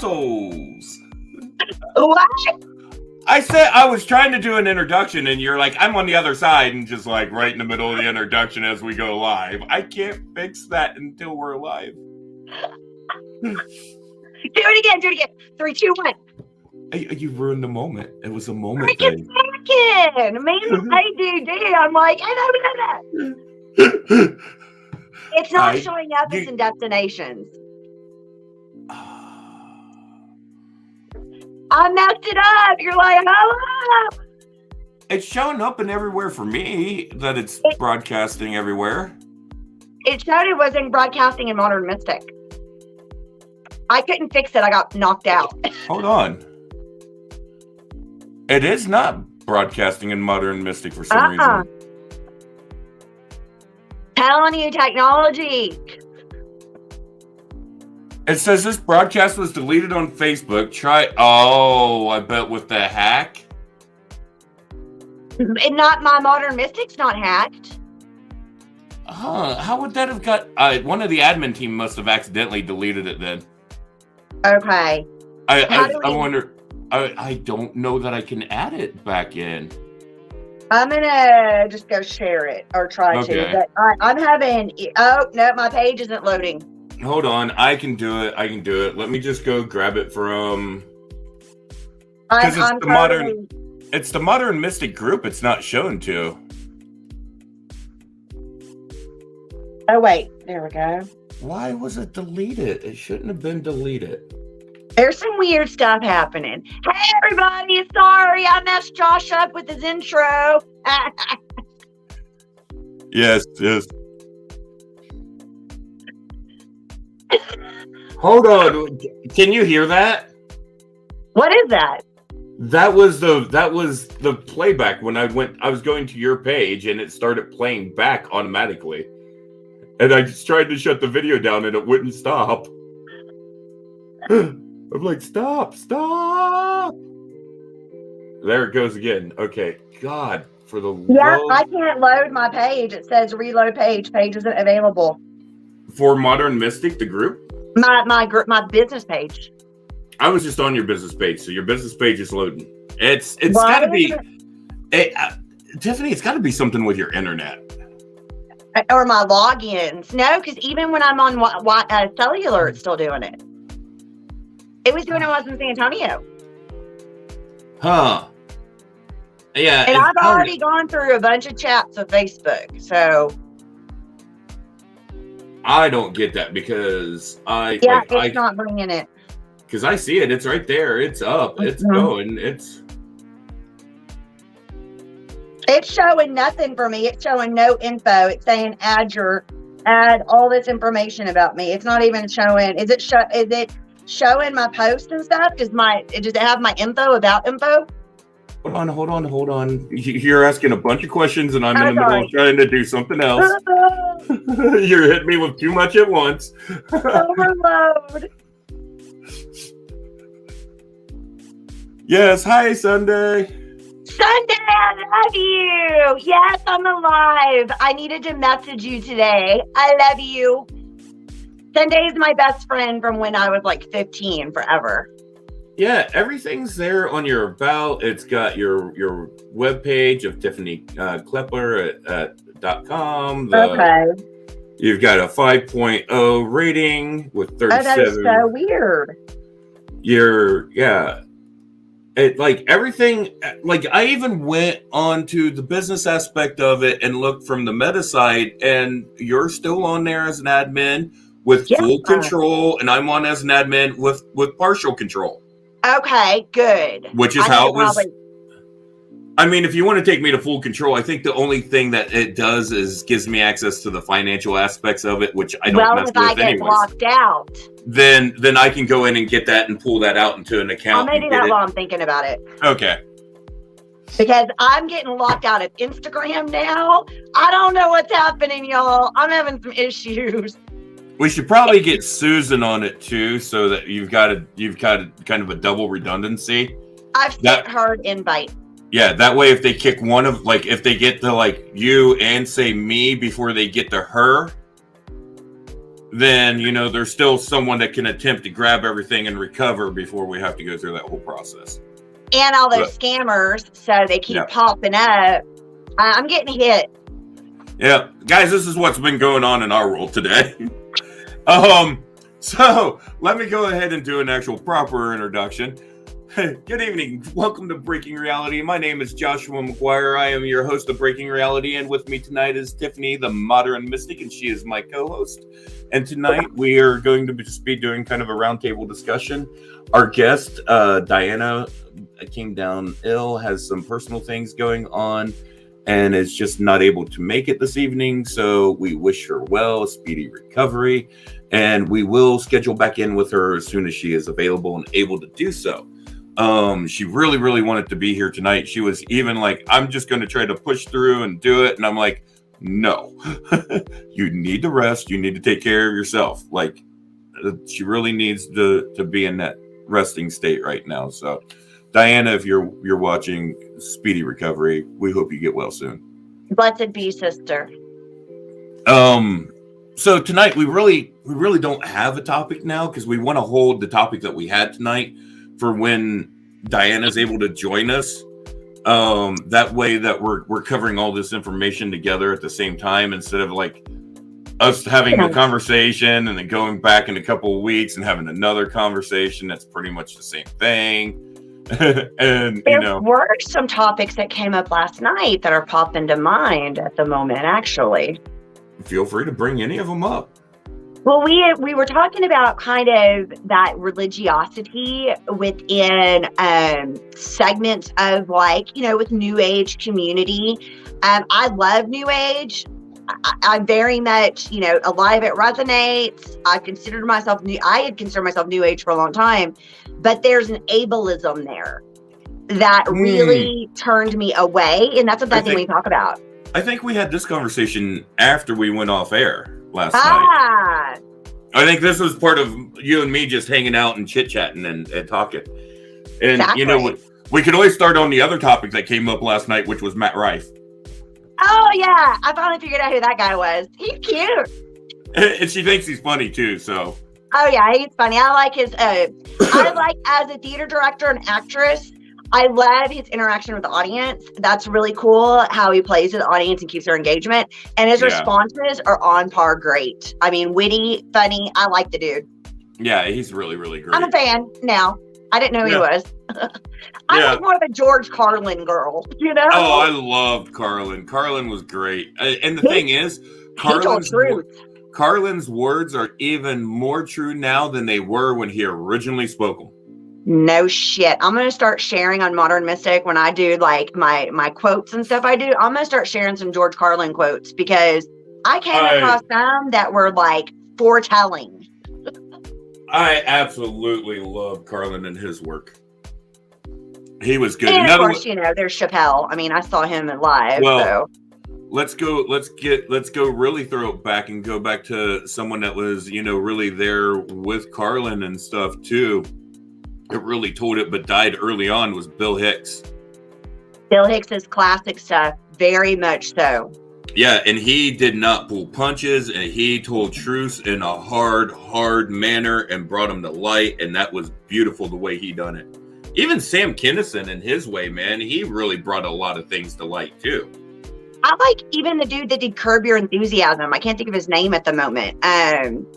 assholes. What? I said I was trying to do an introduction, and you're like, I'm on the other side, and just like right in the middle of the introduction as we go live. I can't fix that until we're live. Do it again. 3, 2, 1. You ruined the moment. It was a moment Freaking thing. second. Man, ADD. I'm like, I know. It's not showing up as in destinations. I messed it up. You're like, hello. It's showing up and everywhere for me that it's broadcasting everywhere. It showed it wasn't broadcasting in Modern Mystic. I couldn't fix it. I got knocked out. Hold on. It is not broadcasting in Modern Mystic for some reason. Telling you, technology. It says this broadcast was deleted on Facebook. I bet with the hack. And not my Modern Mystic's not hacked. How would that have got? One of the admin team must have accidentally deleted it then. Okay. I wonder. I don't know that I can add it back in. I'm gonna just go share it or try to. But I'm having. Oh no, my page isn't loading. Hold on, I can do it. Let me just go grab it from. Because it's the Modern Mystic group. It's not shown to. Oh wait, there we go. Why was it deleted? It shouldn't have been deleted. There's some weird stuff happening. Hey everybody, sorry I messed Josh up with his intro. Yes. Hold on. Can you hear that? What is that? That was the playback when I was going to your page and it started playing back automatically. And I just tried to shut the video down and it wouldn't stop. I'm like, stop. There it goes again. Okay. God, for the love. I can't load my page. It says reload page. Page isn't available. For Modern Mystic, the group? My business page. I was just on your business page, so your business page is loading. It's got to be, Tiffany. It's got to be something with your internet or my logins. No, because even when I'm on cellular, it's still doing it. It was doing it when I was in San Antonio. Huh? Yeah. And I've already gone through a bunch of chats of Facebook, so. I don't get that because it's not bringing it. Because I see it. It's right there. It's up. It's going. It's showing nothing for me. It's showing no info. It's saying add all this information about me. It's not even showing. Is it showing my posts and stuff? Does it have my info about info? Hold on. You're asking a bunch of questions and I'm in the middle of trying to do something else. You're hitting me with too much at once. Overload. Yes, hi Sunday. Sunday, I love you. Yes, I'm alive. I needed to message you today. I love you. Sunday is my best friend from when I was like 15, forever. Yeah, everything's there on your about. It's got your webpage of Tiffany Klepper at .com. You've got a 5.0 rating with 37. Oh, that is so weird. It like everything. Like I even went onto the business aspect of it and looked from the meta side, and you're still on there as an admin with full control, and I'm on as an admin with partial control. Okay, good. Which is how it was. I mean, if you want to take me to full control, I think the only thing that it does is gives me access to the financial aspects of it, which I don't mess with anyways. Well, if I get locked out, then I can go in and get that and pull that out into an account. Maybe that's while I'm thinking about it. Okay. Because I'm getting locked out of Instagram now. I don't know what's happening, y'all. I'm having some issues. We should probably get Susan on it too, so that you've got kind of a double redundancy. I've sent her an invite. Yeah, that way if they kick one of, like, if they get to like you and say me before they get to her, then, there's still someone that can attempt to grab everything and recover before we have to go through that whole process. And all those scammers, so they keep popping up. I'm getting hit. Yeah, guys, this is what's been going on in our world today. So let me go ahead and do an actual proper introduction. Good evening. Welcome to Breaking Reality. My name is Joshua McGuire. I am your host of Breaking Reality, and with me tonight is Tiffany the Modern Mystic, and she is my co-host. And tonight we are going to just be doing kind of a roundtable discussion. Our guest, Diana, came down ill, has some personal things going on, and is just not able to make it this evening. So we wish her well, a speedy recovery, and we will schedule back in with her as soon as she is available and able to do so. She really, really wanted to be here tonight. She was even like, I'm just going to try to push through and do it. And I'm like, no, you need to rest. You need to take care of yourself. Like, she really needs to be in that resting state right now. So Diana, if you're watching, speedy recovery. We hope you get well soon. Blessed be, sister. So tonight we really don't have a topic now, because we want to hold the topic that we had tonight for when Diana's able to join us. That way that we're covering all this information together at the same time, instead of like us having a conversation and then going back in a couple of weeks and having another conversation that's pretty much the same thing. And there were some topics that came up last night that are popping to mind at the moment, actually. Feel free to bring any of them up. Well, we were talking about kind of that religiosity within segments of, like, with New Age community. I love New Age. I very much, a lot of it resonates. I had considered myself New Age for a long time, but there's an ableism there that really turned me away, and that's what I think we talk about. I think we had this conversation after we went off air last night. I think this was part of you and me just hanging out and chit-chatting and talking. And, exactly. We could always start on the other topic that came up last night, which was Matt Rife. Oh, yeah. I finally figured out who that guy was. He's cute. And she thinks he's funny, too, so. Oh, yeah, he's funny. I like his, I like, as a theater director and actress, I love his interaction with the audience. That's really cool, how he plays with the audience and keeps their engagement. And his responses are on par great. I mean, witty, funny. I like the dude. Yeah, he's really, really great. I'm a fan now. I didn't know who he was. I was more of a George Carlin girl, Oh, I loved Carlin. Carlin was great. And the thing is, Carlin's words are even more true now than they were when he originally spoke them. No shit. I'm going to start sharing on Modern Mystic when I do like my quotes and stuff I do. I'm going to start sharing some George Carlin quotes, because I came across some that were like foretelling. I absolutely love Carlin and his work. He was good. And of course, there's Chappelle. I mean, I saw him live. Well, so let's go really throw it back and go back to someone that was, really there with Carlin and stuff too. It really told it, but died early on, was Bill Hicks. Bill Hicks is classic stuff, very much so. Yeah, and he did not pull punches, and he told truths in a hard manner and brought them to light, and that was beautiful the way he done it. Even Sam Kinison, in his way, man, he really brought a lot of things to light too. I like even the dude that did Curb Your Enthusiasm. I can't think of his name at the moment. And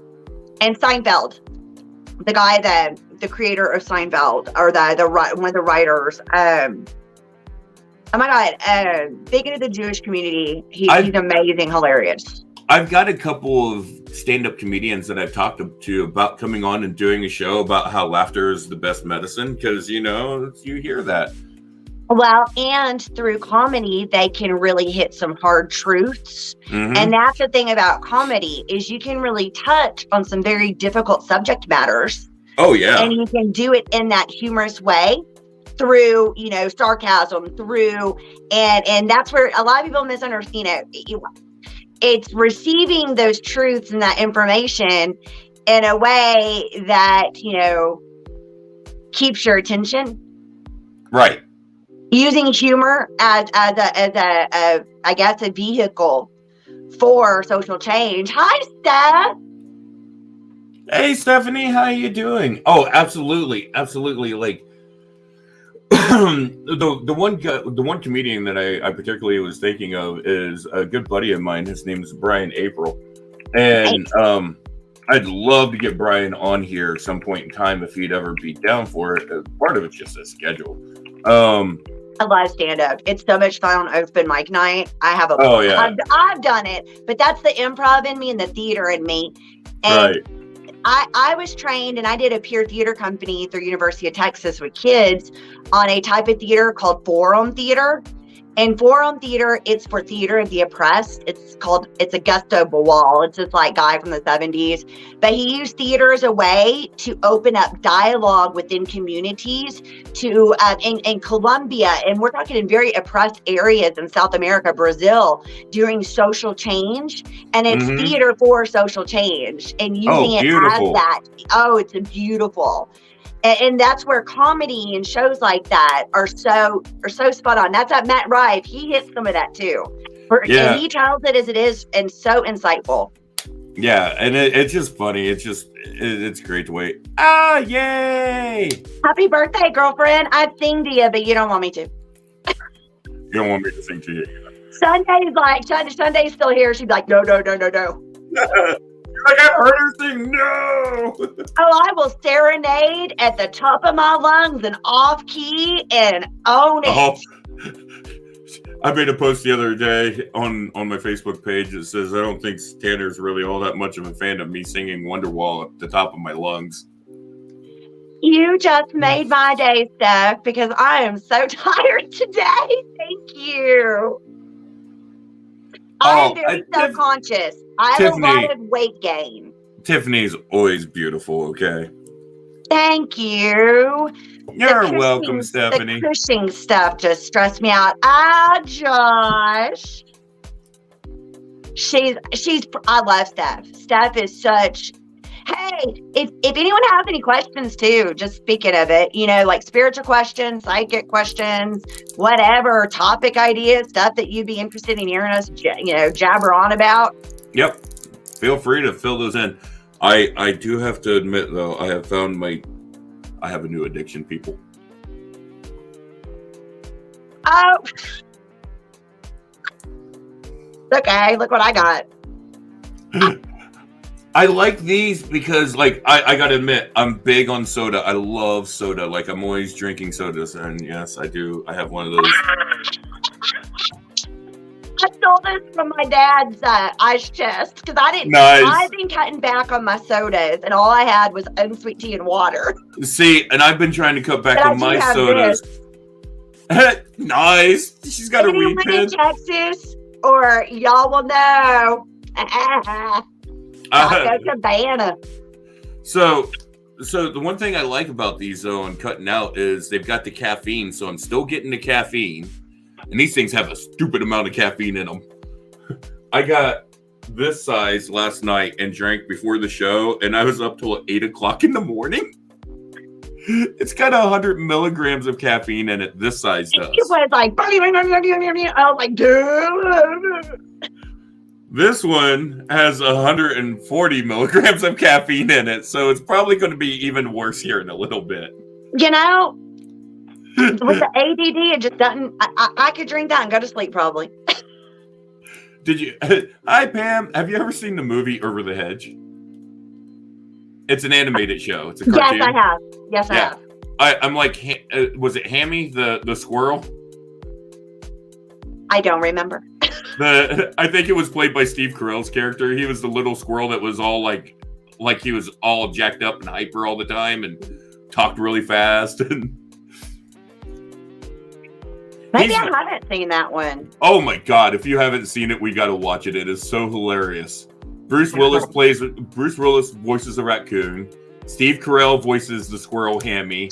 Seinfeld, the guy that the creator of Seinfeld, or one of the writers. Oh my God! Big into the Jewish community. He's amazing, hilarious. I've got a couple of stand-up comedians that I've talked to about coming on and doing a show about how laughter is the best medicine, because you hear that. Well, and through comedy, they can really hit some hard truths. Mm-hmm. And that's the thing about comedy, is you can really touch on some very difficult subject matters. Oh, yeah. And you can do it in that humorous way through, sarcasm, and that's where a lot of people misunderstand it. It's receiving those truths and that information in a way that, keeps your attention. Right. Using humor as a vehicle for social change. Hi, Steph. Hey, Stephanie, how you doing? Oh, absolutely, absolutely. Like the one comedian that I particularly was thinking of is a good buddy of mine. His name is Brian April, and Right. I'd love to get Brian on here at some point in time if he'd ever be down for it. Part of it's just a schedule. I love stand up. It's so much fun on open mic night. Oh yeah, I've done it, but that's the improv in me and the theater in me. And right. I was trained and I did a peer theater company through University of Texas with kids on a type of theater called forum theater. And forum theater, it's for theater of the oppressed. It's Augusto Boal. It's this like guy from the 70s. But he used theater as a way to open up dialogue within communities to in Colombia. And we're talking in very oppressed areas in South America, Brazil, during social change. And it's theater for social change and using it as that. Oh, it's beautiful. And that's where comedy and shows like that are so spot on. That's at Matt Rife. He hits some of that too. And he tells it as it is and so insightful. Yeah, and it's just funny. It's great to wait. Ah, yay! Happy birthday, girlfriend. I'd sing to you, but you don't want me to. You don't want me to sing to you. Sunday's still here. She'd be like, no. Like I heard her sing, no. Oh, I will serenade at the top of my lungs and off key and own it. I made a post the other day on my Facebook page that says I don't think Tanner's really all that much of a fan of me singing Wonderwall at the top of my lungs. You just made my day, Steph, because I am so tired today. Thank you. I'm very self-conscious. I have a lot of weight gain. Tiffany's always beautiful, okay? Thank you. You're welcome, Stephanie. The Cushing stuff just stressed me out. Josh. I love Steph. Steph is such... Hey, if anyone has any questions too, just speaking of it, like spiritual questions, psychic questions, whatever, topic ideas, stuff that you'd be interested in hearing us, jabber on about. Yep. Feel free to fill those in. I do have to admit though, I have found I have a new addiction, people. Oh. Okay, look what I got. I like these because, like, I gotta admit, I'm big on soda. I love soda. Like, I'm always drinking sodas, and yes, I do. I have one of those. I stole this from my dad's ice chest because I've been cutting back on my sodas, and all I had was unsweet tea and water. See, and I've been trying to cut back on my sodas. Nice. She's got a weed pen. In Texas, or y'all will know. Cabana. So the one thing I like about these though and cutting out is they've got the caffeine, so I'm still getting the caffeine, and these things have a stupid amount of caffeine in them. I got this size last night and drank before the show, and I was up till 8 o'clock in the morning. It's got 100 milligrams of caffeine in it. This size does. It was like, I was like, dude. This one has 140 milligrams of caffeine in it, so it's probably going to be even worse here in a little bit. With the ADD, it just doesn't. I could drink that and go to sleep probably. Did you? Hi, Pam. Have you ever seen the movie Over the Hedge? It's an animated show. It's a cartoon. Yes, I have. I'm like, was it Hammy the squirrel? I don't remember. I think it was played by Steve Carell's character. He was the little squirrel that was all like he was all jacked up and hyper all the time and talked really fast. And maybe I haven't seen that one. Oh my God! If you haven't seen it, we got to watch it. It is so hilarious. Bruce Willis voices the raccoon. Steve Carell voices the squirrel Hammy.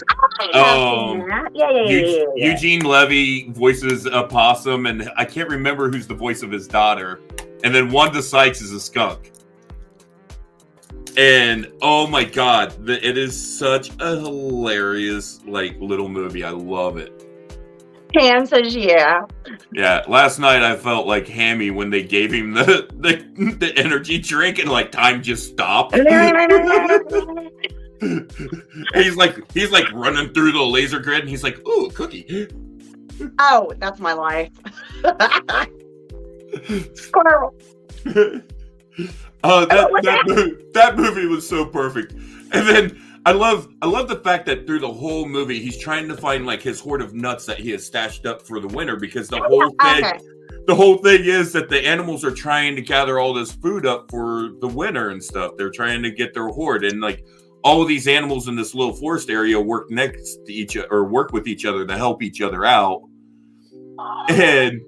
Eugene Levy voices a possum, and I can't remember who's the voice of his daughter. And then Wanda Sykes is a skunk. And oh my God, it is such a hilarious little movie. I love it. Pam says, yeah. Yeah, last night I felt like Hammy when they gave him the energy drink and like time just stopped. he's like running through the laser grid and he's like, ooh, cookie. Oh, that's my life. Squirrel. Oh, that movie was so perfect. And then I love the fact that through the whole movie he's trying to find like his hoard of nuts that he has stashed up for the winter, because the whole thing is that the animals are trying to gather all this food up for the winter and stuff. They're trying to get their hoard, and like all of these animals in this little forest area work next to each other, or work with each other to help each other out. And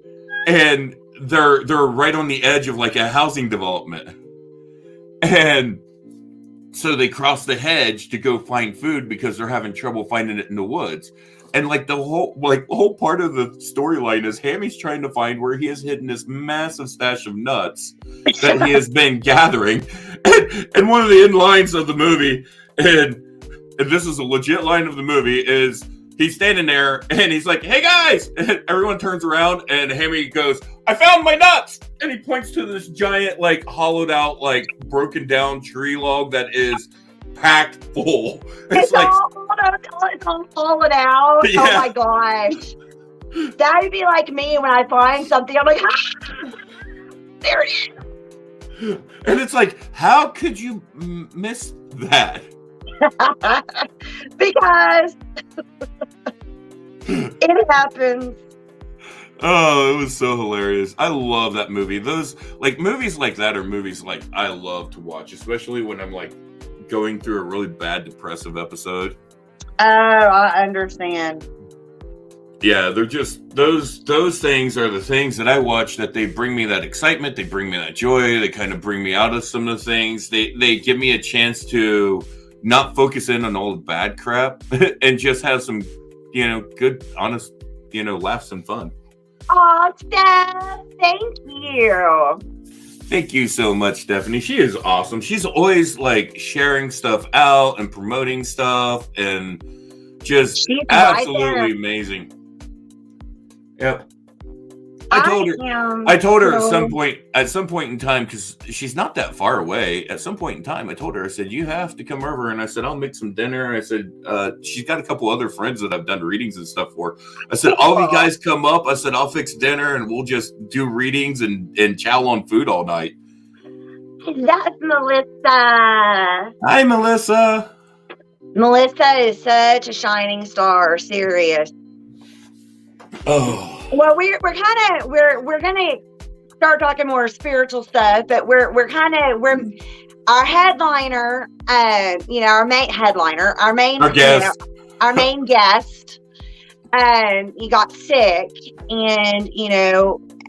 they're right on the edge of like a housing development. And so they cross the hedge to go find food because they're having trouble finding it in the woods. And like the whole part of the storyline is Hammy's trying to find where he has hidden this massive stash of nuts that he has been gathering. And one of the end lines of the movie, and this is a legit line of the movie, is he's standing there and he's like, hey guys! And everyone turns around and Hammy goes, I found my nuts! And he points to this giant, like, hollowed out, like, broken down tree log that is packed full. It's like all hollowed out. Yeah. Oh my gosh. That would be like me when I find something. I'm like, there it is. And it's like, how could you miss that? Because it happens. Oh, it was so hilarious. I love that movie. Those like movies like that are movies like I love to watch, especially when I'm like going through a really bad depressive episode. Oh, I understand. Yeah, they're just those things are the things that I watch that they bring me that excitement, they bring me that joy, they kind of bring me out of some of the things. They give me a chance to not focus in on all the bad crap and just have some, good, honest, laughs and fun. Oh, Steph, thank you. Thank you so much, Stephanie. She is awesome. She's always like sharing stuff out and promoting stuff and just She's absolutely amazing. Yep. I told her at some point in time, because she's not that far away. At some point in time, I told her, I said, you have to come over. And I said, I'll make some dinner. I said, she's got a couple other friends that I've done readings and stuff for. I said, all of you guys come up. I said, I'll fix dinner and we'll just do readings and chow on food all night. That's Melissa. Hi, Melissa. Melissa is such a shining star. Serious. Oh. Well, we're gonna start talking more spiritual stuff, but we're our headliner, our main headliner, our main guest, he got sick, and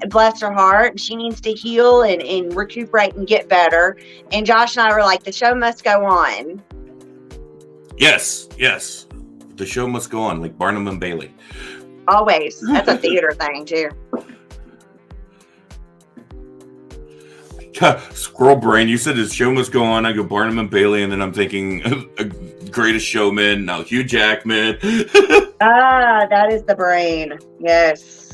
bless her heart, she needs to heal and recuperate and get better. And Josh and I were like, the show must go on. Yes, the show must go on, like Barnum and Bailey. Always. That's a theater thing, too. Squirrel brain. You said the show must go on. I go Barnum and Bailey, and then I'm thinking Greatest Showman. Now Hugh Jackman. That is the brain. Yes.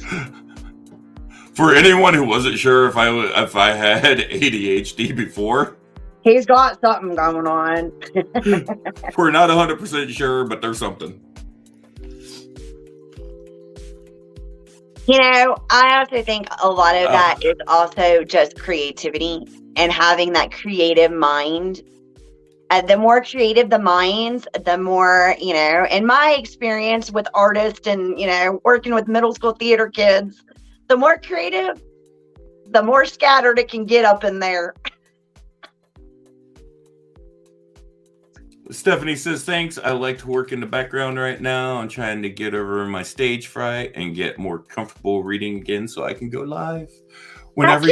For anyone who wasn't sure if I had ADHD before, he's got something going on. We're not 100% sure, but there's something. I also think a lot of that is also just creativity and having that creative mind. The more creative the minds, the more, in my experience with artists and, working with middle school theater kids, the more creative, the more scattered it can get up in there. Stephanie says, thanks. I like to work in the background right now. I'm trying to get over my stage fright and get more comfortable reading again so I can go live. Whenever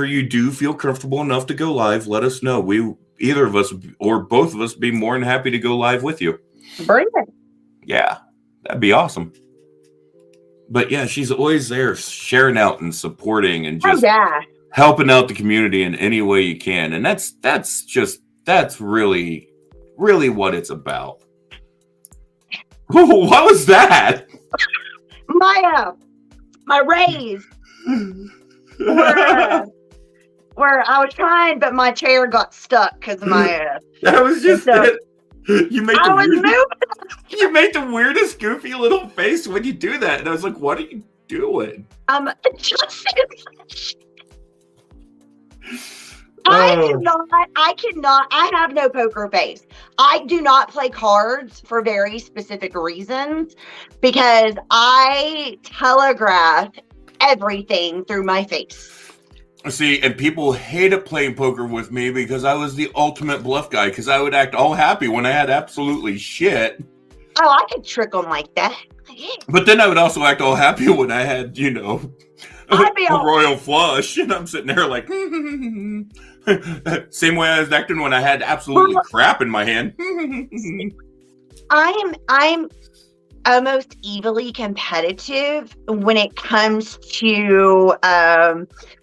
you do feel comfortable enough to go live, let us know. Either of us or both of us be more than happy to go live with you. Bring it. Yeah, that'd be awesome. But yeah, she's always there sharing out and supporting and just helping out the community in any way you can. And that's really, really what it's about. Oh, what was that? My raise where I was trying, but my chair got stuck because of my That was just it. You made moving. the weirdest goofy little face when you do that, and I was like, "What are you doing?" Just I cannot, I have no poker face. I do not play cards for very specific reasons because I telegraph everything through my face. See, and people hated playing poker with me because I was the ultimate bluff guy because I would act all happy when I had absolutely shit. Oh, I could trick them like that. But then I would also act all happy when I had, a royal flush, and I'm sitting there like, same way I was acting when I had absolutely crap in my hand. I'm almost evilly competitive when it comes to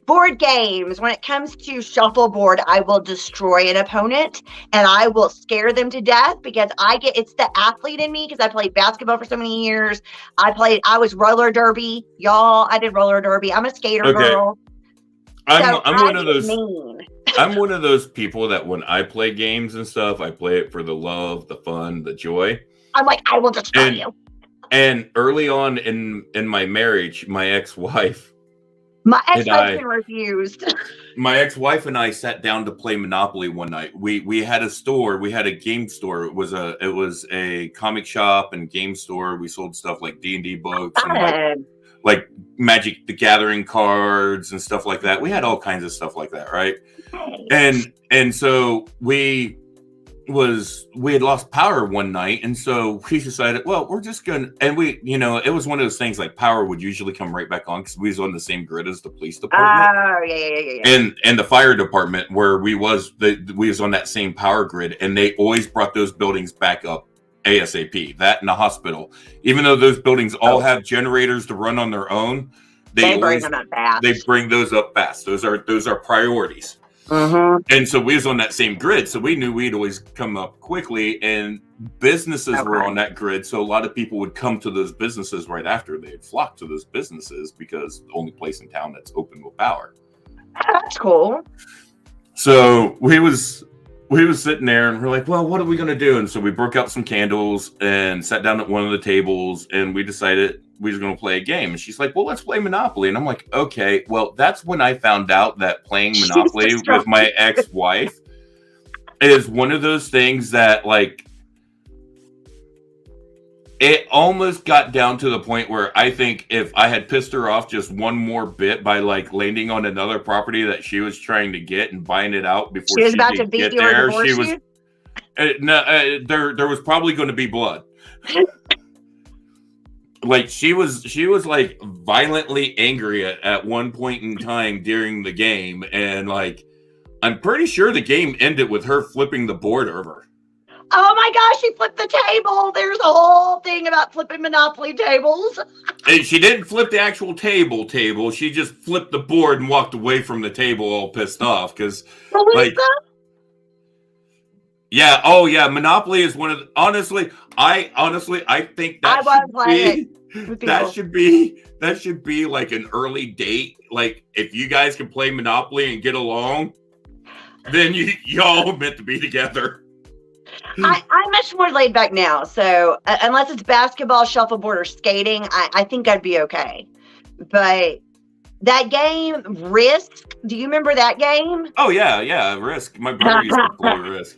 board games. When it comes to shuffleboard, I will destroy an opponent and I will scare them to death because it's the athlete in me because I played basketball for so many years. I was roller derby, y'all. I did roller derby. I'm a skater girl. I'm one of those. I'm one of those people that when I play games and stuff, I play it for the love, the fun, the joy. I'm like, I will destroy you. And early on in my marriage, my ex-wife refused. My ex-wife and I sat down to play Monopoly one night. We had a store. We had a game store. It was a comic shop and game store. We sold stuff like D&D books and like Magic the Gathering cards and stuff like that. We had all kinds of stuff like that, right? And so we had lost power one night, and so we decided, well, we're just gonna, and it was one of those things like power would usually come right back on because we was on the same grid as the police department. Oh, yeah. And the fire department where we was on that same power grid, and they always brought those buildings back up ASAP. That and the hospital, even though those buildings all have generators to run on their own, they bring them up fast. They bring those up fast. Those are priorities. And so we was on that same grid, so we knew we'd always come up quickly, and businesses were on that grid, so a lot of people would come to those businesses right after. They'd flock to those businesses because the only place in town that's open with power. That's cool. So we was sitting there and we're like, well, what are we going to do? And so we broke out some candles and sat down at one of the tables, and we decided we were going to play a game. And she's like, well, let's play Monopoly. And I'm like, okay. Well, that's when I found out that playing Monopoly with my ex-wife is one of those things that, like, it almost got down to the point where I think if I had pissed her off just one more bit by like landing on another property that she was trying to get and buying it out before she was about to beat you or divorce you? There was probably going to be blood. Like she was like violently angry at one point in time during the game, and like I'm pretty sure the game ended with her flipping the board over. Oh my gosh, she flipped the table. There's a whole thing about flipping Monopoly tables. And she didn't flip the actual table. She just flipped the board and walked away from the table all pissed off because like yeah, oh yeah, Monopoly is one of the, honestly I think that should be like an early date. Like if you guys can play Monopoly and get along, then y'all meant to be together. I'm much more laid back now, so unless it's basketball, shuffleboard, or skating, I think I'd be okay. But that game, Risk, do you remember that game? Oh, yeah, Risk. My brother used to play Risk.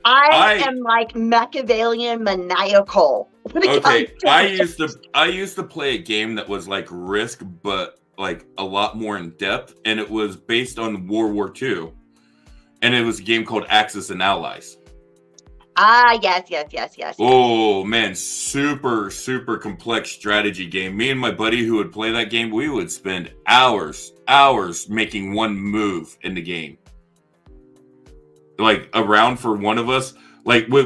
I am like Machiavellian maniacal. Okay, I used to play a game that was like Risk, but like a lot more in depth, and it was based on World War II, and it was a game called Axis and Allies. Yes. Oh man, super complex strategy game. Me and my buddy who would play that game, we would spend hours making one move in the game. Like a round for one of us. Like we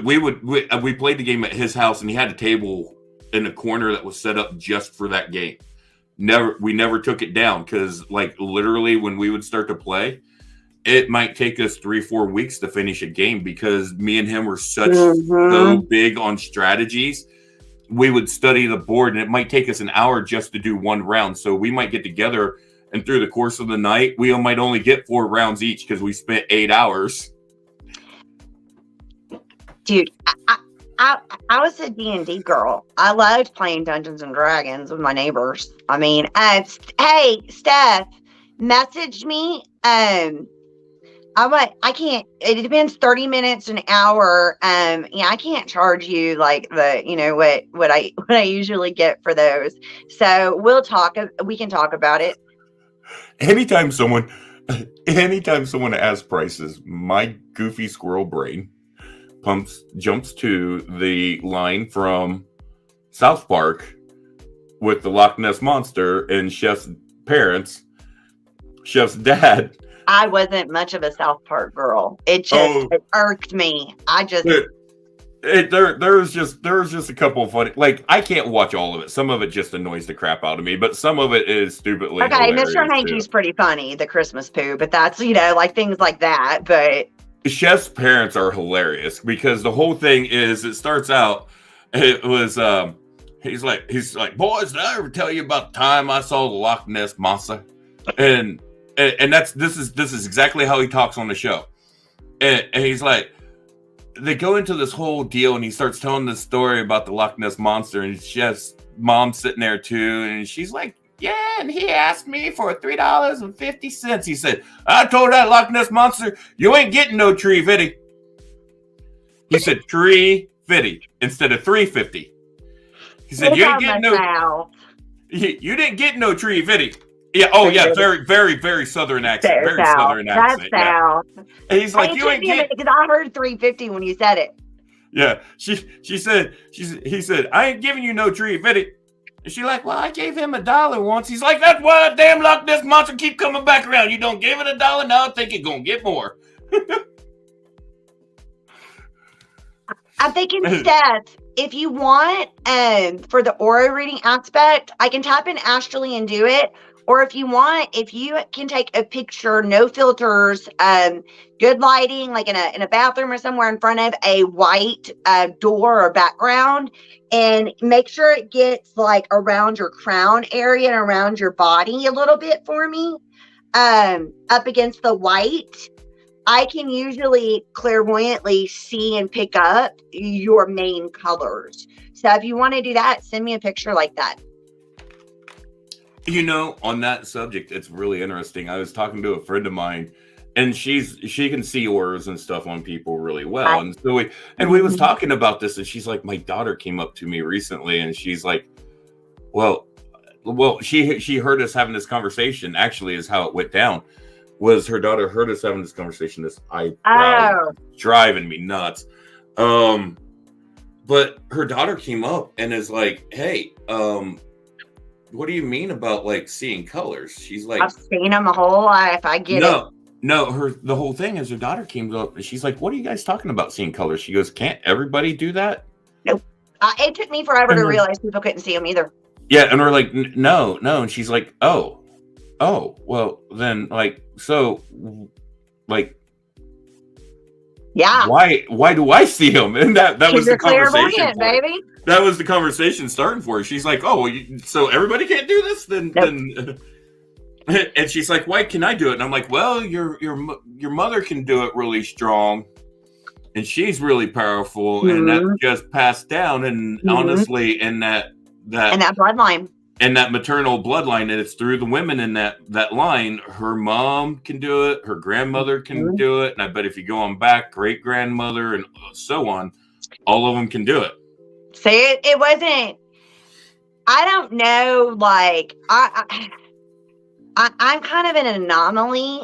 played the game at his house, and he had a table in the corner that was set up just for that game. We never took it down because like literally when we would start to play, it might take us 3-4 weeks to finish a game because me and him were so big on strategies we would study the board, and it might take us an hour just to do one round. So we might get together, and through the course of the night, we might only get 4 rounds each because we spent 8 hours. Dude, I was a D&D girl. I loved playing Dungeons and Dragons with my neighbors. I mean, hey, Steph, message me. I can't, it depends, 30 minutes, an hour. Yeah, I can't charge you like what I usually get for those. So we can talk about it. Anytime someone asks prices, my goofy squirrel brain jumps to the line from South Park with the Loch Ness Monster and Chef's dad. I wasn't much of a South Park girl. It just it irked me. There was just a couple of funny, like, I can't watch all of it. Some of it just annoys the crap out of me, but some of it is stupidly hilarious. Mr. Hanky's pretty funny, the Christmas poo, but that's, like things like that. But Chef's parents are hilarious because the whole thing is, it starts out, it was he's like, boys, did I ever tell you about the time I saw the Loch Ness Monster? And this is exactly how he talks on the show. And he's like, they go into this whole deal, and he starts telling this story about the Loch Ness Monster, and Chef's mom's sitting there too, and she's like, yeah, and he asked me for $3.50. He said, I told that Loch Ness Monster, you ain't getting no tree fitty. He said $3.50 instead of $3.50. He said, you ain't getting no. You didn't get no tree fitty. Yeah. Oh, yeah. Very, very, very southern accent. Very southern accent. That's South. And he's like, you ain't getting. Because I heard $3.50 when you said it. Yeah. He said, I ain't giving you no tree fitty. And she like, well, I gave him $1 once. He's like, that's why that damn Loch Ness Monster keep coming back around. You don't give it $1, now I think you're gonna get more. I'm thinking, Steph, if you want, for the aura reading aspect, I can tap in astrally and do it. Or if you want, if you can take a picture, no filters, good lighting, like in a bathroom or somewhere in front of a white door or background, and make sure it gets like around your crown area and around your body a little bit for me, up against the white, I can usually clairvoyantly see and pick up your main colors. So if you want to do that, send me a picture like that. On that subject, it's really interesting. I was talking to a friend of mine, and she can see auras and stuff on people really well. And so we was talking about this, and she's like, my daughter came up to me recently, and she's like, well, she heard us having this conversation. Actually, is how it went down. Was her daughter heard us having this conversation? This driving me nuts. But her daughter came up and is like, hey, what do you mean about like seeing colors? She's like, I've seen them a whole life. I get it. No, the whole thing is her daughter came up and she's like, what are you guys talking about seeing colors? She goes, can't everybody do that? Nope. It took me forever to realize people couldn't see them either. Yeah. And we're like, no. And she's like, oh, well then like, so like, yeah. Why do I see them? And that was the conversation, baby. That was the conversation starting for her. She's like, oh, so everybody can't do this? Then, nope. And she's like, why can I do it? And I'm like, well, your mother can do it really strong, and she's really powerful, and that just passed down. And honestly, in that bloodline, and that maternal bloodline, and it's through the women in that line. Her mom can do it, her grandmother can do it, and I bet if you go on back, great grandmother and so on, all of them can do it. See, it wasn't. I don't know. Like I'm kind of an anomaly.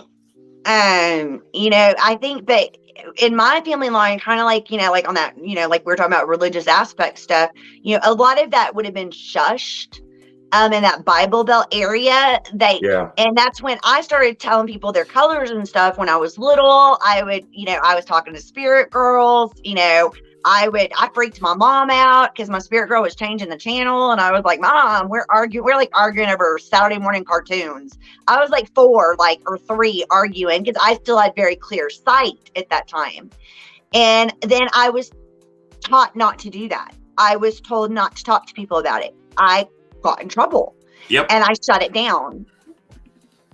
I think that in my family line, kind of like, like on that, like we're talking about religious aspect stuff, a lot of that would have been shushed. In that Bible Belt area, and that's when I started telling people their colors and stuff. When I was little, I would, I was talking to spirit girls, I freaked my mom out because my spirit girl was changing the channel, and I was like, Mom, we're arguing over Saturday morning cartoons. I was like 4, or 3 arguing because I still had very clear sight at that time. And then I was taught not to do that. I was told not to talk to people about it. I got in trouble. Yep. And I shut it down.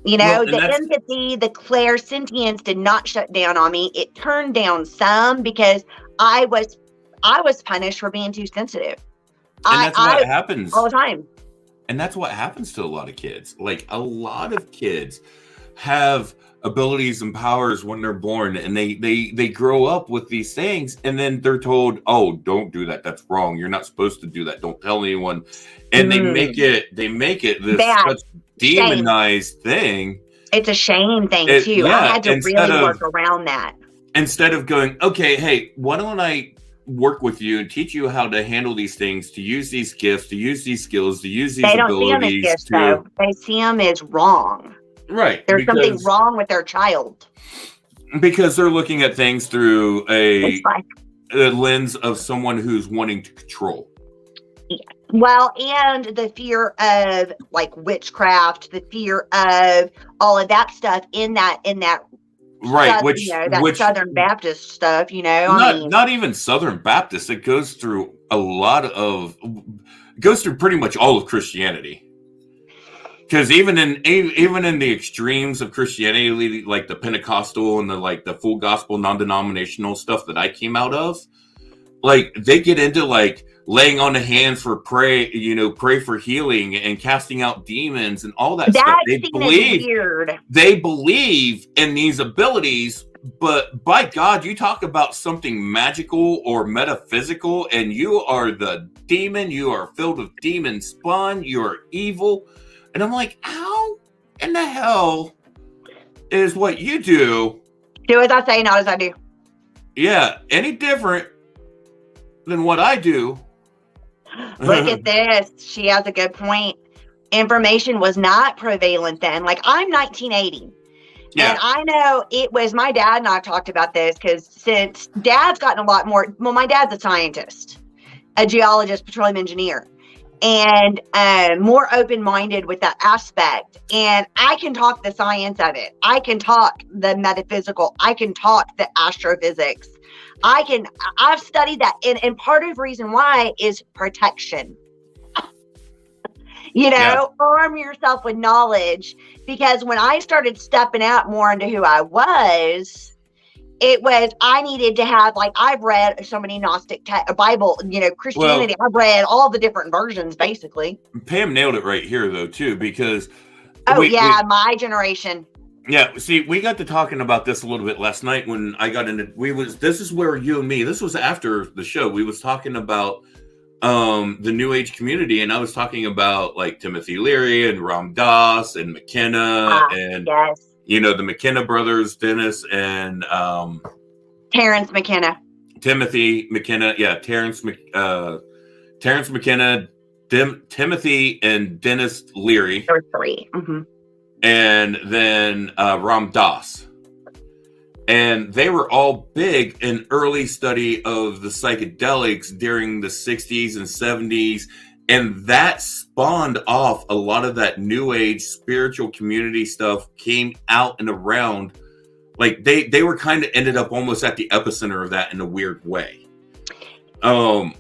You know, the empathy, the clairsentience did not shut down on me. It turned down some because I was punished for being too sensitive. And that's what happens all the time. And that's what happens to a lot of kids. Like, a lot of kids have abilities and powers when they're born, and they grow up with these things, and then they're told, oh, don't do that, that's wrong, you're not supposed to do that, don't tell anyone. And they make it this such demonized thing. It's a shame thing too. I had to really work around that. Instead of going, okay, hey, why don't I work with you and teach you how to handle these things, to use these gifts, to use these skills, to use these abilities. They don't see them as gifts, though. They see them as wrong. Right. There's something wrong with their child. Because they're looking at things through a lens of someone who's wanting to control. Yeah. Well, and the fear of like witchcraft, the fear of all of that stuff in that right, that Southern Baptist stuff, not even Southern Baptist. It goes through pretty much all of Christianity. Because even in the extremes of Christianity, like the Pentecostal and the full gospel non-denominational stuff that I came out of, like they get into like laying on the hands for pray for healing and casting out demons and all that stuff. They believe in these abilities, but by God, you talk about something magical or metaphysical, and you are the demon. You are filled with demon spawn. You are evil. And I'm like, how in the hell is what you do? Do as I say, not as I do. Yeah, any different than what I do? Look at this. She has a good point. Information was not prevalent then. Like, I'm 1980. Yeah. And I know it was, my dad and I talked about this because since Dad's gotten a lot more, well, my dad's a scientist, a geologist, petroleum engineer, and more open-minded with that aspect. And I can talk the science of it. I can talk the metaphysical. I can talk the astrophysics. I've studied that. And part of the reason why is protection. Arm yourself with knowledge, because when I started stepping out more into who I was, I needed to have, like, I've read so many Gnostic Bible, Christianity. I've read all the different versions, basically. Pam nailed it right here, though, too, because. My generation. Yeah, see, we got to talking about this a little bit last night when I got into. This is where you and me. This was after the show. We was talking about the New Age community, and I was talking about like Timothy Leary and Ram Dass and McKenna and. Yes. The McKenna brothers, Dennis and Terrence McKenna. Timothy McKenna, Terrence McKenna, Timothy and Dennis Leary. There were three. Mm-hmm. And then Ram Dass. And they were all big in early study of the psychedelics during the 60s and 70s. And that spawned off a lot of that New Age spiritual community stuff came out and around. Like they were kind of ended up almost at the epicenter of that in a weird way. I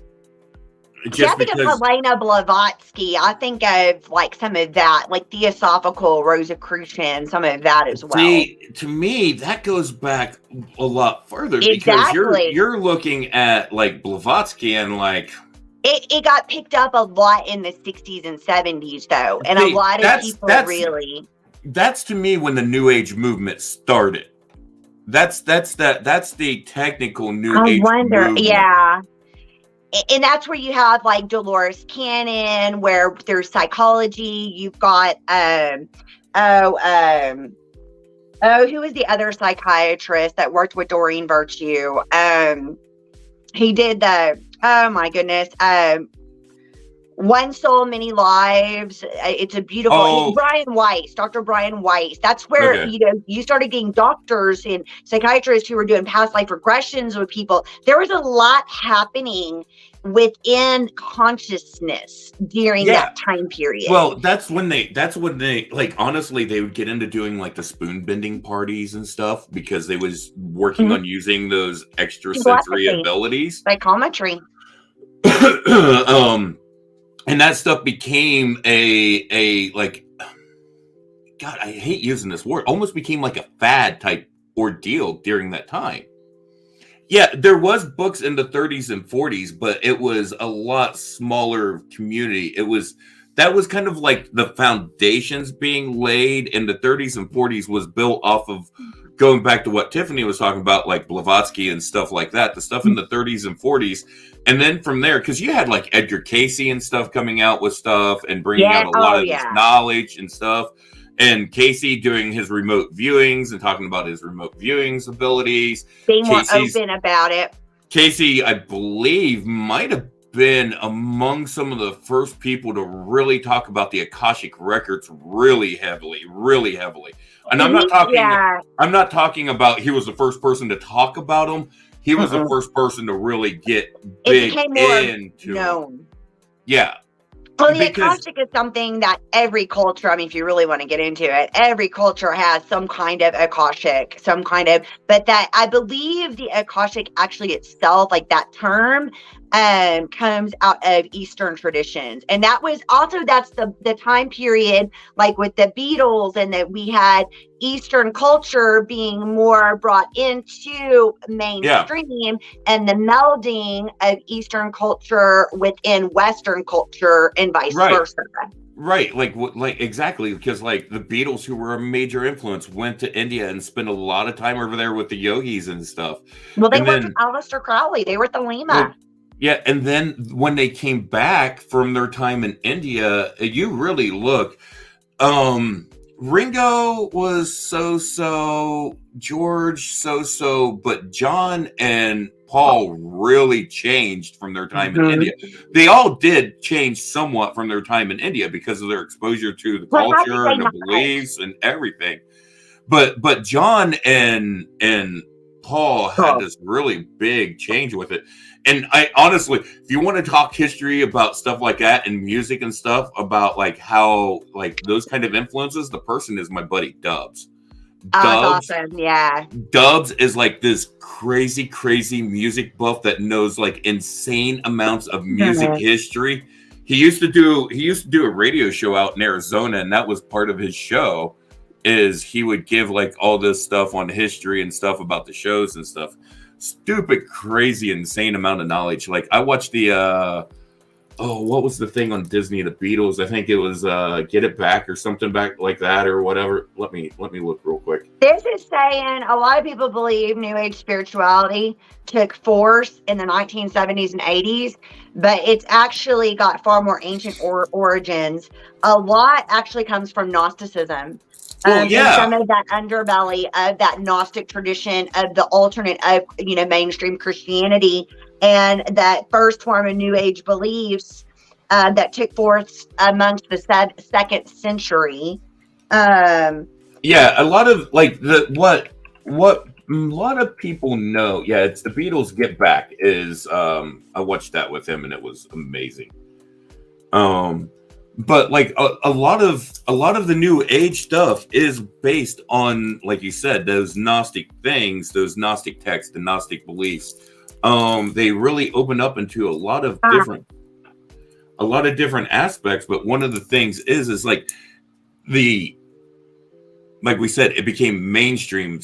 think of Helena Blavatsky. I think of like some of that, like Theosophical Rosicrucian, some of that as well. See, to me, that goes back a lot further because you're looking at like Blavatsky and like. It got picked up a lot in the 60s and 70s, though, and a lot of people really. That's to me when the New Age movement started. That's the technical New Age movement. Yeah, and that's where you have like Dolores Cannon, where there's psychology. You've got who was the other psychiatrist that worked with Doreen Virtue? He did oh my goodness. One Soul, Many Lives. It's a beautiful, Dr. Brian Weiss. That's where, you started getting doctors and psychiatrists who were doing past life regressions with people. There was a lot happening within consciousness during that time period. Well, that's when they like, honestly, they would get into doing like the spoon bending parties and stuff because they was working on using those extrasensory abilities. Psychometry. And that stuff became a like, God, I hate using this word, almost became like a fad type ordeal during that time. Yeah, there was books in the 30s and 40s, but it was a lot smaller community. That was kind of like the foundations being laid in the 30s and 40s was built off of going back to what Tiffany was talking about, like Blavatsky and stuff like that, the stuff in the 30s and 40s. And then from there, because you had like Edgar Casey and stuff coming out with stuff and bringing out a lot of this knowledge and stuff. And Casey doing his remote viewings and talking about his remote viewings abilities. Being more open about it. Casey, I believe, might have been among some of the first people to really talk about the Akashic records really heavily. And I'm not talking about he was the first person to talk about them. He was the first person to really get big into known. Yeah. Well, the Akashic is something that every culture, I mean, if you really want to get into it, every culture has some kind of Akashic, but that I believe the Akashic actually itself, like that term, comes out of Eastern traditions. And that was also, that's the time period, like with the Beatles, and that we had Eastern culture being more brought into mainstream and the melding of Eastern culture within Western culture and vice versa. Right, like exactly, because like the Beatles, who were a major influence, went to India and spent a lot of time over there with the yogis and stuff. Well, they worked with Aleister Crowley. They were at the Lima. Yeah, and then when they came back from their time in India, you really look. Ringo was so-so, George so-so, but John and Paul really changed from their time in India. They all did change somewhat from their time in India because of their exposure to the culture and the beliefs and everything. But John and Paul had this really big change with it. And I honestly, if you want to talk history about stuff like that and music and stuff about like how like those kind of influences, the person is my buddy Dubs. Dubs, awesome. Yeah. Dubs is like this crazy music buff that knows like insane amounts of music history. He used to do a radio show out in Arizona, and that was part of his show. Is he would give like all this stuff on history and stuff about the shows and stuff. Stupid, crazy, insane amount of knowledge. Like I watched the what was the thing on Disney, the Beatles? I think it was Get It Back or something back like that or whatever. Let me look real quick. This is saying a lot of people believe New Age spirituality took force in the 1970s and 80s, but it's actually got far more ancient origins. A lot actually comes from Gnosticism. And some of that underbelly of that Gnostic tradition of the alternate of, mainstream Christianity, and that first form of New Age beliefs that took forth amongst the 2nd century. A lot of like what a lot of people know. Yeah, it's the Beatles. Get Back is I watched that with him and it was amazing. But like a lot of the New Age stuff is based on, like you said, those Gnostic things, those Gnostic texts, the Gnostic beliefs. They really open up into a lot of different aspects. But one of the things is like like we said, it became mainstream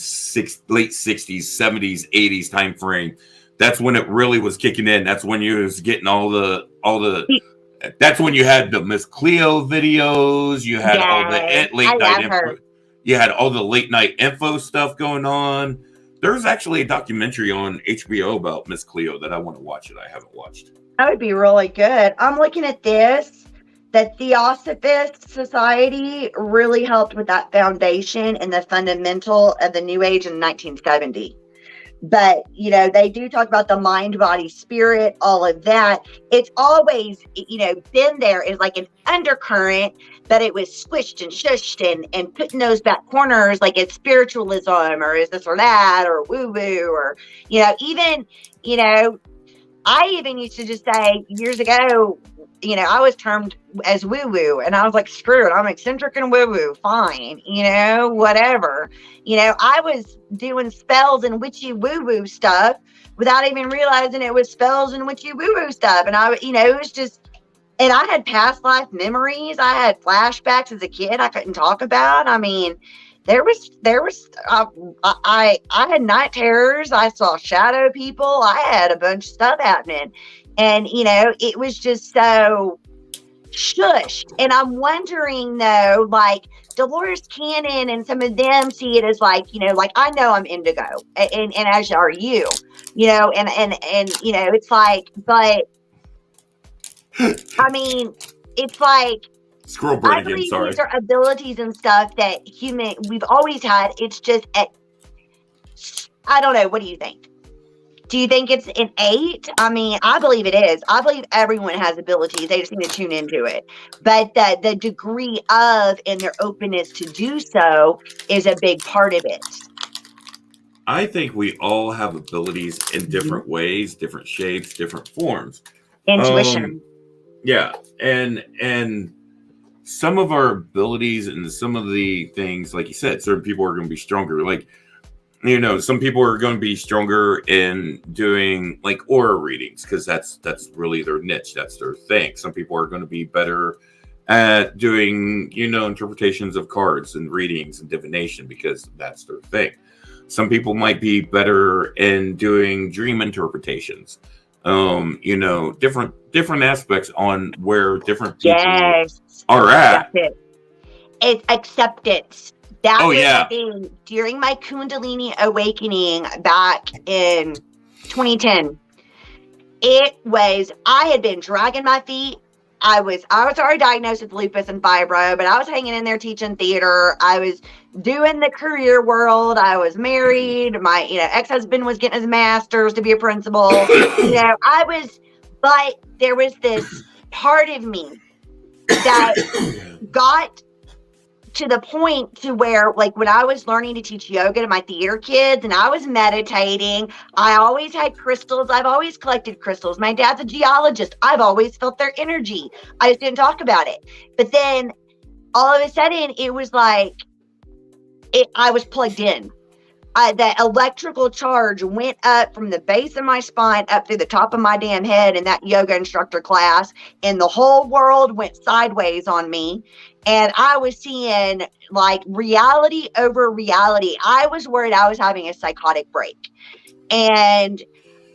late 60s, 70s, 80s time frame. That's when it really was kicking in. That's when you was getting all the. That's when you had the Miss Cleo videos. You had all the late night info. You had all the late night info stuff going on. There's actually a documentary on HBO about Miss Cleo that I want to watch that I haven't watched. That would be really good. I'm looking at this. The Theosophist Society really helped with that foundation and the fundamental of the New Age in 1970. But, they do talk about the mind, body, spirit, all of that. It's always, been there is like an undercurrent, but it was squished and shushed and put in those back corners, like it's spiritualism or is this or that or woo-woo or, I even used to just say years ago, I was termed as woo woo, and I was like, screw it, I'm eccentric and woo woo, fine, whatever. I was doing spells and witchy woo woo stuff without even realizing it was spells and witchy woo woo stuff. And it was just, and I had past life memories. I had flashbacks as a kid I couldn't talk about. I mean, I had night terrors. I saw shadow people. I had a bunch of stuff happening. And, it was just so shushed. And I'm wondering, though, like Dolores Cannon and some of them see it as like, like I know I'm indigo, and as are you, and it's like, but I mean, it's like, Squirrel brain I again, believe sorry. these are abilities and stuff that we've always had. It's just, I don't know. What do you think? Do you think it's innate? I mean, I believe it is. I believe everyone has abilities. They just need to tune into it. But the degree of and their openness to do so is a big part of it. I think we all have abilities in different ways, different shapes, different forms. Intuition. Yeah, and some of our abilities and some of the things, like you said, certain people are going to be stronger. Like, some people are going to be stronger in doing like aura readings because that's really their niche. That's their thing. Some people are going to be better at doing, interpretations of cards and readings and divination because that's their thing. Some people might be better in doing dream interpretations. Different aspects on where different people are at. That's it. It's acceptance. That was yeah. the thing during my Kundalini awakening back in 2010. I had been dragging my feet. I was already diagnosed with lupus and fibro, but I was hanging in there teaching theater. I was doing the career world. I was married. My, ex-husband was getting his master's to be a principal. But there was this part of me that got to the point to where, like, when I was learning to teach yoga to my theater kids and I was meditating, I always had crystals. I've always collected crystals. My dad's a geologist. I've always felt their energy. I just didn't talk about it. But then all of a sudden it was like, I was plugged in. That electrical charge went up from the base of my spine up through the top of my damn head in that yoga instructor class, and the whole world went sideways on me. And I was seeing like reality over reality. I was worried I was having a psychotic break. And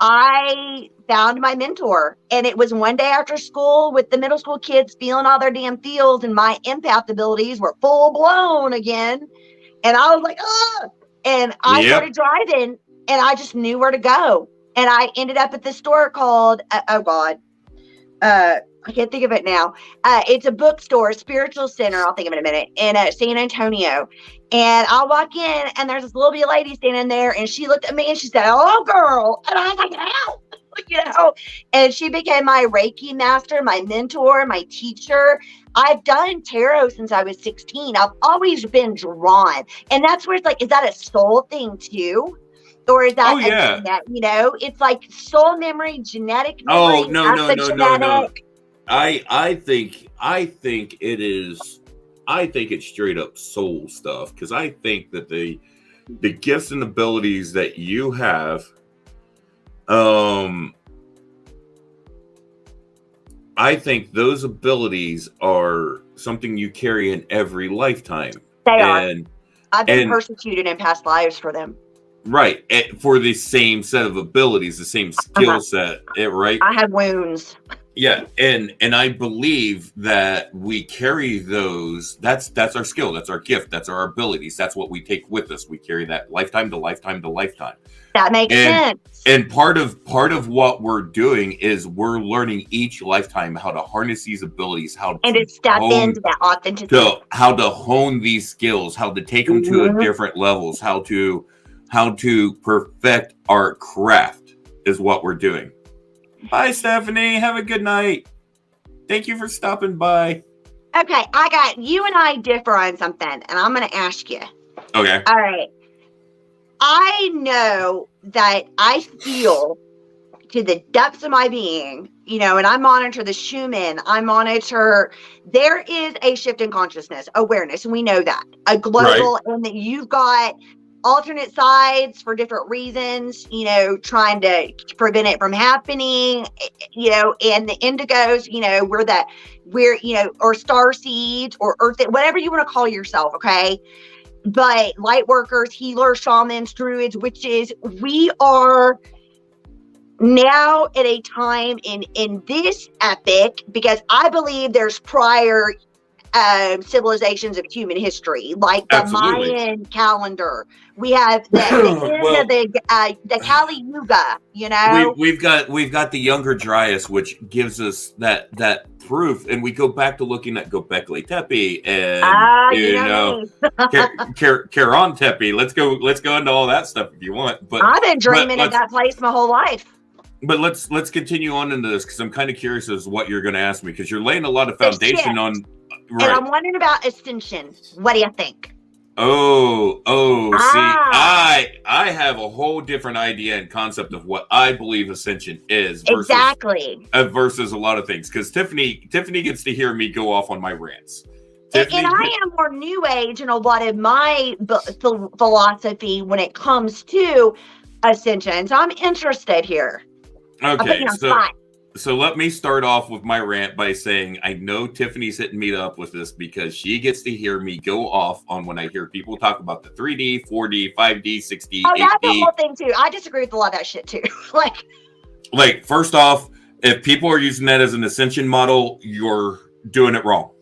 I found my mentor, and it was one day after school with the middle school kids feeling all their damn feels, and my empath abilities were full blown again. And I was like, ah. And I started driving, and I just knew where to go. And I ended up at this store called, I can't think of it now. It's a bookstore, Spiritual Center. I'll think of it in a minute, in San Antonio. And I walk in, and there's this little bitty lady standing there, and she looked at me and she said, "Hello, girl." And I was like, "Help." And she became my Reiki master, my mentor, my teacher. I've done tarot since I was 16. I've always been drawn. And that's where it's like, is that a soul thing too? Or is that, it's like soul memory, genetic memory. Oh, no. I think it is. I think it's straight up soul stuff, because I think that the gifts and abilities that you have, I think those abilities are something you carry in every lifetime. They are. I've been persecuted in past lives for them. Right. For the same set of abilities, the same skill set, right? I have wounds. Yeah. And I believe that we carry those. That's our skill. That's our gift. That's our abilities. That's what we take with us. We carry that lifetime to lifetime to lifetime. That makes sense. And part of what we're doing is we're learning each lifetime how to harness these abilities, how to step into that authenticity, how to hone these skills, how to take them to different levels, how to perfect our craft is what we're doing. Bye, Stephanie. Have a good night. Thank you for stopping by. Okay, you and I differ on something, and I'm going to ask you. Okay. All right. I know that I feel to the depths of my being, you know, and I monitor the Schumann, there is a shift in consciousness, awareness, and we know that. A global, and that you've got alternate sides for different reasons, you know, trying to prevent it from happening, you know, and the indigos, you know, we're, you know, or star seeds or earth, whatever you want to call yourself, okay? But light workers, healers, shamans, druids, witches, we are now at a time in this epic, because I believe there's prior civilizations of human history, like the Mayan calendar. We have the end of the Kali Yuga. You know, we've got the Younger Dryas, which gives us that proof, and we go back to looking at Göbekli Tepe and you know Charon Tepe. Let's go into all that stuff if you want. But I've been dreaming of that place my whole life. But let's continue on into this, because I'm kind of curious as to what you're going to ask me, because you're laying a lot of foundation on. Right. And I'm wondering about ascension. What do you think? See, I have a whole different idea and concept of what I believe ascension is versus a lot of things. Because Tiffany gets to hear me go off on my rants. And I am more new age in a lot of my philosophy when it comes to ascension. So I'm interested here. Okay, so let me start off with my rant by saying I know Tiffany's hitting me up with this because she gets to hear me go off on when I hear people talk about the 3D, 4D, 5D, 6D, 8D. Oh, that's the whole thing too. I disagree with a lot of that shit too. like first off, if people are using that as an ascension model, you're doing it wrong.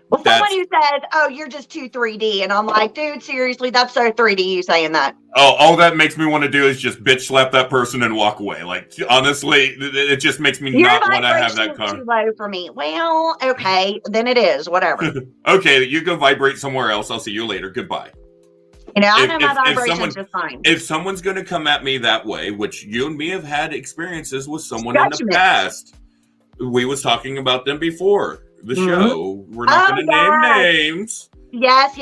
Well, someone who says, "Oh, you're just too 3D," and I'm like, "Dude, seriously, that's so 3D." You saying that? Oh, all that makes me want to do is just bitch slap that person and walk away. Like, honestly, it just makes me not want to have that car. Too low for me. Well, okay, then it is whatever. Okay, you go vibrate somewhere else. I'll see you later. Goodbye. You know, I know my vibration's just fine. If someone's going to come at me that way, which you and me have had experiences with someone in the past, we was talking about them before the show. We're not going to name names. Yes.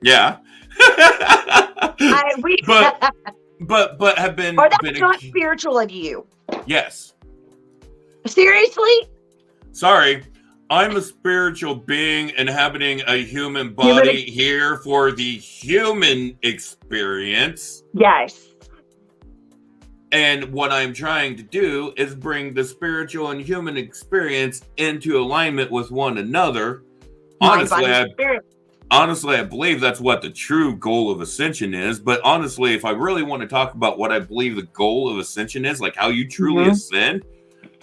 Yeah. but have been. Or that's not spiritual of you. Yes. Seriously? Sorry. I'm a spiritual being inhabiting a human body here for the human experience. Yes. And what I'm trying to do is bring the spiritual and human experience into alignment with one another. Honestly, I believe that's what the true goal of ascension is. But honestly, if I really want to talk about what I believe the goal of ascension is, like how you truly ascend,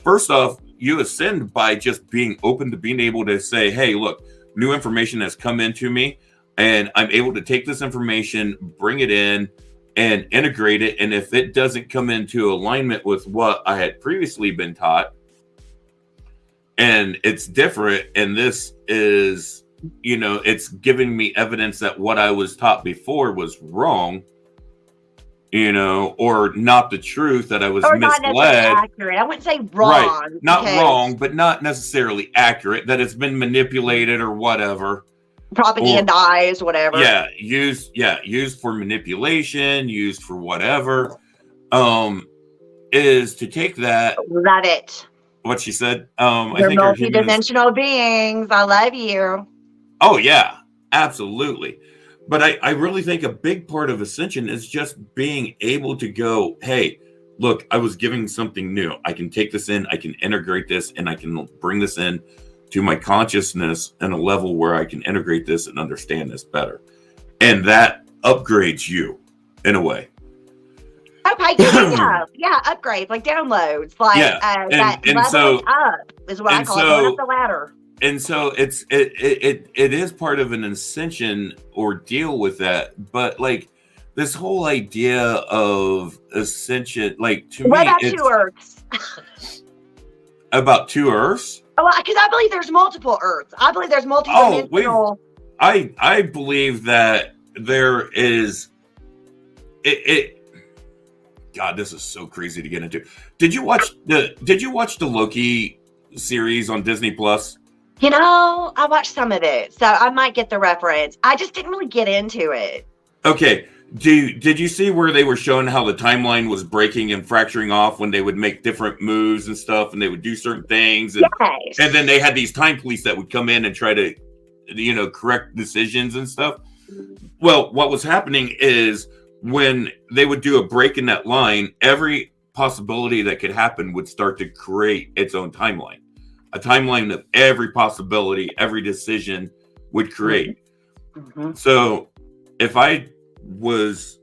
first off, you ascend by just being open to being able to say, hey, look, new information has come into me, and I'm able to take this information, bring it in, and integrate it. And if it doesn't come into alignment with what I had previously been taught, and it's different, and this is, you know, it's giving me evidence that what I was taught before was wrong, you know, or not the truth, that I was misled. Not necessarily accurate. I wouldn't say wrong. Right. Not wrong, but not necessarily accurate, that it's been manipulated or whatever. Propagandized, whatever. Yeah, used for manipulation, used for whatever. Is to take that. That it. What she said. I think multidimensional beings. I love you. Oh yeah, absolutely. But I really think a big part of ascension is just being able to go, hey, look, I was giving something new. I can take this in, I can integrate this, and I can bring this in to my consciousness in a level where I can integrate this and understand this better. And that upgrades you in a way. Okay, yeah, upgrades, like downloads, like that leveling up is what I call it, going up the ladder. And so it is part of an ascension ordeal with that, but like this whole idea of ascension, like to what me, about 2 Earths? About 2 Earths? Oh, because I believe there's multiple Earths. I believe there's multiple. I believe that there is. God, this is so crazy to get into. Did you watch the Loki series on Disney Plus? You know, I watched some of it, so I might get the reference. I just didn't really get into it. Okay, Did you see where they were showing how the timeline was breaking and fracturing off when they would make different moves and stuff, and they would do certain things, and then Yes. they had these time police that would come in and try to, correct decisions and stuff. Well, what was happening is when they would do a break in that line, every possibility that could happen would start to create its own timeline. A timeline of every possibility, every decision would create. Mm-hmm. So if I was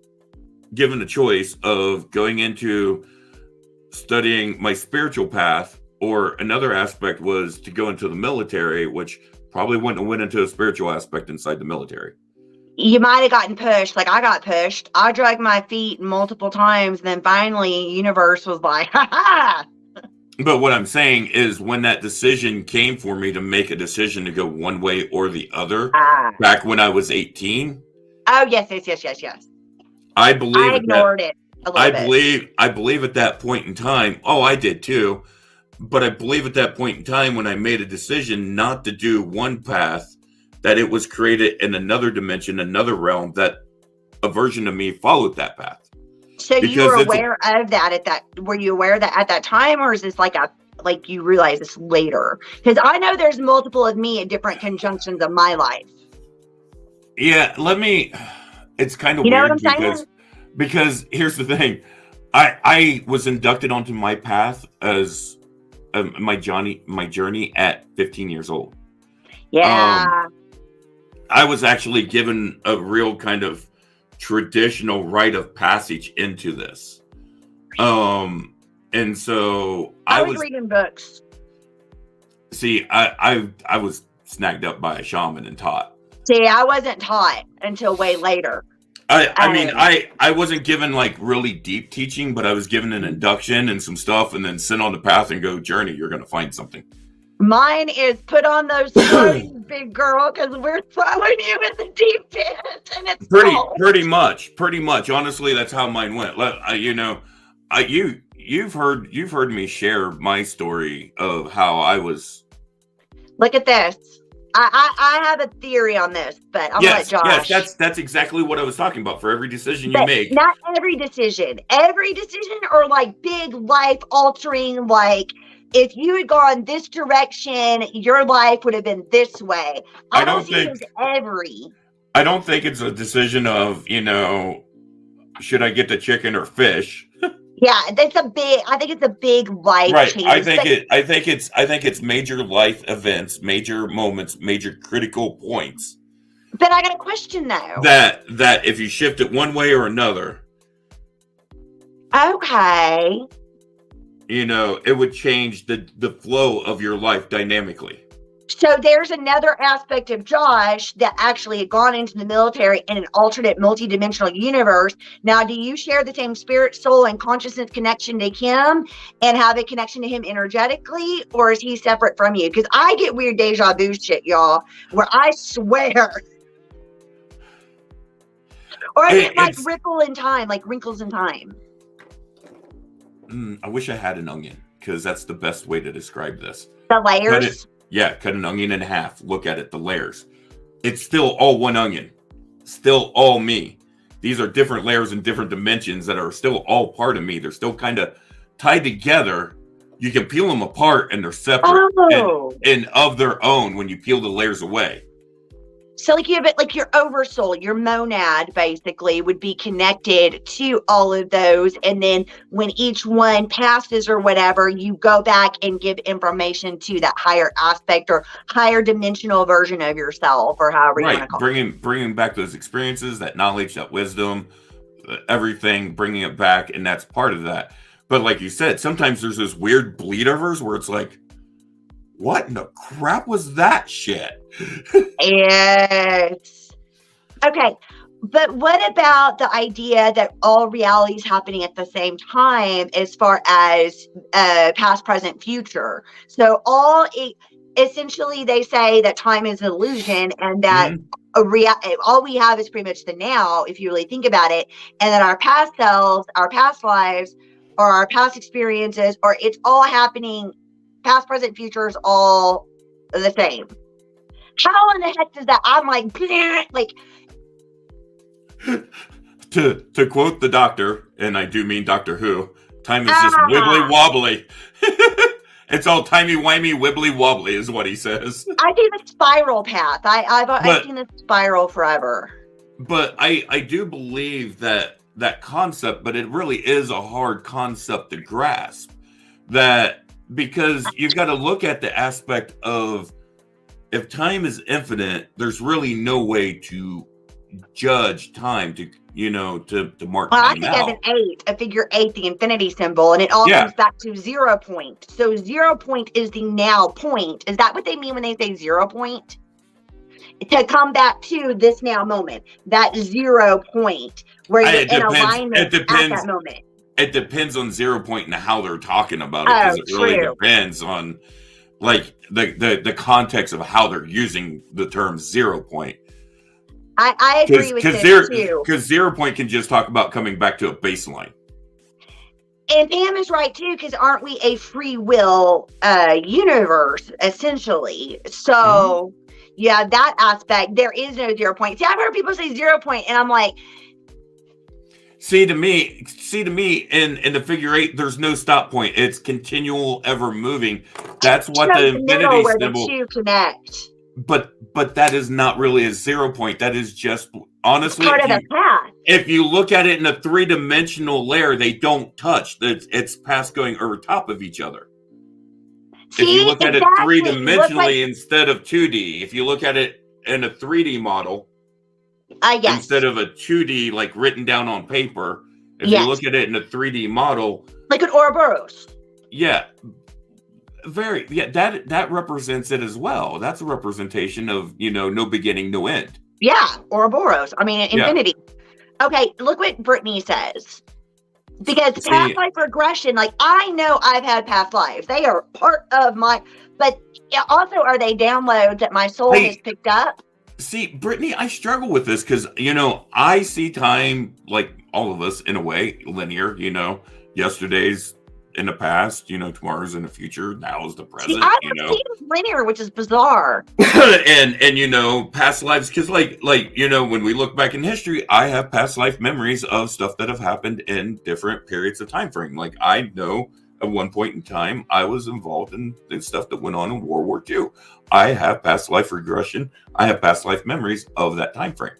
given a choice of going into studying my spiritual path, or another aspect was to go into the military, which probably wouldn't have went into a spiritual aspect inside the military. You might have gotten pushed, like I got pushed. I dragged my feet multiple times, and then finally, universe was like, "Ha ha!" But what I'm saying is, when that decision came for me to make a decision to go one way or the other, back when I was 18. Oh yes. I believe I ignored it a little bit. I believe at that point in time. Oh, I did too. But I believe at that point in time, when I made a decision not to do one path, that it was created in another dimension, another realm, that a version of me followed that path. So you were aware of that were you aware of that at that time, or is this like you realize this later? Because I know there's multiple of me at different conjunctions of my life. Yeah, it's kind of you know weird what I'm saying? Because here's the thing. I was inducted onto my path as my journey at 15 years old. Yeah. I was actually given a real kind of traditional rite of passage into this. And so I was reading books. See, I was snagged up by a shaman and taught. See, I wasn't taught until way later. I wasn't given like really deep teaching, but I was given an induction and some stuff, and then sent on the path and go journey. You're going to find something. Mine is put on those floaties, big girl, because we're throwing you in the deep end, and it's pretty much. Honestly, that's how mine went. You've heard me share my story of how I was. Look at this. I have a theory on this, but I'm gonna let Josh. Yes, that's exactly what I was talking about. For every decision you make, not every decision, or like big life altering, like. If you had gone this direction, your life would have been this way. I don't think it's a decision of, should I get the chicken or fish? Yeah, I think it's a big life change. I think it's major life events, major moments, major critical points. But I got a question though. That if you shift it one way or another. Okay. It would change the flow of your life dynamically. So there's another aspect of Josh that actually had gone into the military in an alternate multidimensional universe. Now, do you share the same spirit, soul, and consciousness connection to him and have a connection to him energetically, or is he separate from you? Because I get weird deja vu shit, y'all, where I swear. Or I get like ripple in time, like wrinkles in time. I wish I had an onion, because that's the best way to describe this. The layers? Cut an onion in half. Look at it, the layers. It's still all one onion. Still all me. These are different layers and different dimensions that are still all part of me. They're still kind of tied together. You can peel them apart and they're separate and of their own when you peel the layers away. So like you have it, like your oversoul, your monad basically would be connected to all of those. And then when each one passes or whatever, you go back and give information to that higher aspect or higher dimensional version of yourself, or however you want to call it. Bringing back those experiences, that knowledge, that wisdom, everything, bringing it back. And that's part of that. But like you said, sometimes there's this weird bleedovers where it's like, what in the crap was that shit? Yes. Okay. But what about the idea that all reality is happening at the same time as far as past, present, future? So essentially they say that time is an illusion and that all we have is pretty much the now, if you really think about it, and that our past selves, our past lives, or our past experiences, or it's all happening. Past, present, future is all the same. How in the heck does that? I'm like. To quote the doctor, and I do mean Doctor Who, time is just wibbly Ah, wobbly. It's all timey wimey wibbly wobbly, is what he says. I do the spiral path. I've But seen the spiral forever. I do believe that concept, but it really is a hard concept to grasp. That because you've got to look at the aspect of if time is infinite, there's really no way to judge time to to mark Well, I time think of an out. 8, a figure 8, the infinity symbol, and it all Yeah, comes back to 0 point. So 0 point is the now point. Is that what they mean when they say 0 point? To come back to this now moment, that 0 point where you're it in depends. alignment at that moment. It depends on 0 point and how they're talking about it, Oh, because it really true. depends on like the context of how they're using the term 0 point. I agree with this too. Because 0 point can just talk about coming back to a baseline. And Pam is right too, because aren't we a free will universe essentially? So yeah, that aspect, there is no 0 point. See, I've heard people say 0 point, and I'm like, See to me, in the figure 8, there's no stop point. It's continual, ever moving. That's what the the infinity middle where the symbol. two connect. But that is not really a 0 point. That is just honestly, Part of the path. if you look at it in a 3-dimensional layer, they don't touch. It's past going over top of each other. See, If you look at it exactly. 3-dimensionally instead of 2D, if you look at it in a 3D model Yes. instead of a 2D like written down on paper, if Yes. you look at it in a 3D model, Like an Ouroboros. yeah, that represents it as well. That's a representation of no beginning, no end. Yeah, Ouroboros. I mean, Yeah. infinity. Okay, look what Brittany says. Because past life regression, like I know I've had past lives. They are part of my, but also are they downloads that my soul has picked up? See, Brittany, I struggle with this because, I see time like all of us in a way, linear, yesterday's in the past, tomorrow's in the future, now is the present, See, I don't see it linear, which is bizarre. and past lives, because like when we look back in history, I have past life memories of stuff that have happened in different periods of time frame. Like I know at one point in time I was involved in the stuff that went on in World War II. I have past life regression. I have past life memories of that time frame.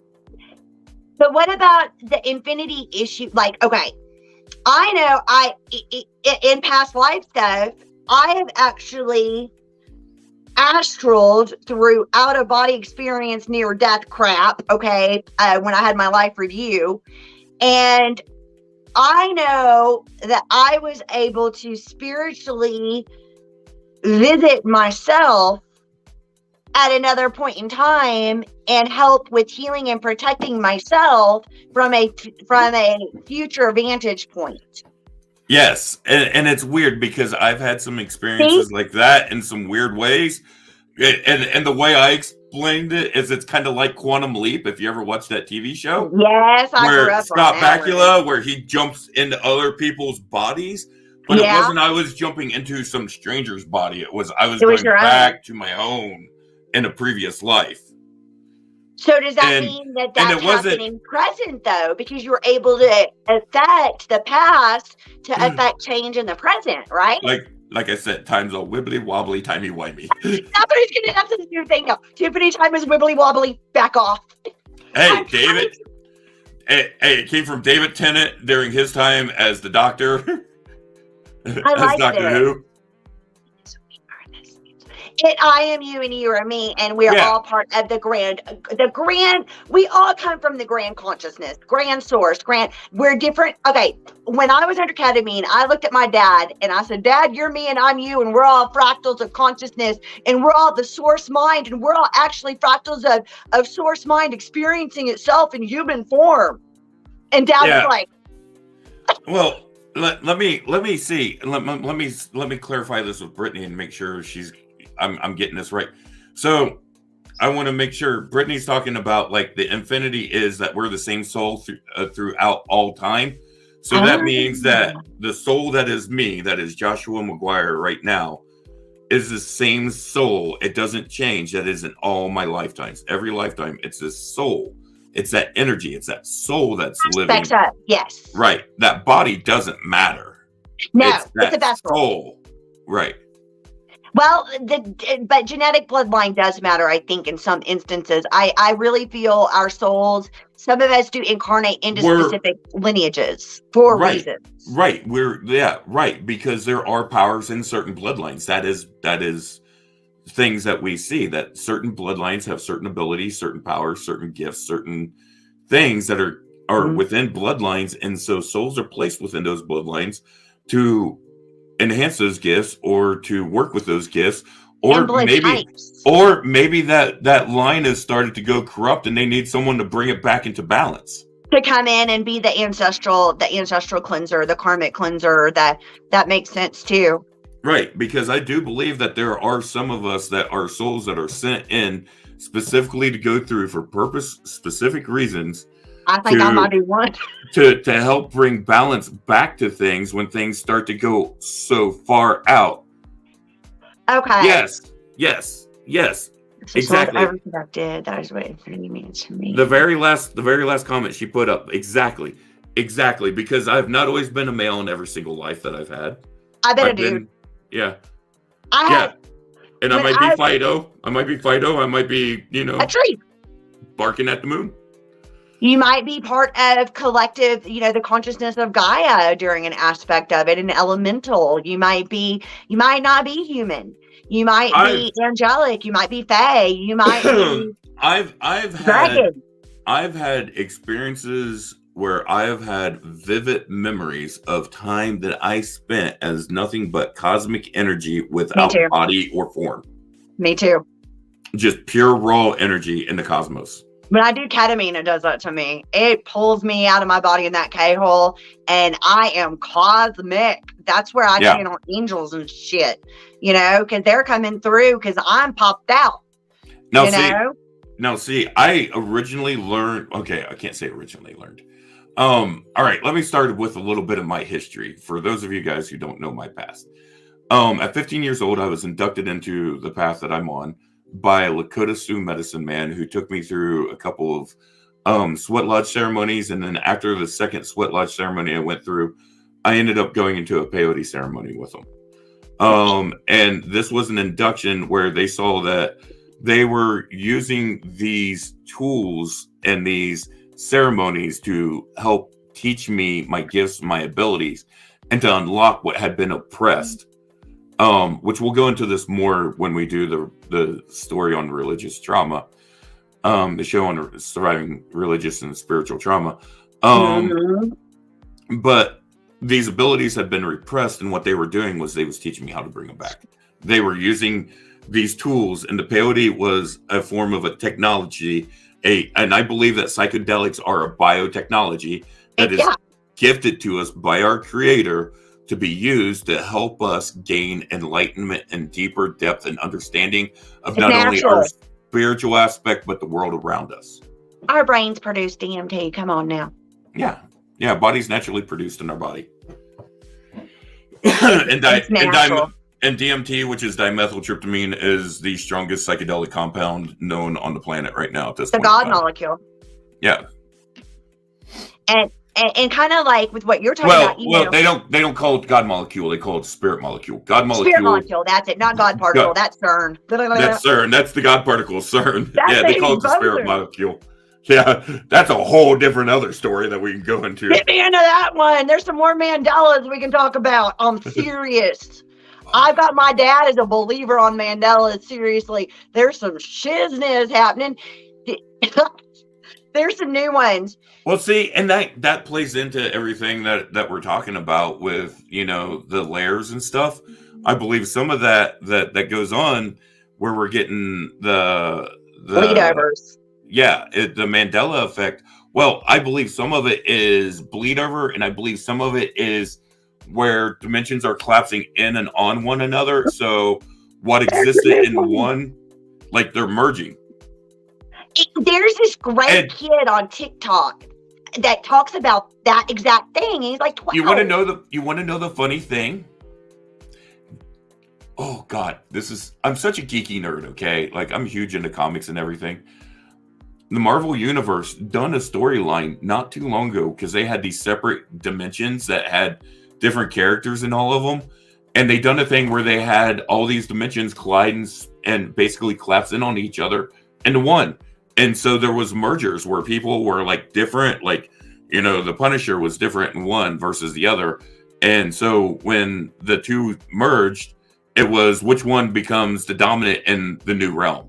But what about the infinity issue? Like, okay, I know in past life stuff, I have actually astraled through out of body experience, near death crap. Okay. When I had my life review, and I know that I was able to spiritually visit myself at another point in time and help with healing and protecting myself from a future vantage point. Yes, and it's weird because I've had some experiences like that in some weird ways, and the way I explained it is it's kind of like Quantum Leap. If you ever watched that TV show, yes, I grew where up Scott on that Bakula, where he jumps into other people's bodies, but it wasn't. I was jumping into some stranger's body. I was going back to my own in a previous life. So does that mean that that's happening present though? Because you were able to affect the past to affect change in the present, right? Like I said, time's all wibbly wobbly, timey wimey. That's a new thing now. Tiffany, time is wibbly wobbly. Back off. Hey, David. Hey, it came from David Tennant during his time as the Doctor. I like Doctor Who. I am you and you are me, and we're all part of the grand, we all come from the grand consciousness, grand source, we're different. Okay, when I was under ketamine, I looked at my dad and I said, Dad, you're me and I'm you, and we're all fractals of consciousness, and we're all the source mind, and we're all actually fractals of source mind experiencing itself in human form. And Dad was like, well, let me see. Let me clarify this with Brittany and make sure I'm getting this right. So I want to make sure Brittany's talking about like the infinity is that we're the same soul throughout all time. So that means that the soul that is me, that is Joshua McGuire right now, is the same soul. It doesn't change. That is in all my lifetimes. Every lifetime, it's this soul It's that energy. It's that soul that's living. Aspects up, yes. Right. That body doesn't matter. No, It's that it's a vessel. soul. Right. Well, but genetic bloodline does matter, I think, in some instances. I really feel our souls, some of us do incarnate into specific lineages for reasons. Right. Right. Because there are powers in certain bloodlines. That is things that we see, that certain bloodlines have certain abilities, certain powers, certain gifts, certain things that are within bloodlines. And so souls are placed within those bloodlines to enhance those gifts or to work with those gifts, or maybe that line has started to go corrupt and they need someone to bring it back into balance, to come in and be the ancestral cleanser, the karmic cleanser. That makes sense too. Right, because I do believe that there are some of us that are souls that are sent in specifically to go through for specific reasons. I think I might be one. to help bring balance back to things when things start to go so far out. Okay. Yes. Exactly. That is what infinity means to me. The very last comment she put up. Exactly. Because I've not always been a male in every single life that I've had. I've been a dude. And I might be Fido. I might be, a tree barking at the moon. You might be part of collective, the consciousness of Gaia during an aspect of it, an elemental. You might not be human. You might be angelic. You might be fae. You might be I've had experiences where I have had vivid memories of time that I spent as nothing but cosmic energy without body or form. Me too. Just pure raw energy in the cosmos. When I do ketamine, it does that to me. It pulls me out of my body in that K-hole, and I am cosmic. That's where I channel angels and shit, because they're coming through because I'm popped out. Now, see, I originally learned, okay, I can't say originally learned. All right, let me start with a little bit of my history. For those of you guys who don't know my past. At 15 years old, I was inducted into the path that I'm on by a Lakota Sioux medicine man who took me through a couple of sweat lodge ceremonies. And then after the second sweat lodge ceremony I went through, I ended up going into a peyote ceremony with him. And this was an induction where they saw that they were using these tools and these ceremonies to help teach me my gifts, my abilities, and to unlock what had been oppressed. Which we'll go into this more when we do the story on religious trauma, the show on surviving religious and spiritual trauma. But these abilities had been repressed, and what they were doing was they was teaching me how to bring them back. They were using these tools, and the peyote was a form of a technology, and I believe that psychedelics are a biotechnology that is gifted to us by our creator to be used to help us gain enlightenment and deeper depth and understanding of not only our spiritual aspect, but the world around us. Our brains produce DMT. Come on now. Yeah. Body's naturally produced in our body. and DMT, which is dimethyltryptamine, is the strongest psychedelic compound known on the planet right now at this point. The God molecule. Yeah. And kind of like with what you're talking about, they don't call it God molecule; they call it spirit molecule. God molecule. Spirit molecule. That's it. Not God particle. That's CERN. That's CERN. That's the God particle. CERN. They call it the spirit molecule. Yeah, that's a whole different other story that we can go into. Get me into that one. There's some more Mandelas we can talk about. I'm serious. I've got my dad as a believer on Mandela. Seriously, there's some shizness happening. There's some new ones. Well, see, and that plays into everything that we're talking about with, the layers and stuff. I believe some of that goes on where we're getting the bleedovers. Yeah, the Mandela effect. Well, I believe some of it is bleed over, and I believe some of it is where dimensions are collapsing in and on one another. So what existed in one, like they're merging. There's this great kid on TikTok that talks about that exact thing. And he's like 12. You want to know the funny thing? Oh God, I'm such a geeky nerd. Okay, like I'm huge into comics and everything. the Marvel Universe done a storyline not too long ago because they had these separate dimensions that had different characters in all of them. And they done a thing where they had all these dimensions collide and basically collapse in on each other into one. And so there was mergers where people were like different, like, you know, the Punisher was different in one versus the other. And so when the two merged, it was which one becomes the dominant in the new realm.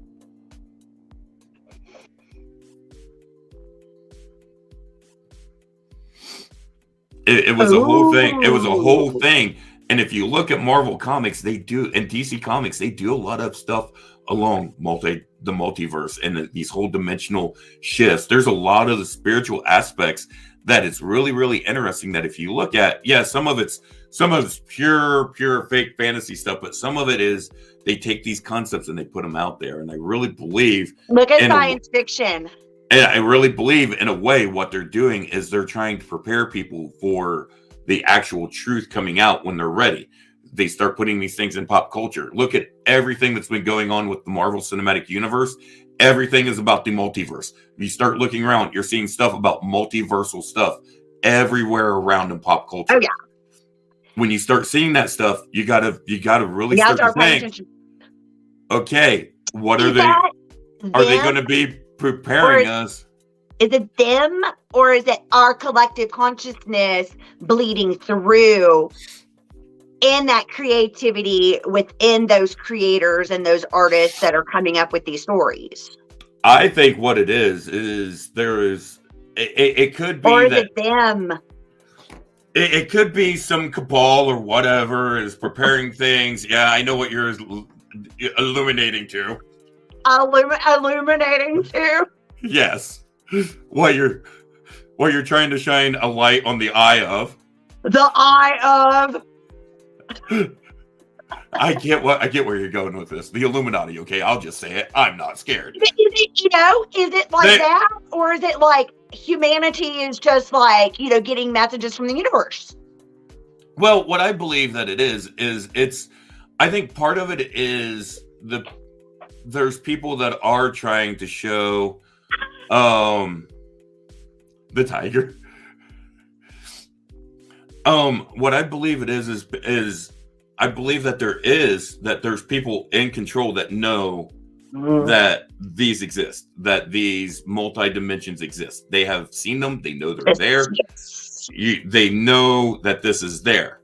It was a whole thing. It was a whole thing. And if you look at Marvel Comics, they do, and DC Comics, they do a lot of stuff along the multiverse and these whole dimensional shifts. There's a lot of the spiritual aspects that it's really, really interesting that if you look at, yeah, some of it's pure fake fantasy stuff, but some of it is they take these concepts and they put them out there. And I really believe, look at science fiction. And I really believe in a way what they're doing is they're trying to prepare people for the actual truth coming out when they're ready. They start putting these things in pop culture. Look at everything that's been going on with the Marvel Cinematic Universe. Everything is about the multiverse. You start looking around, you're seeing stuff about multiversal stuff everywhere around in pop culture. Oh yeah. When you start seeing that stuff, you gotta really start to think, okay, what are they? Are they going to be preparing us? Is it them, or is it our collective consciousness bleeding through in that creativity within those creators and those artists that are coming up with these stories? I think what it is there is, it could be, or is that it them? It could be some cabal or whatever is preparing things. Yeah, I know what you're illuminating to. Illuminating to? Yes. What you're trying to shine a light on the eye of. The eye of. I get where you're going with this. The Illuminati, okay? I'll just say it. I'm not scared. Is it like that? Or is it like humanity is just like, getting messages from the universe? Well, what I believe that it is it's, I think part of it is there's people that are trying to show the tiger. What I believe it is I believe that there's people in control that know that these exist, that these multi-dimensions exist. They have seen them. They know they're there. They know that this is there.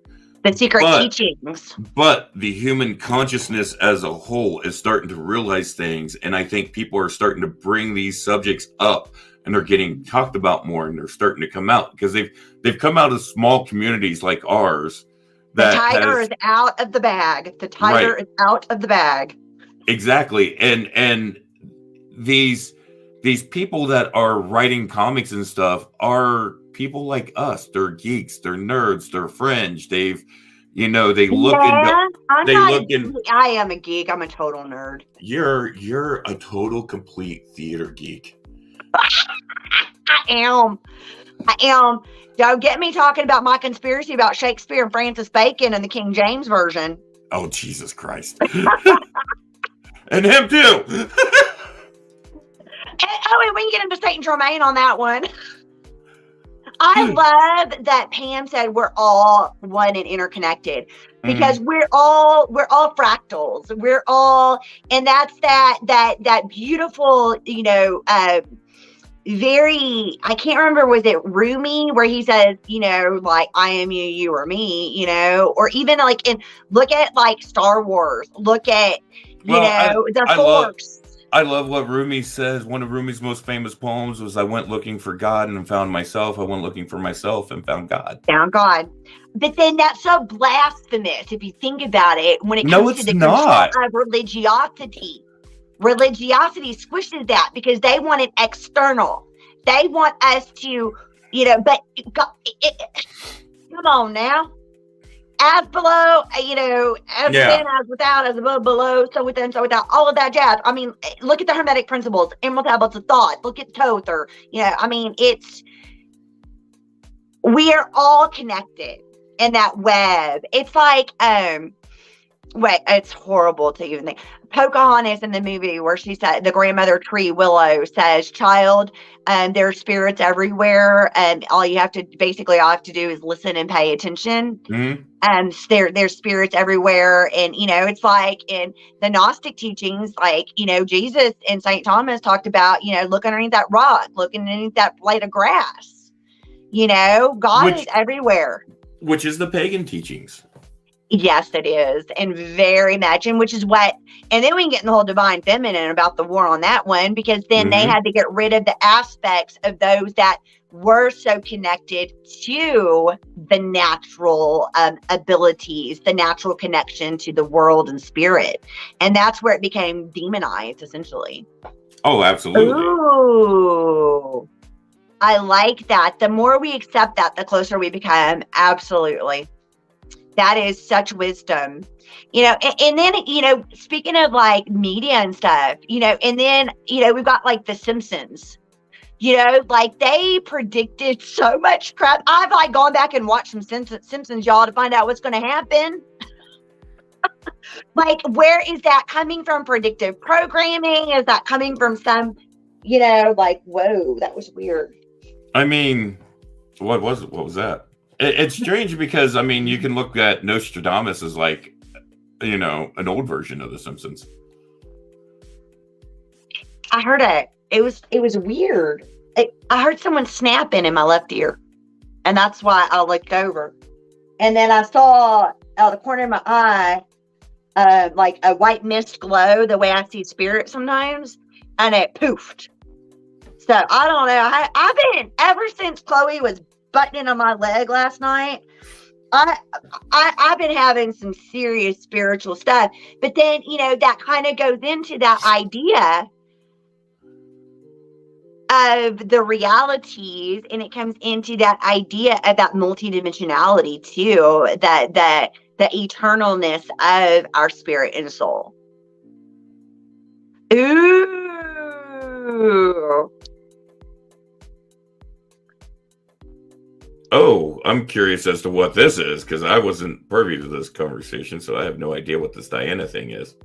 The secret teachings. But the human consciousness as a whole is starting to realize things. And I think people are starting to bring these subjects up and they're getting talked about more and they're starting to come out because they've come out of small communities like ours. The tiger is out of the bag. The tiger is out of the bag. Exactly. And these people that are writing comics and stuff are people like us. They're geeks, they're nerds, they're fringe. They look I am a geek. I'm a total nerd. You're a total complete theater geek. I am. Don't get me talking about my conspiracy about Shakespeare and Francis Bacon and the King James Version. Oh, Jesus Christ. And him too. And we can get into Saint Germain on that one. I love that Pam said we're all one and interconnected because we're all fractals. We're all, and that's that beautiful, very, I can't remember, was it Rumi where he says, like, I am you, you are me, or even like look at like Star Wars, look at, the Force. I love what Rumi says. One of Rumi's most famous poems was, I went looking for God and found myself. I went looking for myself and found God. Found God. But then that's so blasphemous if you think about it when it comes to the control of religiosity. Religiosity squishes that because they want it external. They want us to, but come on now. As below, as within, as without, as above, below, so within, so without, all of that jazz. I mean, look at the Hermetic principles, Emerald Tablets of Thought, look at Thoth, or, we are all connected in that web. It's like, Wait, it's horrible to even think. Pocahontas in the movie where she said, the grandmother tree Willow says, child, there's spirits everywhere, and all you have to do is listen and pay attention. Mm-hmm. There's spirits everywhere. And, it's like in the Gnostic teachings, like, Jesus and St. Thomas talked about, look underneath that rock, look underneath that blade of grass. God is everywhere. Which is the pagan teachings. Yes, it is. And very much. And and then we can get in the whole divine feminine about the war on that one, because then they had to get rid of the aspects of those that were so connected to the natural abilities, the natural connection to the world and spirit. And that's where it became demonized, essentially. Oh, absolutely. Ooh, I like that. The more we accept that, the closer we become. Absolutely. That is such wisdom, and then, speaking of like media and stuff, and then, we've got like the Simpsons, like they predicted so much crap. I've like gone back and watched some Simpsons, y'all, to find out what's going to happen. Like, where is that coming from? Predictive programming? Is that coming from some, like, whoa, that was weird. I mean, what was it? What was that? It's strange because, you can look at Nostradamus as like, an old version of The Simpsons. I heard it. It was weird. I heard someone snapping in my left ear, and that's why I looked over. And then I saw out the corner of my eye, like a white mist glow, the way I see spirit sometimes, and it poofed. So I don't know. I've been, ever since Chloe was buttoning on my leg last night, I've been having some serious spiritual stuff. But then, that kind of goes into that idea of the realities, and it comes into that idea of that multidimensionality too, that the eternalness of our spirit and soul. Ooh. Oh, I'm curious as to what this is, because I wasn't privy to this conversation, so I have no idea what this Diana thing is.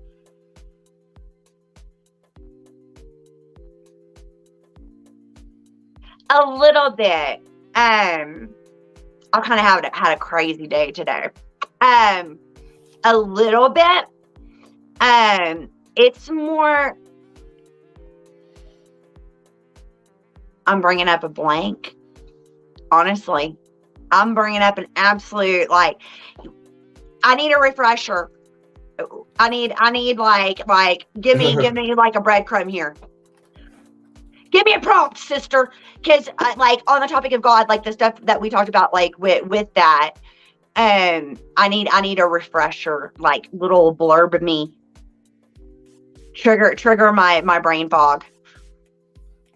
A little bit. I kind of had a crazy day today. A little bit. It's more. I'm bringing up a blank. Honestly, I'm bringing up an absolute, like, I need a refresher. I need like, give me like a breadcrumb here. Give me a prompt, sister. Because like on the topic of God, like the stuff that we talked about, like with that, I need a refresher, like little blurb of me. Trigger my brain fog.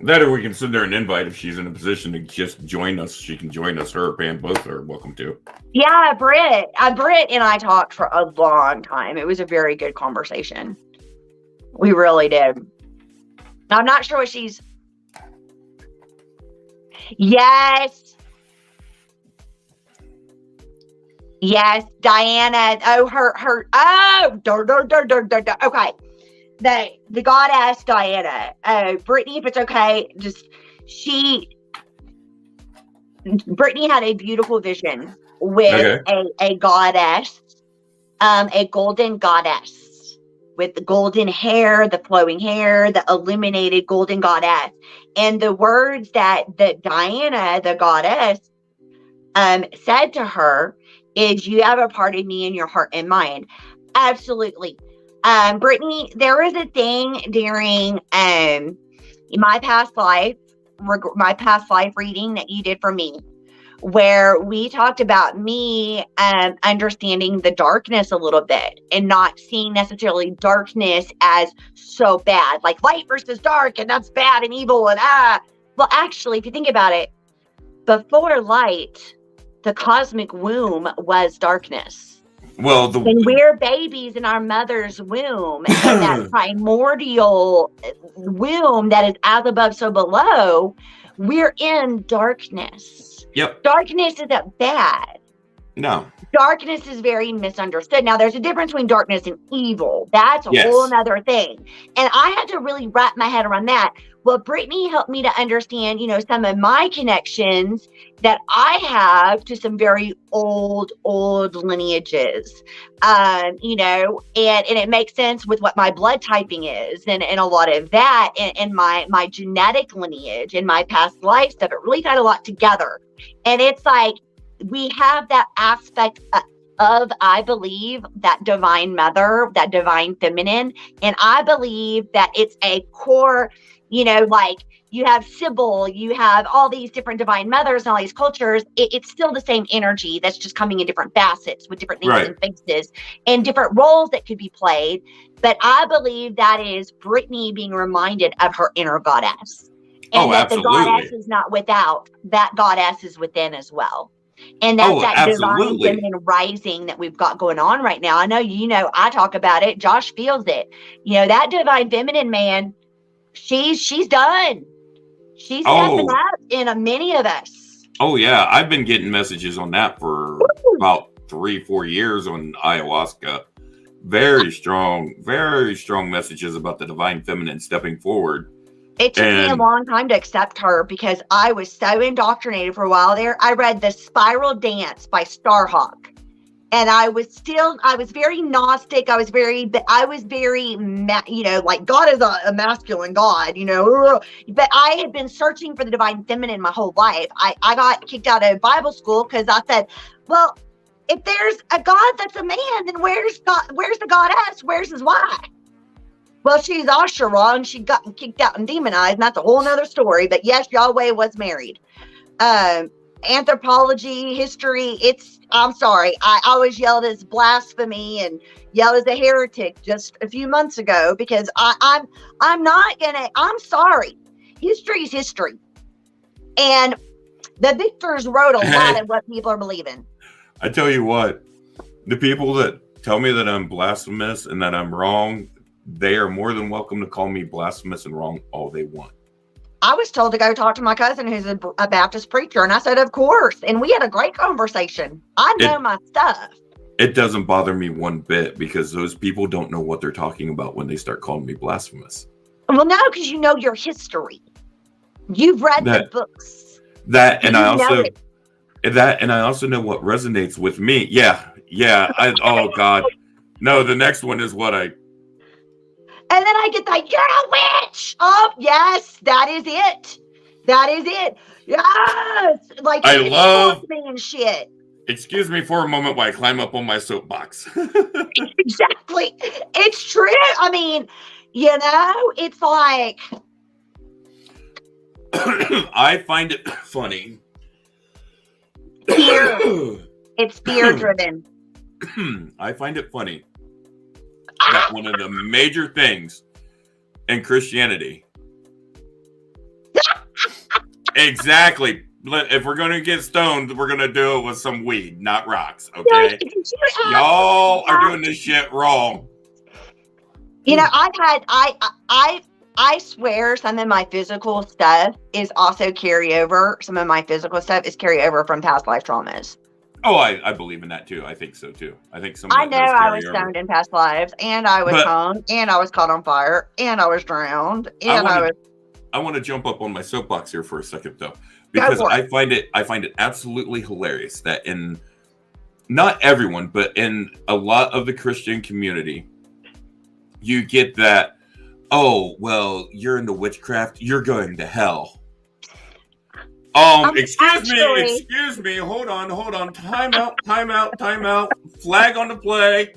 That, or we can send her an invite if she's in a position to just join us. She can join us. Her and both are welcome to. Yeah, Britt and I talked for a long time. It was a very good conversation. We really did. I'm not sure what she's. Yes, Diana. Oh, her. Oh, okay. The goddess Diana. Brittany, if it's okay, Brittany had a beautiful vision with a goddess, a golden goddess with the golden hair, the flowing hair, the illuminated golden goddess. And the words that Diana, the goddess, said to her is, you have a part of me in your heart and mind. Absolutely. Brittany, there was a thing during my past life reading that you did for me, where we talked about me understanding the darkness a little bit and not seeing necessarily darkness as so bad, like light versus dark, and that's bad and evil and Well, actually, if you think about it, before light, the cosmic womb was darkness. Well, when we're babies in our mother's womb, and that primordial womb that is as above, so below, we're in darkness. Yep. Darkness isn't bad. No. Darkness is very misunderstood. Now, there's a difference between darkness and evil. That's a whole Yes. other thing. And I had to really wrap my head around that. Well, Brittany helped me to understand, some of my connections that I have to some very old lineages. And it makes sense with what my blood typing is and a lot of that and my genetic lineage and my past life stuff. It really tied a lot together. And it's like, we have that aspect of, I believe, that divine mother, that divine feminine. And I believe that it's a core, like you have Sybil, you have all these different divine mothers and all these cultures. It's still the same energy that's just coming in different facets with different names and faces and different roles that could be played. But I believe that is Brittany being reminded of her inner goddess. And that absolutely. the goddess is not without, that goddess is within as well. And that's that divine feminine rising that we've got going on right now. I know, I talk about it. Josh feels it. That divine feminine, man, she's done. She's stepping up in many of us. Oh, yeah. I've been getting messages on that for about 3-4 years on ayahuasca. Very strong messages about the divine feminine stepping forward. It took me a long time to accept her because I was so indoctrinated for a while there. I read The Spiral Dance by Starhawk. And I was very Gnostic. I was very, like God is a masculine God, But I had been searching for the divine feminine my whole life. I got kicked out of Bible school because I said, well, if there's a God that's a man, then where's the goddess? Where's his wife? Well, she's Ashura, and she'd gotten kicked out and demonized, and that's a whole nother story. But yes, Yahweh was married. Anthropology, history, I'm sorry. I was yelled as blasphemy and yelled as a heretic just a few months ago because I'm sorry. History is history. And the victors wrote a lot of what people are believing. I tell you what, the people that tell me that I'm blasphemous and that I'm wrong, they are more than welcome to call me blasphemous and wrong all they want. I was told to go talk to my cousin who's a Baptist preacher, and I said, of course. And we had a great conversation. I know my stuff. It doesn't bother me one bit because those people don't know what they're talking about when they start calling me blasphemous. Well, no, because you know your history. You've read the books. And I also know what resonates with me. Yeah. Oh God. No, the next one is what I. And then I get that, you're a witch. Oh, yes, that is it. Yes. Like, I love me and shit. Excuse me for a moment while I climb up on my soapbox. Exactly. It's true. I mean, it's like. I find it funny. Fear. It's fear driven. I find it funny that one of the major things in Christianity. Exactly. If we're going to get stoned, we're going to do it with some weed, not rocks. Okay. Y'all are doing this shit wrong. I swear some of my physical stuff is also carryover. Some of my physical stuff is carryover from past life traumas. Oh, I believe in that too. I think so too. I think some. I know I was stoned in past lives, and I was hung, and I was caught on fire, and I was drowned, and I want to jump up on my soapbox here for a second though, because I find it absolutely hilarious that in not everyone, but in a lot of the Christian community, you get that. Oh well, you're into witchcraft. You're going to hell. Excuse me. Hold on. Time out. Flag on the play.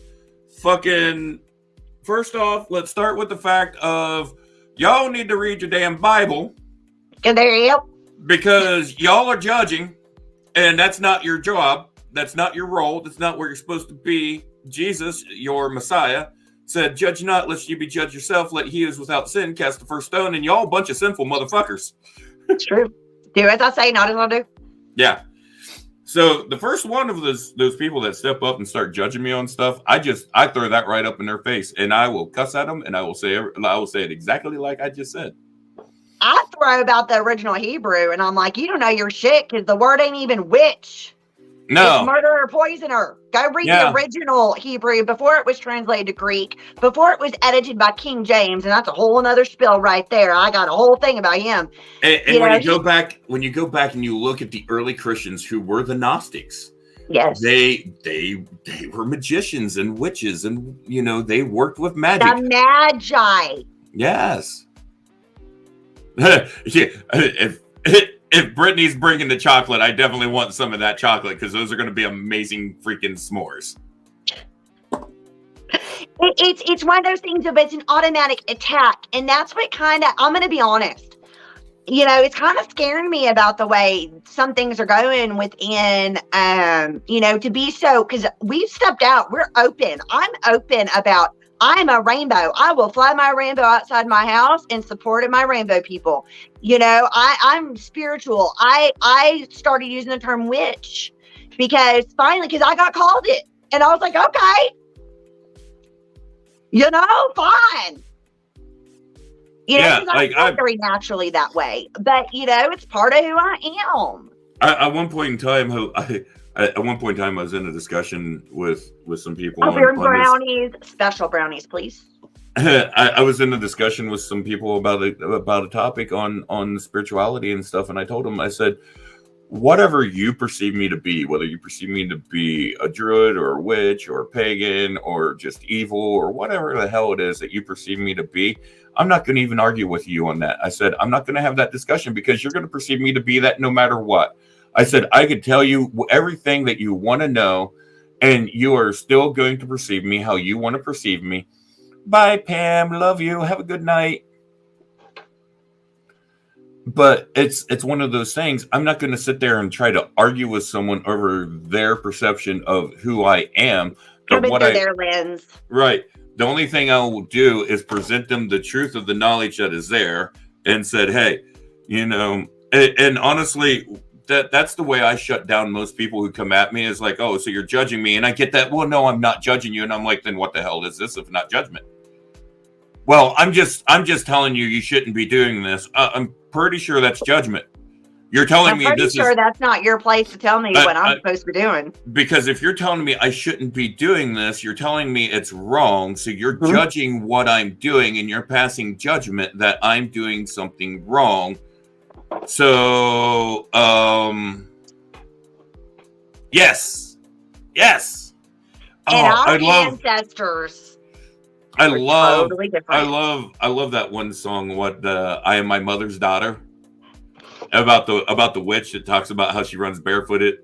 Fucking. First off, let's start with the fact of y'all need to read your damn Bible. There you go. Because y'all are judging, and that's not your job. That's not your role. That's not where you're supposed to be. Jesus, your Messiah, said, "Judge not, lest you be judged yourself. Let he who is without sin cast the first stone." And y'all a bunch of sinful motherfuckers. It's true. Do as I say, not as I do. Yeah. So the first one of those people that step up and start judging me on stuff, I throw that right up in their face, and I will cuss at them, and I will say it exactly like I just said. I throw about the original Hebrew, and I'm like, you don't know your shit because the word ain't even witch. It's No. murderer, poisoner. Go read the Yeah. original Hebrew before it was translated to Greek, before it was edited by King James, and that's a whole another spill right there. I got a whole thing about him. And when you go back and you look at the early Christians who were the Gnostics, yes, they were magicians and witches, and they worked with magic. the Magi. Yes. If Brittany's bringing the chocolate, I definitely want some of that chocolate because those are going to be amazing freaking s'mores. It's one of those things of it's an automatic attack, and that's what kind of, I'm going to be honest, it's kind of scaring me about the way some things are going within, to be so, because we've stepped out, we're open. I'm open about, I'm a rainbow. I will fly my rainbow outside my house in support of my rainbow people. I'm spiritual. I started using the term witch because I got called it. And I was like, okay, fine. I'm very naturally that way. But, it's part of who I am. At one point in time, I was in a discussion with some people. Brownies, special brownies, please. I was in a discussion with some people about a topic on spirituality and stuff, and I told them, I said, whatever you perceive me to be, whether you perceive me to be a druid or a witch or a pagan or just evil or whatever the hell it is that you perceive me to be, I'm not going to even argue with you on that. I said, I'm not going to have that discussion because you're going to perceive me to be that no matter what. I said, I could tell you everything that you want to know, and you are still going to perceive me how you want to perceive me. Bye, Pam. Love you. Have a good night. But it's one of those things. I'm not going to sit there and try to argue with someone over their perception of who I am. Coming through their lens. Right. The only thing I will do is present them the truth of the knowledge that is there and said, hey, and honestly, that's the way I shut down most people who come at me is like, oh, so you're judging me. And I get that. Well, no, I'm not judging you. And I'm like, then what the hell is this if not judgment? Well, I'm just telling you shouldn't be doing this. I'm pretty sure that's judgment. You're telling me this is... that's not your place to tell me what I'm supposed to be doing. Because if you're telling me I shouldn't be doing this, you're telling me it's wrong. So you're judging what I'm doing and you're passing judgment that I'm doing something wrong. So, yes. And our ancestors. I love that one song. What I Am My Mother's Daughter, about the witch that talks about how she runs barefooted.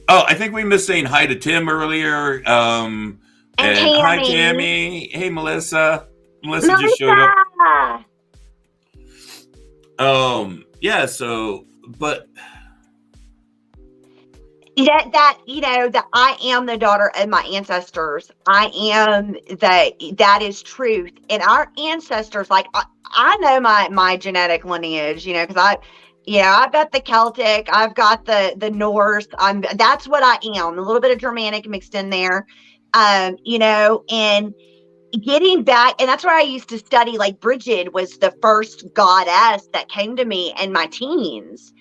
Oh, I think we missed saying hi to Tim earlier. And hi, Tammy. Hey, Melissa. Melissa just showed up. Yeah. So, but. That I am the daughter of my ancestors. I am that is truth. And our ancestors, like I know my genetic lineage, because I've got the Celtic, I've got the Norse. That's what I am. A little bit of Germanic mixed in there. And getting back, and that's where I used to study. Like Bridget was the first goddess that came to me in my teens.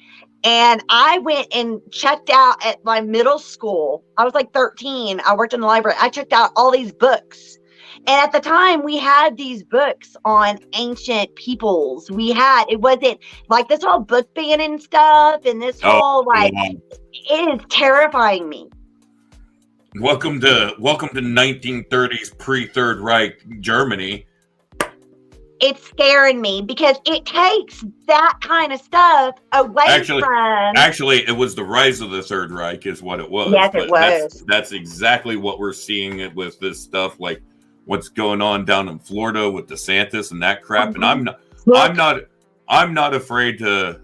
And I went and checked out at my middle school. I was like 13. I worked in the library. I checked out all these books. And at the time, we had these books on ancient peoples. It wasn't like this whole book banning stuff and this whole it is terrifying me. Welcome to 1930s pre-Third Reich Germany. It's scaring me because it takes that kind of stuff away from... Actually, it was the rise of the Third Reich is what it was. Yes, it was. That's exactly what we're seeing with this stuff, like what's going on down in Florida with DeSantis and that crap. And I'm not afraid to...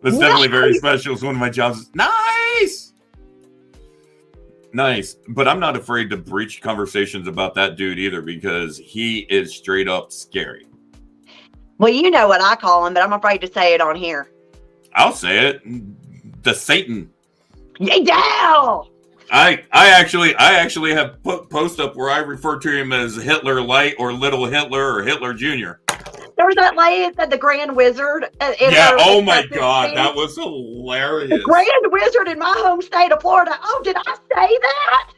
That's definitely very special. It's one of my jobs. Nice, but I'm not afraid to breach conversations about that dude either because he is straight up scary. Well, you know what I call him, but I'm afraid to say it on here. I'll say it. The Satan. Yeah. I actually have put post up where I refer to him as Hitler Light or Little Hitler or Hitler Jr. There was that lady that said the Grand Wizard. Yeah. Oh my God, that was hilarious. The Grand Wizard in my home state of Florida. Oh, did I say that?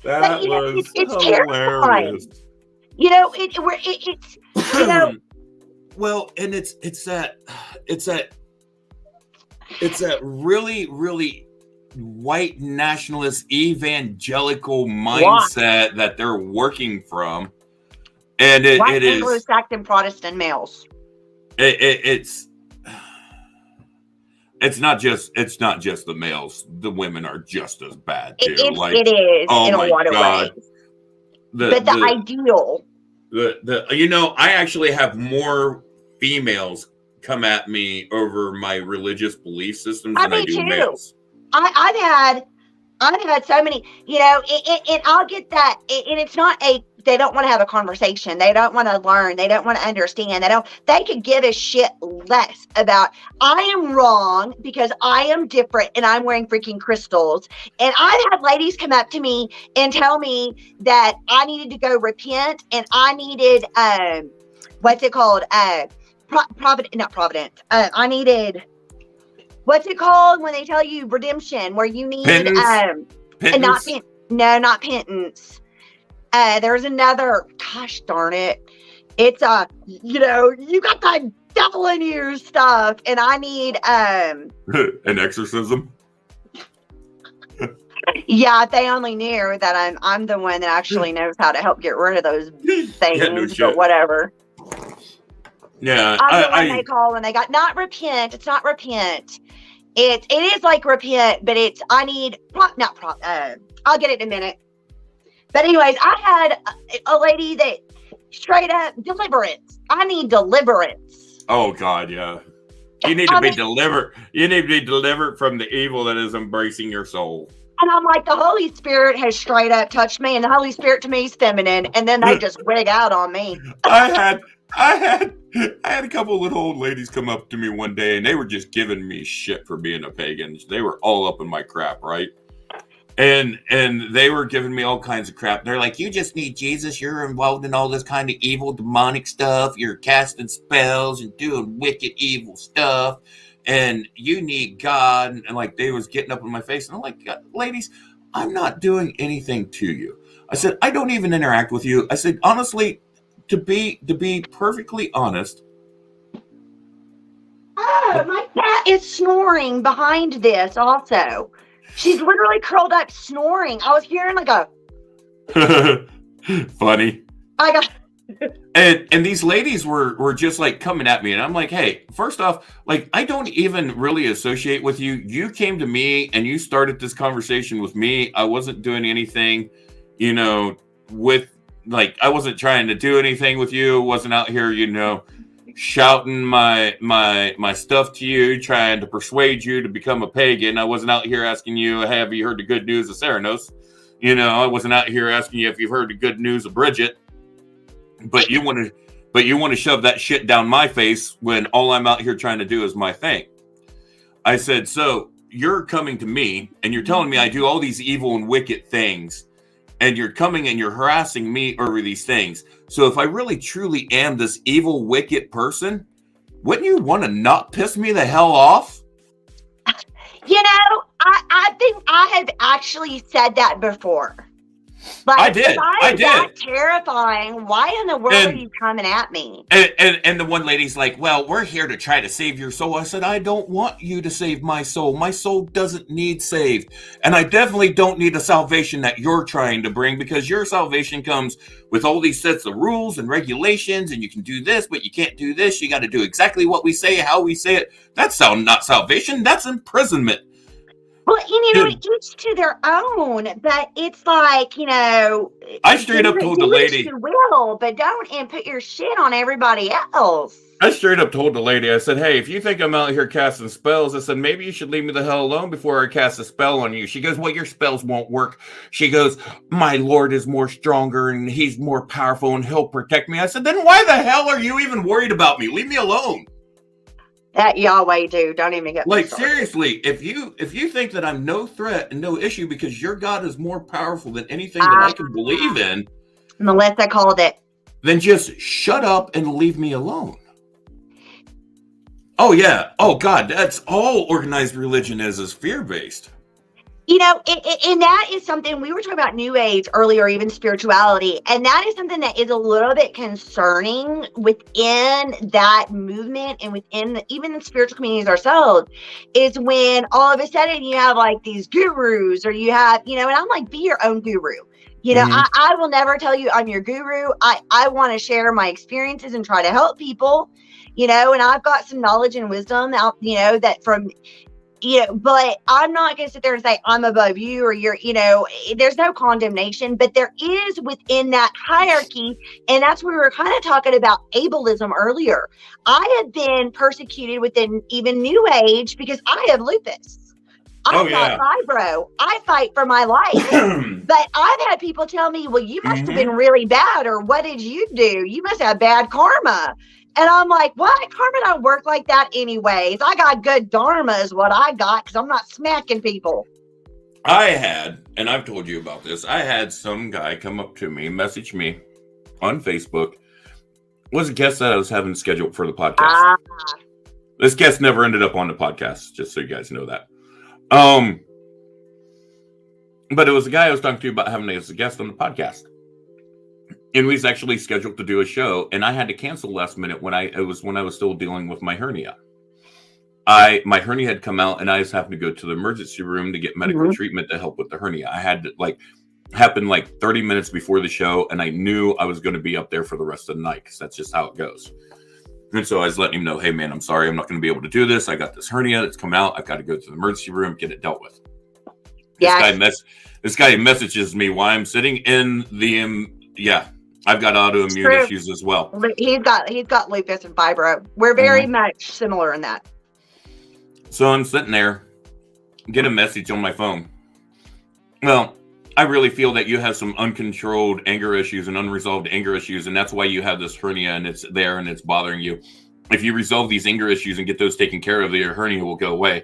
That was it's hilarious. terrifying. It's Well, and it's that really, really white nationalist evangelical mindset that they're working from, and it is Anglo-Saxon Protestant males. It's not just the males. The women are just as bad too. It is in a lot of ways. But the ideal. I actually have more females come at me over my religious belief systems than I do males. I've had so many, and I'll get that. And it's not they don't want to have a conversation. They don't want to learn. They don't want to understand. They could give a shit less about, I am wrong because I am different and I'm wearing freaking crystals. And I've had ladies come up to me and tell me that I needed to go repent and I needed, what's it called? Not Providence. I needed, what's it called when they tell you redemption, where you need, penance? Not penance. There's another, gosh darn it. It's you got that devil in you stuff, and I need an exorcism. Yeah, if they only knew that I'm the one that actually knows how to help get rid of those things, Yeah, no but whatever. Yeah, I'm the one they call when they got not repent. It's not repent. It is like repent, but it's I need I'll get it in a minute. But anyways, I had a lady that straight up deliverance. I need deliverance. Oh God, yeah. You need to be delivered. You need to be delivered from the evil that is embracing your soul. And I'm like, the Holy Spirit has straight up touched me, and the Holy Spirit to me is feminine, and then they just wig out on me. I had a couple of little old ladies come up to me one day, and they were just giving me shit for being a pagan. They were all up in my crap, right? And they were giving me all kinds of crap. They're like, you just need Jesus. You're involved in all this kind of evil, demonic stuff. You're casting spells and doing wicked, evil stuff. And you need God. And like, they was getting up in my face. And I'm like, ladies, I'm not doing anything to you. I said, I don't even interact with you. I said, honestly, to be perfectly honest. Oh, my cat is snoring behind this also. She's literally curled up snoring. I was hearing like a funny. I got and these ladies were just like coming at me, and I'm like, hey, first off, like, I don't even really associate with you. You came to me and you started this conversation with me. I wasn't doing anything, with like, I wasn't trying to do anything with you. Wasn't out here, shouting my stuff to you, trying to persuade you to become a pagan. I wasn't out here asking you, hey, have you heard the good news of Ceranos? I wasn't out here asking you if you've heard the good news of Bridget. But you want to shove that shit down my face when all I'm out here trying to do is my thing. I said, so you're coming to me and you're telling me I do all these evil and wicked things, and you're coming and you're harassing me over these things. So if I really truly am this evil, wicked person, wouldn't you want to not piss me the hell off? I think I have actually said that before. Like, I did. That terrifying. Why in the world are you coming at me? And the one lady's like, well, we're here to try to save your soul. I said, I don't want you to save my soul. My soul doesn't need saved. And I definitely don't need a salvation that you're trying to bring, because your salvation comes with all these sets of rules and regulations, and you can do this, but you can't do this. You got to do exactly what we say, how we say it. That's not salvation. That's imprisonment. Well, each to their own, but it's like, I straight up told the lady, you will, but don't put your shit on everybody else. I straight up told the lady, I said, hey, if you think I'm out here casting spells, I said, maybe you should leave me the hell alone before I cast a spell on you. She goes, well, your spells won't work. She goes, my Lord is more stronger and he's more powerful and he'll protect me. I said, then why the hell are you even worried about me? Leave me alone. That Yahweh do. Don't even get like seriously. If you think that I'm no threat and no issue because your God is more powerful than anything that I can believe in, Melissa called it. then just shut up and leave me alone. Oh, yeah. Oh, God. That's all organized religion is fear-based. You know, and that is something we were talking about New Age earlier, even spirituality. And that is something that is a little bit concerning within that movement and within even the spiritual communities ourselves, is when all of a sudden you have like these gurus, or you have, you know, and I'm like, be your own guru. You know, I will never tell you I'm your guru. I want to share my experiences and try to help people, you know, and I've got some knowledge and wisdom out, you know, that from, you know, but I'm not going to sit there and say I'm above you or you're, you know, there's no condemnation, but there is within that hierarchy. And that's where we were kind of talking about ableism earlier. I have been persecuted within even New Age because I have lupus. I've got fibro. I fight for my life. But I've had people tell me, well, you must have been really bad, or what did you do? You must have bad karma. And I'm like, what? Karma don't work like that anyways. I got good dharma is what I got, because I'm not smacking people. I had, and I've told you about this, I had some guy come up to me, message me on Facebook, was a guest that I was having scheduled for the podcast. This guest never ended up on the podcast, just so you guys know that. But it was a guy I was talking to about having as a guest on the podcast. And we was actually scheduled to do a show, and I had to cancel last minute when I was still dealing with my hernia. My hernia had come out, and I was having to go to the emergency room to get medical treatment to help with the hernia. I had to happened 30 minutes before the show, and I knew I was going to be up there for the rest of the night, because that's just how it goes. And so I was letting him know, hey man, I'm sorry, I'm not going to be able to do this. I got this hernia that's come out. I've got to go to the emergency room, get it dealt with. This guy messages me while I'm sitting in the I've got autoimmune issues as well. He's got lupus and fibro. We're very much similar in that. So I'm sitting there, get a message on my phone. Well, I really feel that you have some uncontrolled anger issues and unresolved anger issues, and that's why you have this hernia, and it's there and it's bothering you. If you resolve these anger issues and get those taken care of, your hernia will go away.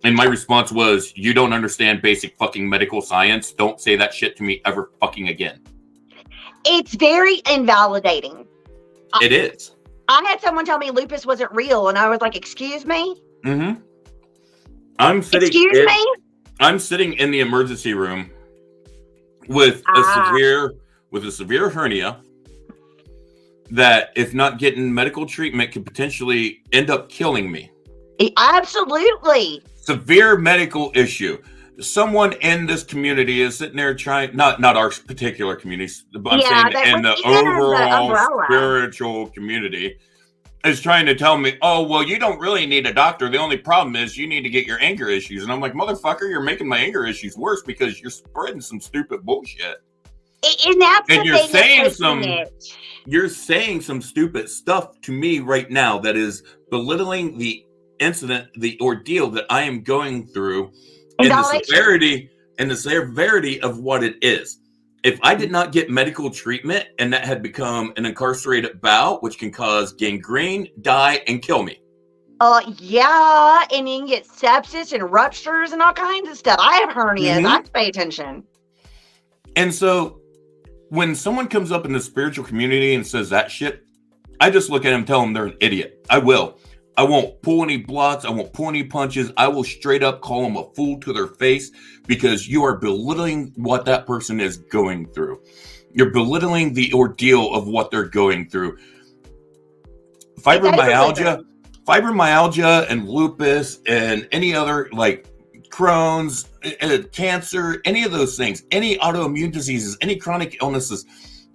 And my response was, you don't understand basic fucking medical science. Don't say that shit to me ever fucking again. It's very invalidating. It is. I had someone tell me lupus wasn't real, and I was like, excuse me? I'm sitting in the emergency room with a severe hernia that, if not getting medical treatment, could potentially end up killing me. Absolutely. Severe medical issue. Someone in this community is sitting there trying, not our particular community, but I'm saying in the overall spiritual community, is trying to tell me, oh, well, you don't really need a doctor. The only problem is you need to get your anger issues. And I'm like, motherfucker, you're making my anger issues worse because you're spreading some stupid bullshit. And you're saying some stupid stuff to me right now that is belittling the incident, the ordeal that I am going through, and the severity of what it is. If I did not get medical treatment and that had become an incarcerated bowel, which can cause gangrene, die, and kill me. Yeah, and you can get sepsis and ruptures and all kinds of stuff. I have hernias. I have to pay attention. And so when someone comes up in the spiritual community and says that shit, I just look at them and tell them they're an idiot. I will. I won't pull any blocks. I won't pull any punches. I will straight up call them a fool to their face, because you are belittling what that person is going through. You're belittling the ordeal of what they're going through. Fibromyalgia and lupus and any other, like Crohn's, cancer, any of those things, any autoimmune diseases, any chronic illnesses,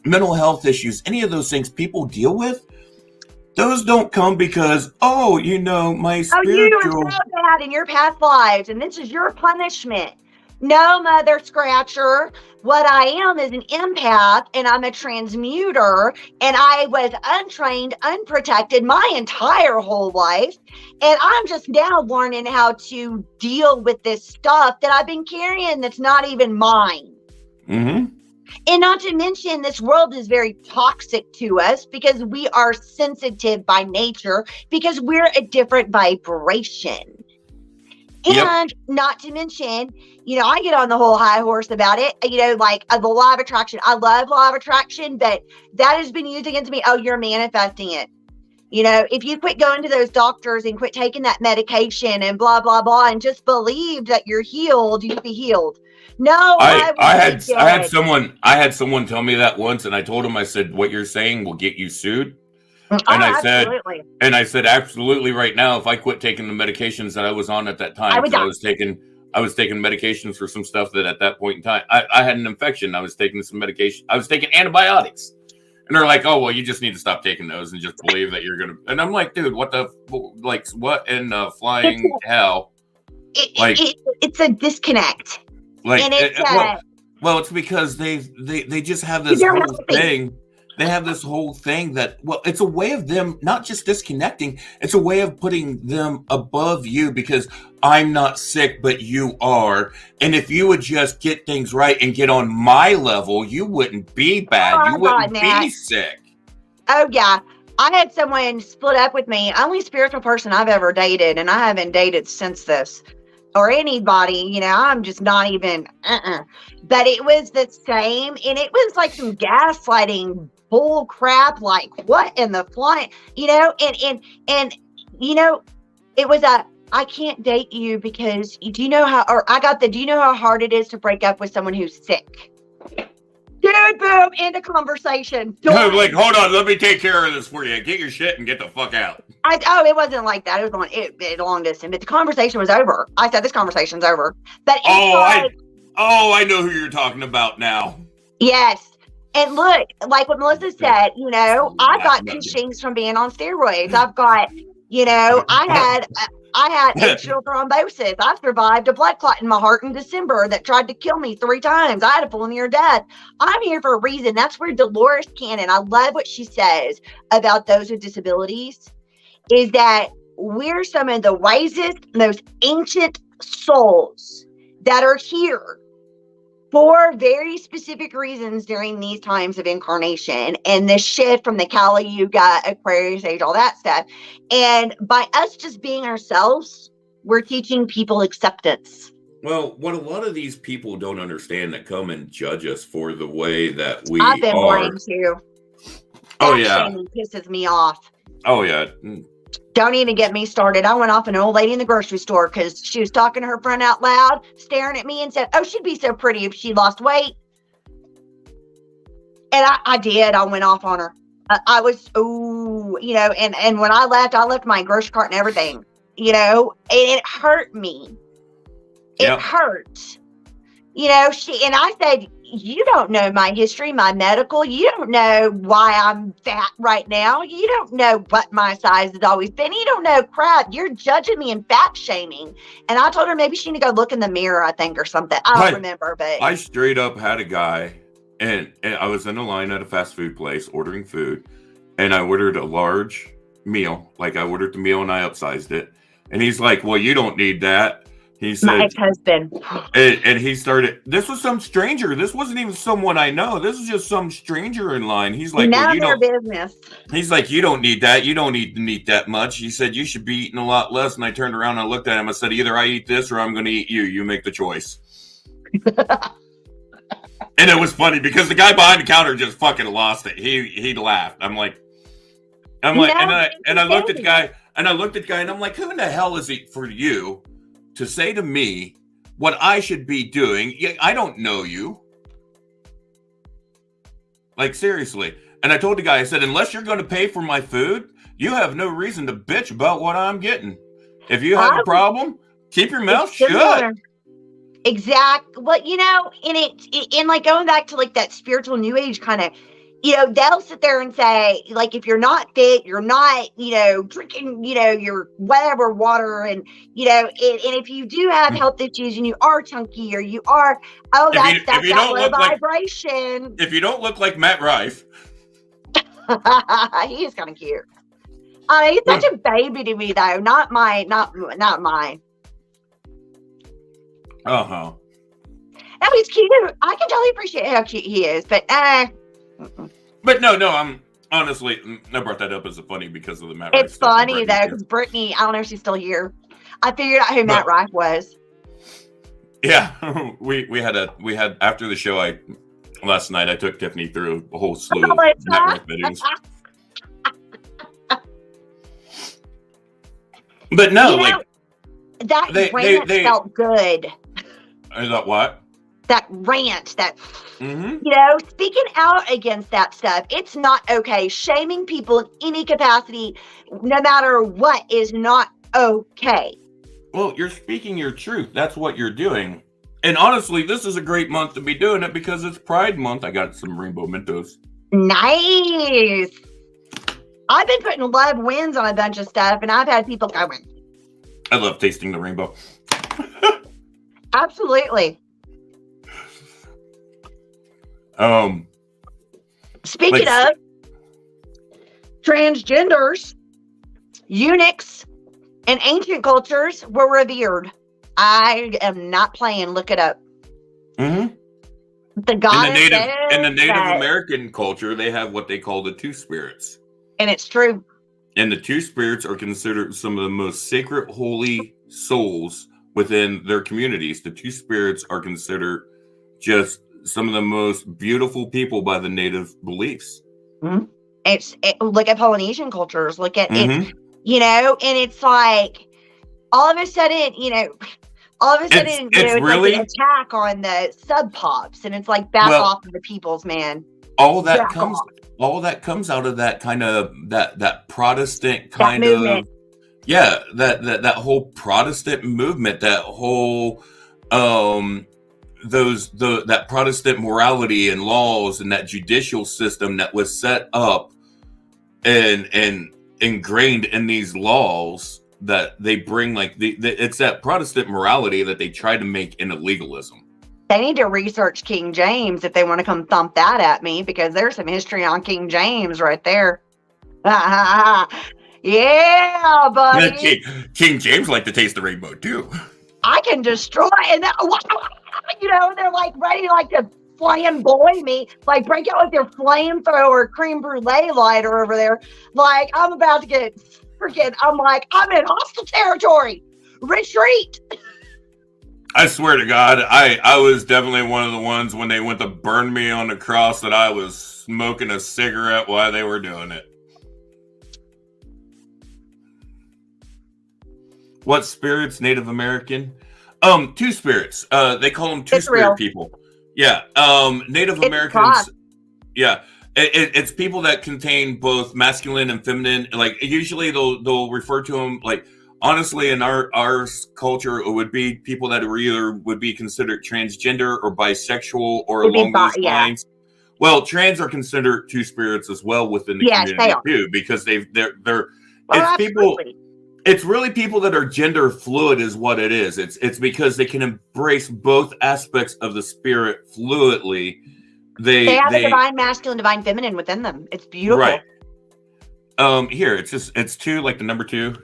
mental health issues, any of those things people deal with, those don't come because, my spiritual... you were so bad in your past lives, and this is your punishment. No, mother scratcher. What I am is an empath, and I'm a transmuter, and I was untrained, unprotected my entire whole life, and I'm just now learning how to deal with this stuff that I've been carrying that's not even mine. And not to mention, this world is very toxic to us because we are sensitive by nature, because we're a different vibration. And not to mention, I get on the whole high horse about it, like the law of attraction. I love law of attraction, but that has been used against me. Oh, you're manifesting it. If you quit going to those doctors and quit taking that medication and blah, blah, blah, and just believed that you're healed, you'd be healed. No, I had someone tell me that once, and I told him, I said, what you're saying will get you sued. And I said, absolutely, right now, if I quit taking the medications that I was on at that time, I was taking medications for some stuff that at that point in time, I had an infection. I was taking some medication. I was taking antibiotics. And they're like, oh, well, you just need to stop taking those and just believe that you're going to. And I'm like, dude, what in flying hell? It's a disconnect. It's because they just have this whole thing. They have this whole thing that, it's a way of them not just disconnecting. It's a way of putting them above you because I'm not sick, but you are. And if you would just get things right and get on my level, you wouldn't be bad. You wouldn't be sick. Oh, yeah. I had someone split up with me. Only spiritual person I've ever dated, and I haven't dated since this. Or anybody, I'm just not even, But it was the same, and it was like some gaslighting bull crap, like what in the flying, and it was I can't date you because do you know how hard it is to break up with someone who's sick? Dude, boom, end of conversation. No, like, hold on, let me take care of this for you. Get your shit and get the fuck out. It wasn't like that. It was long distance, but the conversation was over. I said, this conversation's over. But I know who you're talking about now. Yes. And look, like what Melissa said, I've got Cushing's from being on steroids. I've got, I had atrial thrombosis. I survived a blood clot in my heart in December that tried to kill me 3 times. I had a full near death. I'm here for a reason. That's where Dolores Cannon, I love what she says about those with disabilities, is that we're some of the wisest, most ancient souls that are here for very specific reasons during these times of incarnation and the shift from the Kali Yuga, Aquarius age, all that stuff. And by us just being ourselves, we're teaching people acceptance. Well, what a lot of these people don't understand that come and judge us for the way that we I've been blamed too. Oh, yeah. That pisses me off. Oh, yeah. Don't even get me started. I went off an old lady in the grocery store because she was talking to her friend out loud, staring at me and said, oh, she'd be so pretty if she lost weight. And I did. I went off on her. I was, and when I left my grocery cart and everything, and it hurt me. It hurt. And I said, you don't know my history, my medical. You don't know why I'm fat right now. You don't know what my size has always been. You don't know crap. You're judging me and fat shaming. And I told her maybe she need to go look in the mirror, I think, or something. I don't remember, but I straight up had a guy, and I was in a line at a fast food place ordering food, and I ordered a large meal. Like, I ordered the meal and I upsized it. And he's like, well, you don't need that. He said, my ex-husband. And he started, this was some stranger. This wasn't even someone I know. This is just some stranger in line. He's like, well, you don't. Business. He's like, you don't need that. You don't need to eat that much. He said, you should be eating a lot less. And I turned around and I looked at him. I said, either I eat this or I'm going to eat you. You make the choice. And it was funny because the guy behind the counter just fucking lost it. He laughed. I'm like, and I looked at the guy and I'm like, who in the hell is it for you to say to me what I should be doing? I don't know you. Like, seriously. And I told the guy, I said, unless you're going to pay for my food, you have no reason to bitch about what I'm getting. If you have a problem, keep your mouth shut. Exactly. Well, and like going back to like that spiritual new age kind of, they'll sit there and say, like, if you're not fit, you're not, drinking, your whatever water. And, and if you do have health issues and you are chunky or you are, that's that low vibration. If you don't look like Matt Rife. He is kind of cute. He's such a baby to me though. Not mine. Uh-huh. And he's cute. I can totally appreciate how cute he is, but But no, I'm honestly, I brought that up as a funny because of the Matt Rife it's funny though, because Brittany, I don't know if she's still here. I figured out who Matt Rife was. Yeah, we had after the show. Last night I took Tiffany through a whole slew of Matt Rife videos. But no, that rant felt good. I thought what? That rant, Mm-hmm. Speaking out against that stuff, it's not okay. Shaming people in any capacity, no matter what, is not okay. Well, you're speaking your truth. That's what you're doing. And honestly, this is a great month to be doing it because it's Pride Month. I got some Rainbow Mentos. Nice. I've been putting love wins on a bunch of stuff, and I've had people going. I love tasting the rainbow. Absolutely. Speaking of transgenders, eunuchs in ancient cultures were revered. I am not playing. Look it up. Mm-hmm. The goddess in the Native American culture, they have what they call the two spirits. And it's true. And the two spirits are considered some of the most sacred, holy souls within their communities. The two spirits are considered just some of the most beautiful people by the native beliefs. Mm-hmm. Look at Polynesian cultures. Look at mm-hmm. it, and it's like all of a sudden, it's really like an attack on the sub pops, and it's like back off of the peoples, man. All that comes out of that kind of that Protestant kind of that whole Protestant movement, that whole that Protestant morality and laws and that judicial system that was set up and ingrained in these laws that they bring, like it's that Protestant morality that they try to make into legalism. They need to research King James if they want to come thump that at me, because there's some history on King James right there. Yeah, buddy. King James liked to taste the rainbow too. I can destroy, and they're like ready to flamboy me, like break out with your flamethrower creme brulee lighter over there. Like I'm about to get freaking. I'm in hostile territory. Retreat. I swear to God, I was definitely one of the ones when they went to burn me on the cross that I was smoking a cigarette while they were doing it. What spirits? Native American? Two spirits. They call them two-spirit people. Yeah. Native Americans. Yeah. It's people that contain both masculine and feminine. Like usually they'll refer to them like. Honestly, in our culture, it would be people that would be considered transgender or bisexual or along those lines. Well, trans are considered two spirits as well within the community too, because they're people. It's really people that are gender fluid, is what it is. It's because they can embrace both aspects of the spirit fluidly. They have the divine masculine, divine feminine within them. It's beautiful. Right. Here it's two, like the number two.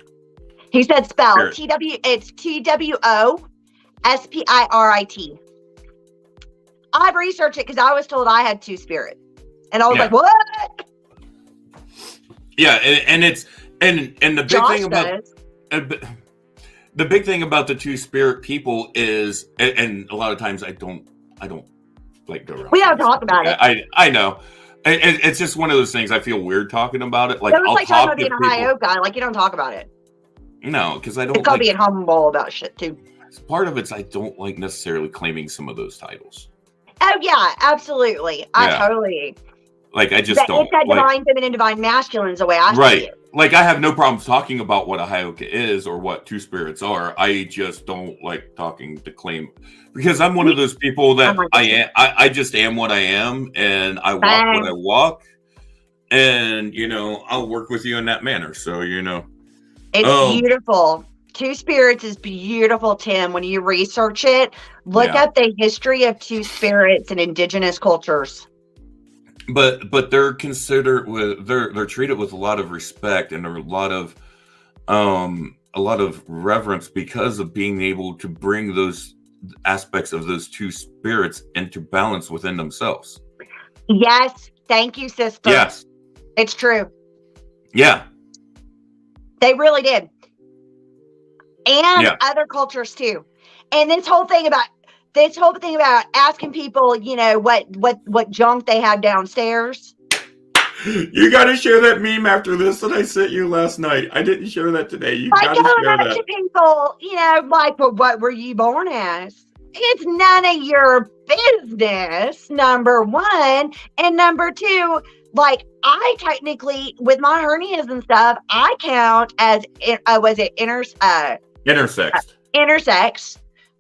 He said spell it's TWOSPIRIT. I've researched it because I was told I had two spirits, and I was like, "What?" Yeah, and it's and the big thing about the big thing about the two spirit people is, and a lot of times I don't like go around. We don't talk about it. I know. It's just one of those things. I feel weird talking about it. Like I'll talk about being a high oak guy. Like you don't talk about it. No, because I don't. It's called being humble about shit too. Part of it's I don't like necessarily claiming some of those titles. Oh yeah, absolutely. I totally. Like I just don't. It's that divine feminine, divine masculine is the way I see it. Like I have no problems talking about what a Hyoka is or what two spirits are. I just don't like talking to claim, because I'm one of those people that I just am what I am, and I walk what I walk, and I'll work with you in that manner. So It's beautiful. Two spirits is beautiful, Tim. When you research it, look up the history of two spirits in indigenous cultures. But they're considered they're treated with a lot of respect and a lot of reverence because of being able to bring those aspects of those two spirits into balance within themselves. Yes, thank you, sister. Yes, it's true. Yeah. They really did. and Yeah. other cultures too. And this whole thing about asking people, what junk they had downstairs. You got to share that meme after this that I sent you last night. I didn't share that today. You Like got to going share up that. to people, like, well, what were you born as? It's none of your business, number one. And number two, like, I technically, with my hernias and stuff, I count as, was it Intersexed. intersex.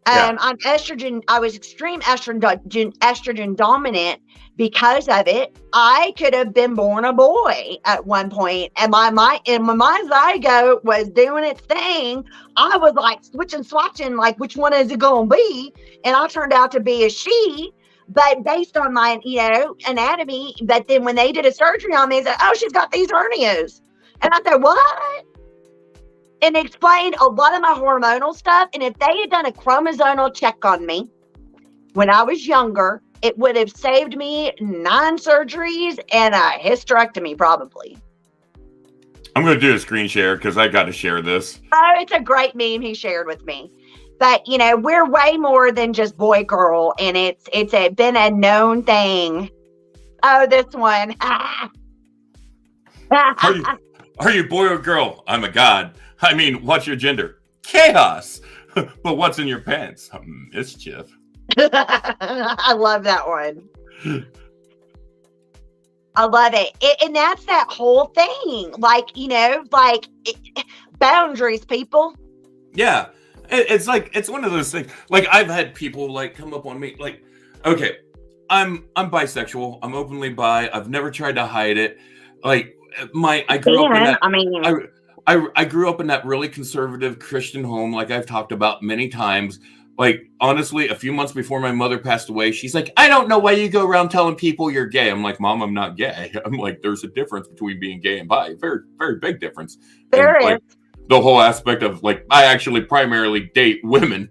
Yeah. I'm estrogen. I was extreme estrogen dominant because of it. I could have been born a boy at one point, and when my zygote was doing its thing, I was like swatching, like, which one is it gonna be? And I turned out to be a she. But based on my, anatomy. But then when they did a surgery on me, they said, "Oh, she's got these hernias," and I said, "What?" And explained a lot of my hormonal stuff. And if they had done a chromosomal check on me when I was younger, it would have saved me 9 surgeries and a hysterectomy, probably. I'm going to do a screen share because I got to share this. Oh, it's a great meme he shared with me. But, we're way more than just boy, girl. And it's been a known thing. Oh, this one. Are you boy or girl? I'm a god. I mean, what's your gender? Chaos. But what's in your pants? Mischief. I love that one. I love it. And that's that whole thing. Like, boundaries, people. Yeah. It's like, it's one of those things. Like, I've had people like come up on me like, okay, I'm bisexual. I'm openly bi. I've never tried to hide it. Like, I grew up in that. I grew up in that really conservative Christian home, like I've talked about many times. Like, honestly, a few months before my mother passed away, she's like, "I don't know why you go around telling people you're gay." I'm like, "Mom, I'm not gay." I'm like, "There's a difference between being gay and bi. Very, very big difference." There is. Like, the whole aspect of, like, I actually primarily date women,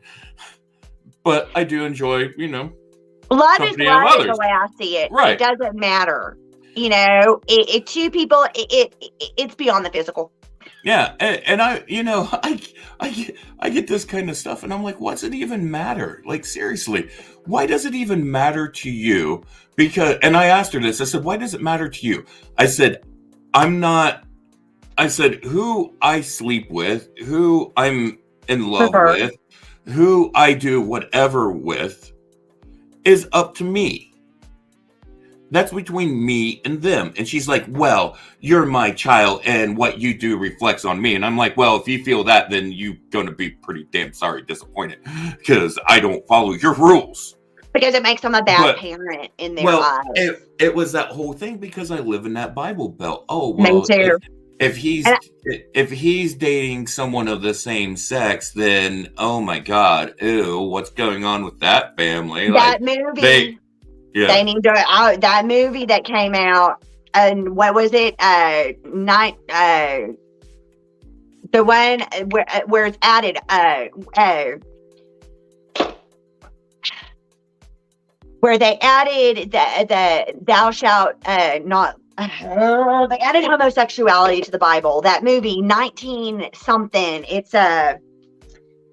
but I do enjoy, love is love is the way I see it. Right. It doesn't matter. Two people, it's beyond the physical. Yeah, and I get this kind of stuff, and I'm like, what's it even matter? Like, seriously, why does it even matter to you? And I asked her this. I said, why does it matter to you? I said, who I sleep with, who I'm in love with, who I do whatever with, is up to me. That's between me and them. And she's like, well, you're my child and what you do reflects on me. And I'm like, well, if you feel that, then you're going to be pretty damn disappointed because I don't follow your rules. Because it makes them a bad parent in their eyes. It was that whole thing because I live in that Bible Belt. Oh, well, me too. If he's dating someone of the same sex, then, oh my God, ew, what's going on with that family? That movie. They need to that movie that came out, and what was it? The one where it's added where they added the thou shalt not. They added homosexuality to the Bible. That movie, 19 something.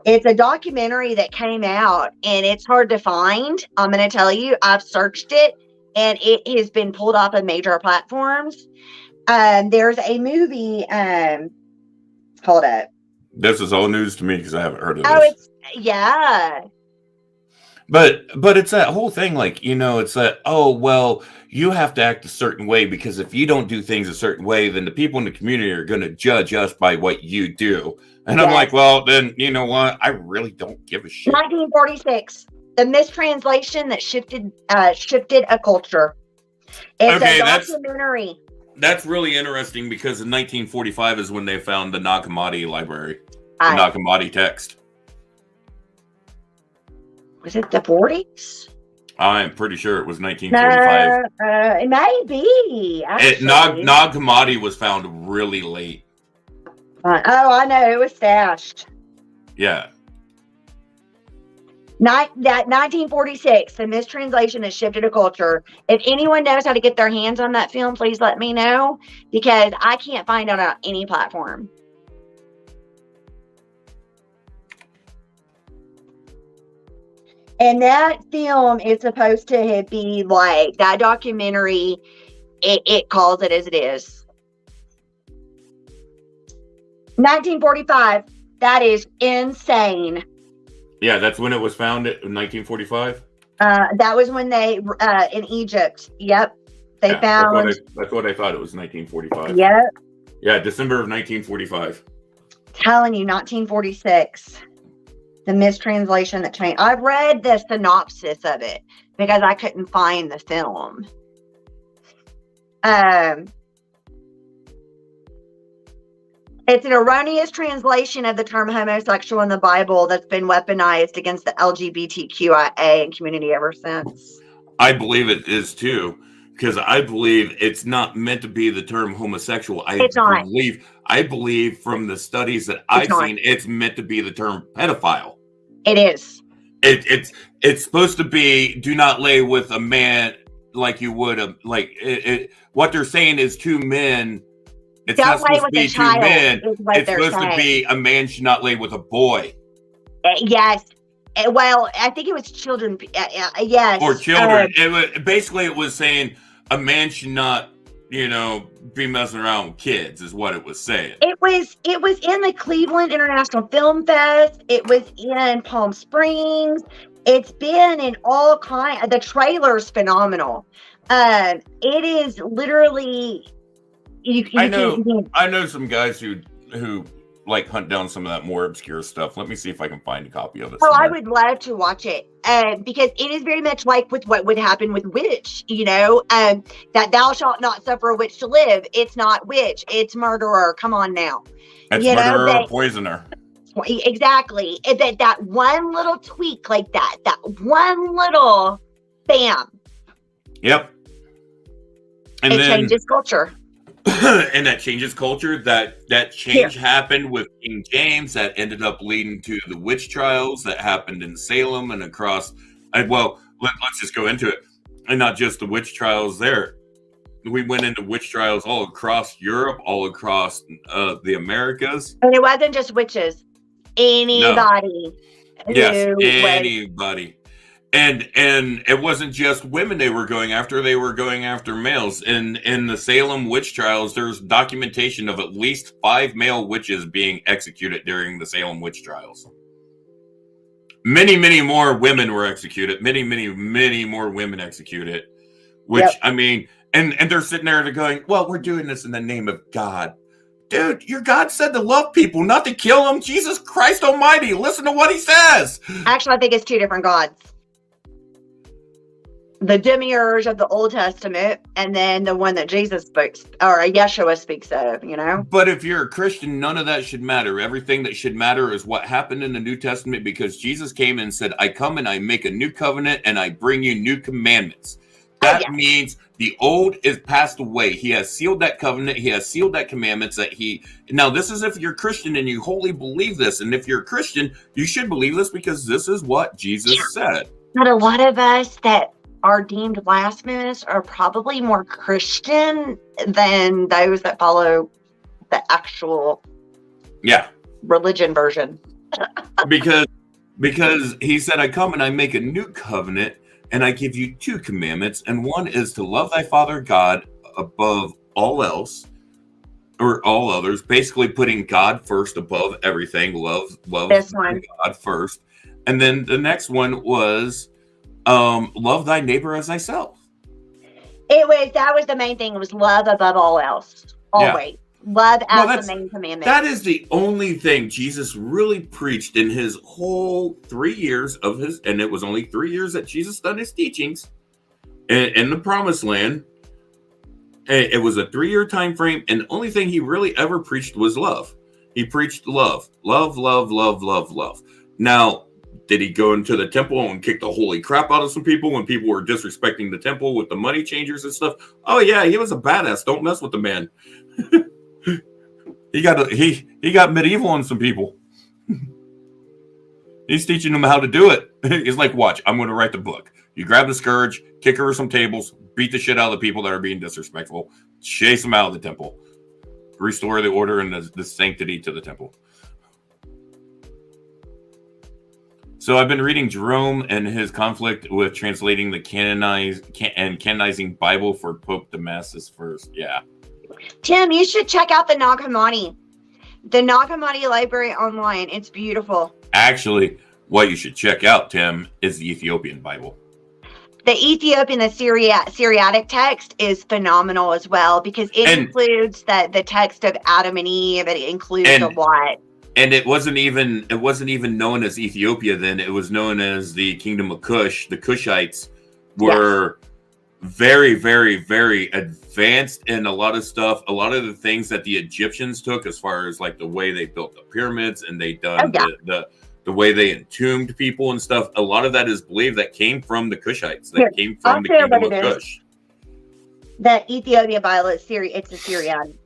It's a documentary that came out, and it's hard to find. I'm going to tell you, I've searched it, and it has been pulled off of major platforms. There's a movie. Hold up. This is all news to me because I haven't heard of this. Oh, yeah. But it's that whole thing, like, it's that, oh, well, you have to act a certain way because if you don't do things a certain way, then the people in the community are going to judge us by what you do. And yes. I'm like, well, then, you know what? I really don't give a shit. 1946, the mistranslation that shifted a culture. It's a documentary. That's really interesting because in 1945 is when they found the Nag Hammadi library, the Nag Hammadi text. Was it the 40s? I'm pretty sure it was 1945. Maybe. Nag Hammadi was found really late. I know. It was stashed. Yeah. That 1946, the mistranslation that shifted a culture. If anyone knows how to get their hands on that film, please let me know, because I can't find it on any platform. And that film is supposed to be like that documentary. It calls it as it is. 1945. That is insane. Yeah, that's when it was found in 1945. That was when they in Egypt. Yep, they found. That's what I thought. It was 1945. Yep. Yeah, December of 1945. Telling you, 1946. The mistranslation that changed. I've read the synopsis of it because I couldn't find the film. It's an erroneous translation of the term homosexual in the Bible that's been weaponized against the LGBTQIA community ever since. I believe it is too, because I believe it's not meant to be the term homosexual. I believe from the studies that I've seen, it's meant to be the term pedophile. It is. It's supposed to be do not lay with a man like you would what they're saying is two men. It's not supposed to be two men. It's supposed to be a man should not lay with a boy. Yes. Well, I think it was children. Yes. Or children. It was saying a man should not, be messing around with kids is what it was saying. It was in the Cleveland International Film Fest. It was in Palm Springs. It's been in all kinds. The trailer's phenomenal. It is literally. I know some guys who like hunt down some of that more obscure stuff. Let me see if I can find a copy of it. Oh, I would love to watch it because it is very much like with what would happen with witch, that thou shalt not suffer a witch to live. It's not witch, it's murderer. Come on now. It's murderer or poisoner. Exactly. That one little tweak like that one little bam. Yep. And it changes culture. And that changes culture. That change happened with King James. That ended up leading to the witch trials that happened in Salem and across. Let's just go into it, and not just the witch trials there. We went into witch trials all across Europe, all across the Americas. And it wasn't just witches. Anybody. No. Yes, anybody. And it wasn't just women they were going after males. In the Salem witch trials, there's documentation of at least 5 male witches being executed during the Salem witch trials. Many, many more women were executed. Many, many, many more women executed. Which, I mean, and they're sitting there and going, well, we're doing this in the name of God. Dude, your God said to love people, not to kill them. Jesus Christ almighty, listen to what he says. Actually, I think it's 2 different gods. The demiurge of the Old Testament, and then the one that Jesus speaks, or Yeshua speaks of, But if you're a Christian, none of that should matter. Everything that should matter is what happened in the New Testament, because Jesus came and said, I come and I make a new covenant and I bring you new commandments. That means the old is passed away. He has sealed that covenant. He has sealed that commandments now this is if you're Christian and you wholly believe this. And if you're a Christian, you should believe this because this is what Jesus said. But a lot of us that are deemed blasphemous are probably more Christian than those that follow the actual religion version. because he said, I come and I make a new covenant and I give you 2 commandments. And one is to love thy Father God above all else or all others, basically putting God first above everything. Love God first. And then the next one was love thy neighbor as thyself. That was the main thing. It was love above all else. Always. Yeah. Love as the main commandment. That is the only thing Jesus really preached in his whole 3 years of his, and it was only 3 years that Jesus done his teachings in the promised land. It was a 3-year time frame, and the only thing he really ever preached was love. He preached love. Love, love, love, love, love. Now, did he go into the temple and kick the holy crap out of some people when people were disrespecting the temple with the money changers and stuff? Oh yeah, he was a badass. Don't mess with the man. He got medieval on some people. He's teaching them how to do it. He's like, watch, I'm going to write the book. You grab the scourge, kick over some tables, beat the shit out of the people that are being disrespectful, chase them out of the temple, restore the order and the sanctity to the temple. So I've been reading Jerome and his conflict with translating the canonizing Bible for Pope Damasus first. Yeah. Tim, you should check out the Nag Hammadi. The Nag Hammadi library online. It's beautiful. Actually, what you should check out, Tim, is the Ethiopian Bible. The Ethiopian, the Syriac text is phenomenal as well, because it includes the text of Adam and Eve. It includes a lot. And it wasn't even known as Ethiopia then. It was known as the Kingdom of Cush. The Cushites were very, very, very advanced in a lot of stuff. A lot of the things that the Egyptians took, as far as like the way they built the pyramids and they done the way they entombed people and stuff. A lot of that is believed that came from the Cushites. That came from the Kingdom of Cush. The Ethiopian Bible is it's a Syrian.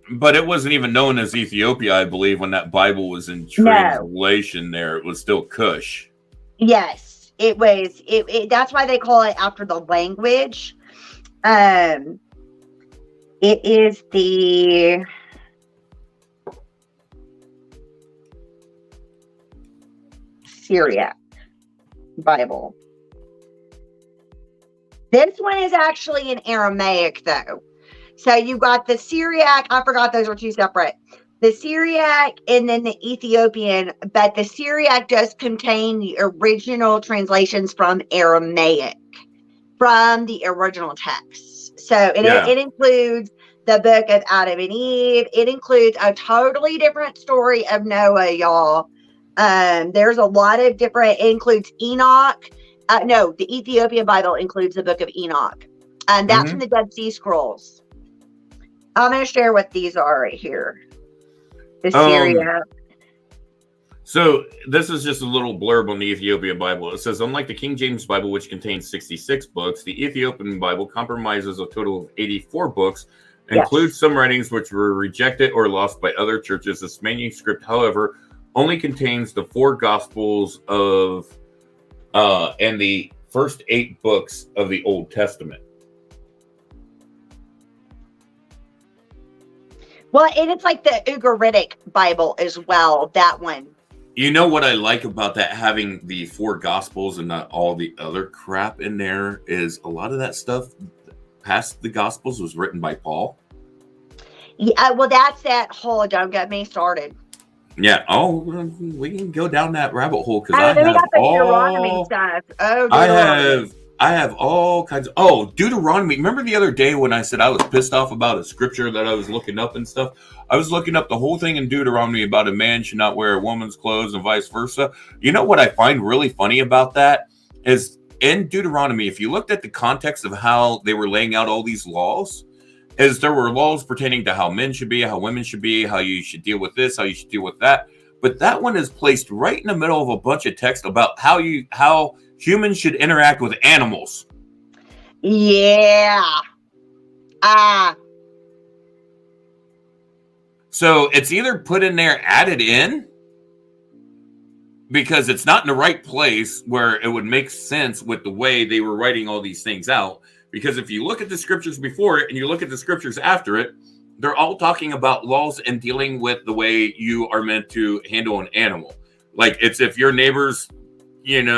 But it wasn't even known as Ethiopia, I believe, when that Bible was in translation. There, it was still Cush. Yes, it was. That's why they call it after the language. It is the Syriac Bible. This one is actually in Aramaic, though. So you got the Syriac. I forgot those are two separate. The Syriac and then the Ethiopian, but the Syriac does contain the original translations from Aramaic, from the original text. So it includes the book of Adam and Eve. It includes a totally different story of Noah, y'all. There's a lot of different, it includes Enoch. The Ethiopian Bible includes the book of Enoch. That's from the Dead Sea Scrolls. I'm going to share what these are right here. The Syriac. So this is just a little blurb on the Ethiopian Bible. It says, unlike the King James Bible, which contains 66 books, the Ethiopian Bible comprises a total of 84 books, includes some writings which were rejected or lost by other churches. This manuscript, however, only contains the 4 Gospels of and the first 8 books of the Old Testament. Well, and it's like the Ugaritic Bible as well, that one. You know what I like about that, having the 4 Gospels and not all the other crap in there, is a lot of that stuff past the Gospels was written by Paul. Yeah, well, that's that whole, don't get me started. Yeah. Oh, we can go down that rabbit hole because I have all kinds of. Oh, Deuteronomy. Remember the other day when I said I was pissed off about a scripture that I was looking up and stuff? I was looking up the whole thing in Deuteronomy about a man should not wear a woman's clothes and vice versa. You know what I find really funny about that is in Deuteronomy, if you looked at the context of how they were laying out all these laws, is there were laws pertaining to how men should be, how women should be, how you should deal with this, how you should deal with that. But that one is placed right in the middle of a bunch of text about how humans should interact with animals. Yeah. So it's either put in there, added in, because it's not in the right place where it would make sense with the way they were writing all these things out. Because if you look at the scriptures before it and you look at the scriptures after it, they're all talking about laws and dealing with the way you are meant to handle an animal. Like it's if your neighbor's,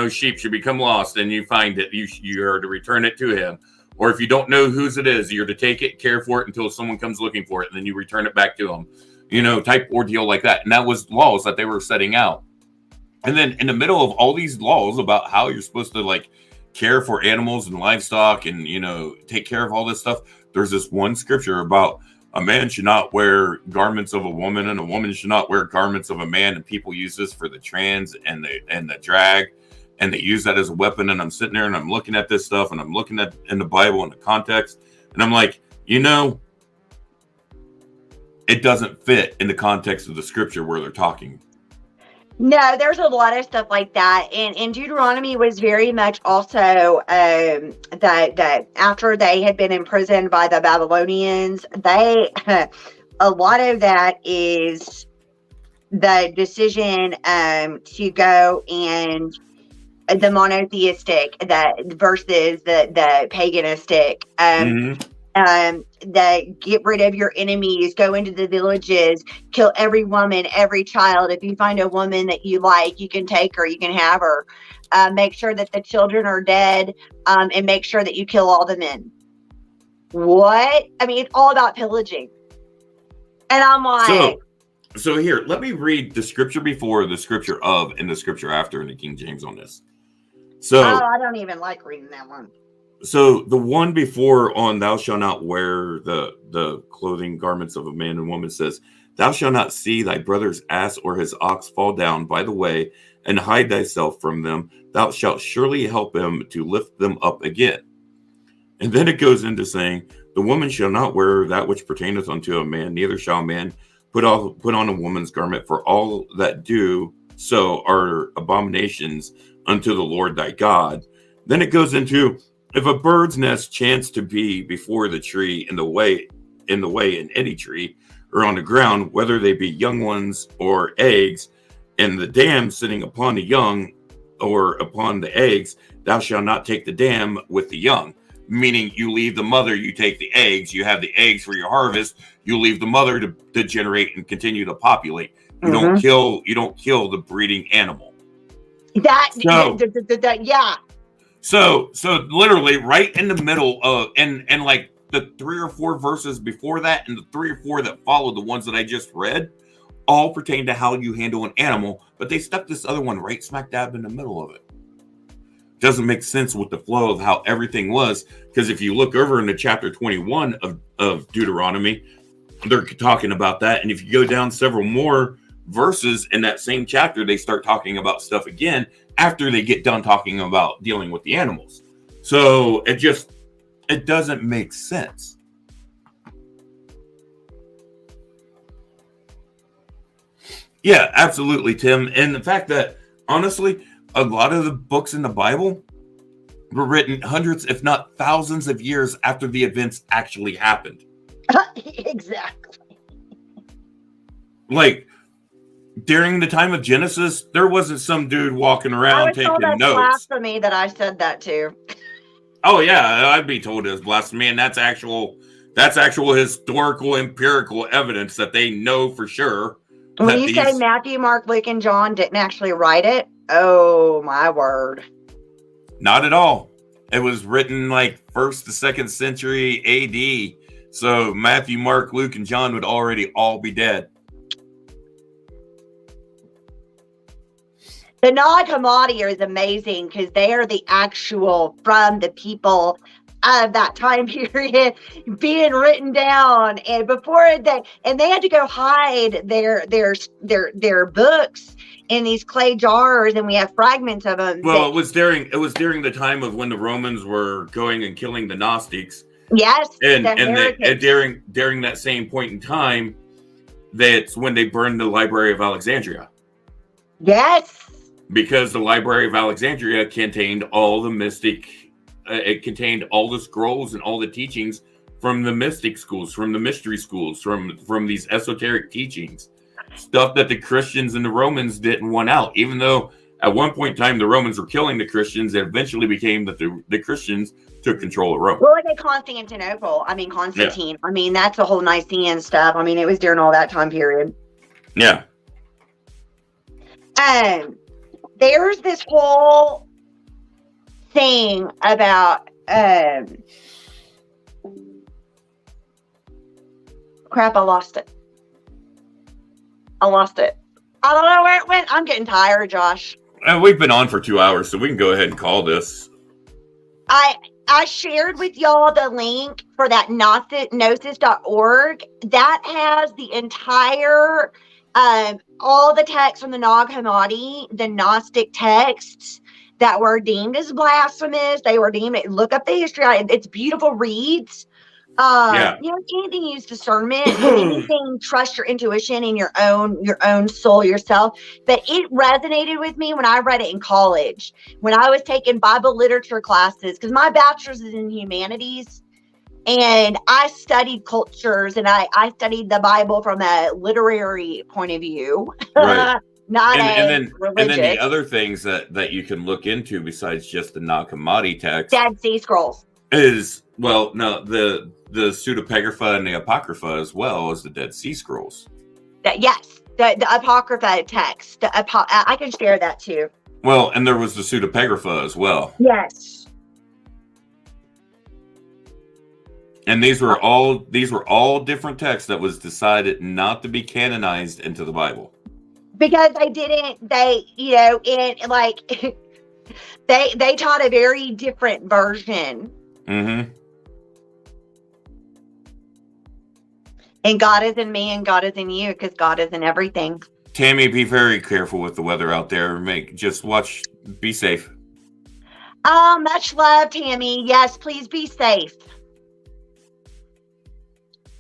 sheep should become lost and you find it, you are to return it to him. Or if you don't know whose it is, you're to take it, care for it until someone comes looking for it, and then you return it back to them. Type ordeal like that. And that was laws that they were setting out. And then in the middle of all these laws about how you're supposed to care for animals and livestock and, take care of all this stuff, there's this one scripture about a man should not wear garments of a woman and a woman should not wear garments of a man. And people use this for the trans and the drag, and they use that as a weapon. And I'm sitting there and I'm looking at this stuff and I'm looking at in the Bible in the context. And I'm like, it doesn't fit in the context of the scripture where they're talking. No, there's a lot of stuff like that. And Deuteronomy was very much also that after they had been imprisoned by the Babylonians, a lot of that is the decision to go and the monotheistic that versus the paganistic. that get rid of your enemies, go into the villages, kill every woman, every child. If you find a woman that you like, you can take her, you can have her. Make sure that the children are dead, and make sure that you kill all the men. What? I mean, it's all about pillaging. And I'm like, so here, let me read the scripture before, the scripture of, and the scripture after in the King James on this. So I don't even like reading that one. So the one before on thou shalt not wear the clothing garments of a man and woman says, thou shalt not see thy brother's ass or his ox fall down by the way, and hide thyself from them. Thou shalt surely help him to lift them up again. And then it goes into saying, the woman shall not wear that which pertaineth unto a man, neither shall a man put on a woman's garment, for all that do so are abominations unto the Lord thy God. Then it goes into, if a bird's nest chance to be before the tree in the way in any tree, or on the ground, whether they be young ones or eggs, and the dam sitting upon the young or upon the eggs, thou shalt not take the dam with the young. Meaning you leave the mother, you take the eggs, you have the eggs for your harvest, you leave the mother to generate and continue to populate. You don't kill the breeding animal. Yeah. So literally right in the middle of and like the 3 or 4 verses before that and the 3 or 4 that follow the ones that I just read all pertain to how you handle an animal, but they stuck this other one right smack dab in the middle of it. Doesn't make sense with the flow of how everything was, because if you look over into chapter 21 of Deuteronomy, they're talking about that, and if you go down several more verses in that same chapter, they start talking about stuff again after they get done talking about dealing with the animals. So it doesn't make sense. Yeah, absolutely, Tim. And the fact that, honestly, a lot of the books in the Bible were written hundreds, if not thousands of years after the events actually happened. Exactly. Like, during the time of Genesis, there wasn't some dude walking around taking notes. Blasphemy that I said that to. Oh yeah, I'd be told it's blasphemy, and that's actual historical, empirical evidence that they know for sure. When you say Matthew, Mark, Luke, and John didn't actually write it, oh my word. Not at all. It was written like 1st to 2nd century AD. So Matthew, Mark, Luke, and John would already all be dead. The Nag Hammadi is amazing because they are the actual from the people of that time period being written down, and before they had to go hide their books in these clay jars, and we have fragments of them. Well, it was during the time of when the Romans were going and killing the Gnostics. Yes, and during that same point in time, that's when they burned the Library of Alexandria. Yes. Because the Library of Alexandria contained all the mystic, it contained all the scrolls and all the teachings from the mystic schools, from the mystery schools, from these esoteric teachings, stuff that the Christians and the Romans didn't want out. Even though at one point in time the Romans were killing the Christians, it eventually became that the Christians took control of Rome. Well, like at Constantine. Yeah. I mean, that's the whole Nicene stuff. I mean, it was during all that time period. Yeah. There's this whole thing about crap, I lost it. I don't know where it went. I'm getting tired, Josh. We've been on for 2 hours, so we can go ahead and call this. I shared with y'all the link for that gnosis.org. That has the entire all the texts from the Nag Hammadi, the Gnostic texts that were deemed as blasphemous. They were deemed, look up the history. It's beautiful reads. Anything use discernment, anything trust your intuition in your own soul yourself. But it resonated with me when I read it in college, when I was taking Bible literature classes, because my bachelor's is in humanities. And I studied cultures, and I studied the Bible from a literary point of view, right. religious. And then the other things that you can look into besides just the Nag Hammadi text, Dead Sea Scrolls, is Well, no, the pseudepigrapha and the apocrypha as well as the Dead Sea Scrolls. Yes, the apocrypha text. I can share that too. Well, and there was the pseudepigrapha as well. Yes. And these were all different texts that was decided not to be canonized into the Bible. Because they they taught a very different version. Mm-hmm. And God is in me and God is in you, because God is in everything. Tammy, be very careful with the weather out there. Be safe. Much love, Tammy. Yes, please be safe.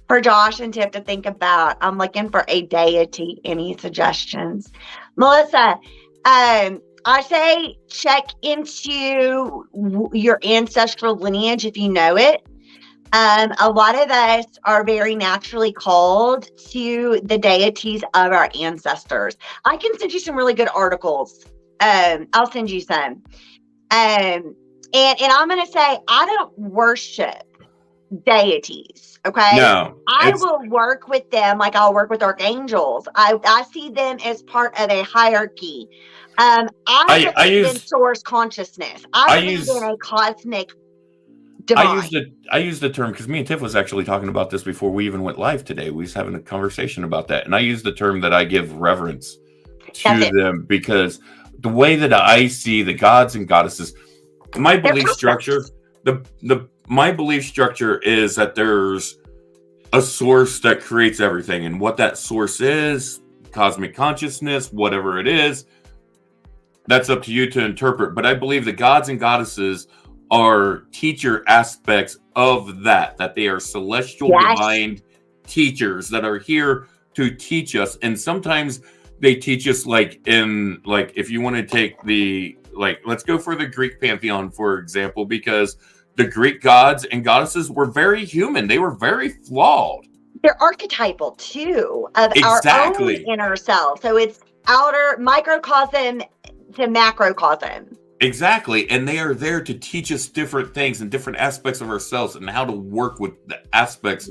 For Josh and Tiff to think about. I'm looking for a deity. Any suggestions? Melissa, I say check into your ancestral lineage if you know it. A lot of us are very naturally called to the deities of our ancestors. I can send you some really good articles. I'll send you some. And I'm going to say, I don't worship deities. Okay. No. I will work with them like I'll work with archangels. I see them as part of a hierarchy. I believe in source consciousness. I believe in a cosmic divine. I use the term because me and Tiff was actually talking about this before we even went live today. We was having a conversation about that, and I use the term that I give reverence to them because the way that I see the gods and goddesses, my belief structure, my belief structure is that there's a source that creates everything, and what that source is, cosmic consciousness, whatever it is, that's up to you to interpret. But I believe the gods and goddesses are teacher aspects of that they are celestial divine teachers that are here to teach us. And sometimes they teach us if you want to take let's go for the Greek pantheon, for example, because the Greek gods and goddesses were very human. They were very flawed. They're archetypal too of our own inner self. So it's outer microcosm to macrocosm. Exactly. And they are there to teach us different things and different aspects of ourselves and how to work with the aspects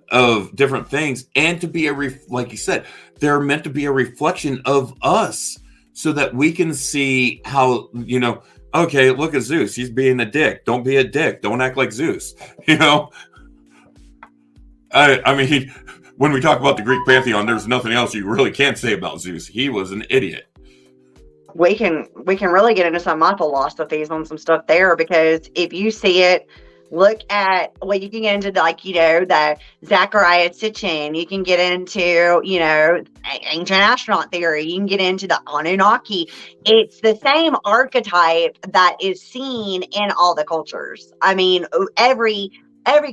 of different things. And to be like you said, they're meant to be a reflection of us so that we can see how, okay, look at Zeus. He's being a dick. Don't be a dick. Don't act like Zeus. I mean, when we talk about the Greek pantheon, there's nothing else you really can't say about Zeus. He was an idiot. We can really get into some of my philosophies on some stuff there, because if you see it, look at you can get into the Zachariah Sitchin, you can get into ancient astronaut theory, you can get into the Anunnaki. It's the same archetype that is seen in all the cultures. I mean, every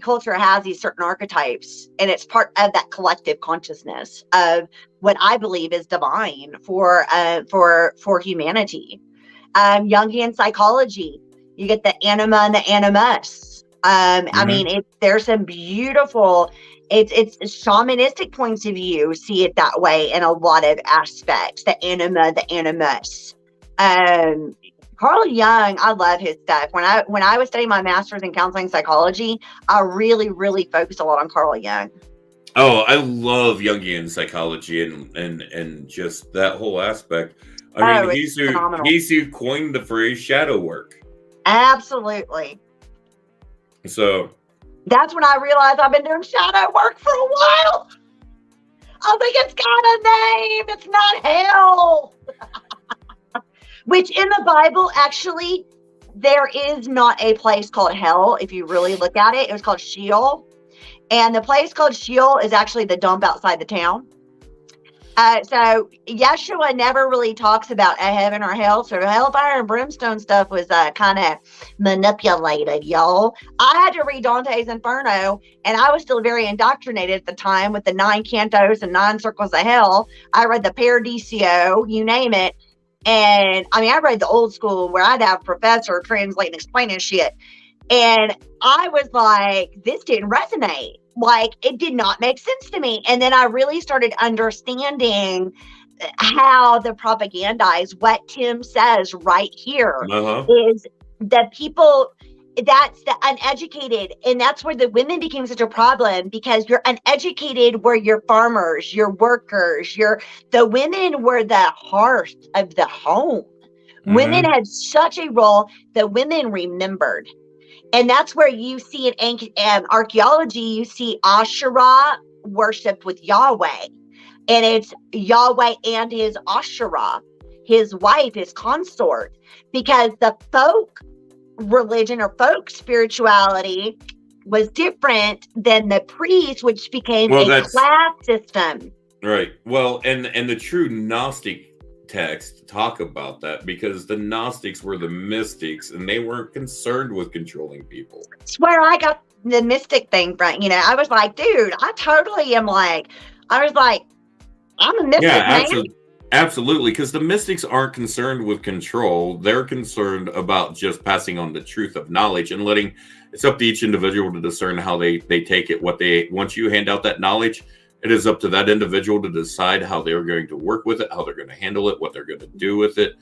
culture has these certain archetypes, and it's part of that collective consciousness of what I believe is divine for humanity. Jungian psychology, you get the anima and the animus. I mean, there's some beautiful, it's shamanistic points of view see it that way in a lot of aspects. The anima, the animus. Carl Jung, I love his stuff. When I was studying my master's in counseling psychology, I really, really focused a lot on Carl Jung. Oh, I love Jungian psychology and just that whole aspect. I mean, he's who coined the phrase shadow work. Absolutely. So that's when I realized I've been doing shadow work for a while. I think it's got a name. It's not hell. Which in the Bible, actually, there is not a place called hell. If you really look at it, it was called Sheol. And the place called Sheol is actually the dump outside the town. So Yeshua never really talks about a heaven or hell. So hellfire and brimstone stuff was kind of manipulated, y'all. I had to read Dante's Inferno, and I was still very indoctrinated at the time with the 9 cantos and 9 circles of hell. I read the Paradiso, you name it. And I mean, I read the old school where I'd have a professor translate and explaining shit. And I was like, this didn't resonate. Like, it did not make sense to me. And then I really started understanding how the propagandize what Tim says right here is that people, that's the uneducated, and that's where the women became such a problem, because you're uneducated were your farmers, your workers, the women were the hearth of the home. Women had such a role that women remembered. And that's where you see in archaeology, you see Asherah worshipped with Yahweh. And it's Yahweh and his Asherah, his wife, his consort, because the folk religion or folk spirituality was different than the priest, which became a class system. Right. Well, and the true Gnostic texts talk about that, because the Gnostics were the mystics and they weren't concerned with controlling people. That's where I got the mystic thing from. I was like, dude, I totally am like, I'm a mystic, man. Absolutely, because the mystics aren't concerned with control. They're concerned about just passing on the truth of knowledge and letting, it's up to each individual to discern how they take it. Once you hand out that knowledge, it is up to that individual to decide how they're going to work with it, how they're going to handle it, what they're going to do with it.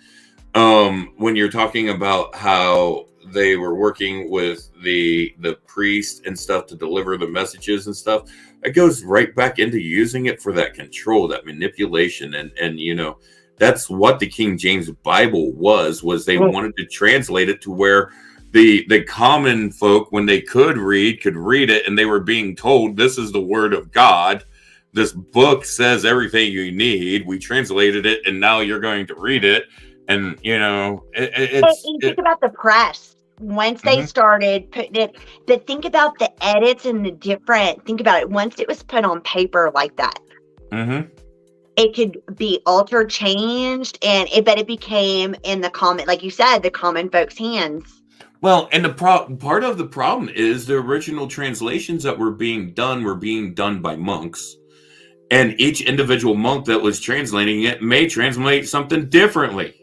When you're talking about how they were working with the priest and stuff to deliver the messages and stuff, it goes right back into using it for that control, that manipulation. And that's what the King James Bible was they wanted to translate it to where the common folk, when they could read it, and they were being told, this is the word of God. This book says everything you need. We translated it, and now you're going to read it. And, think about the press. Once they started putting it, but think about the edits and think about it. Once it was put on paper like that, it could be altered, changed, but it became in the common, like you said, the common folks' hands. Well, and part of the problem is the original translations that were being done by monks. And each individual monk that was translating it may translate something differently.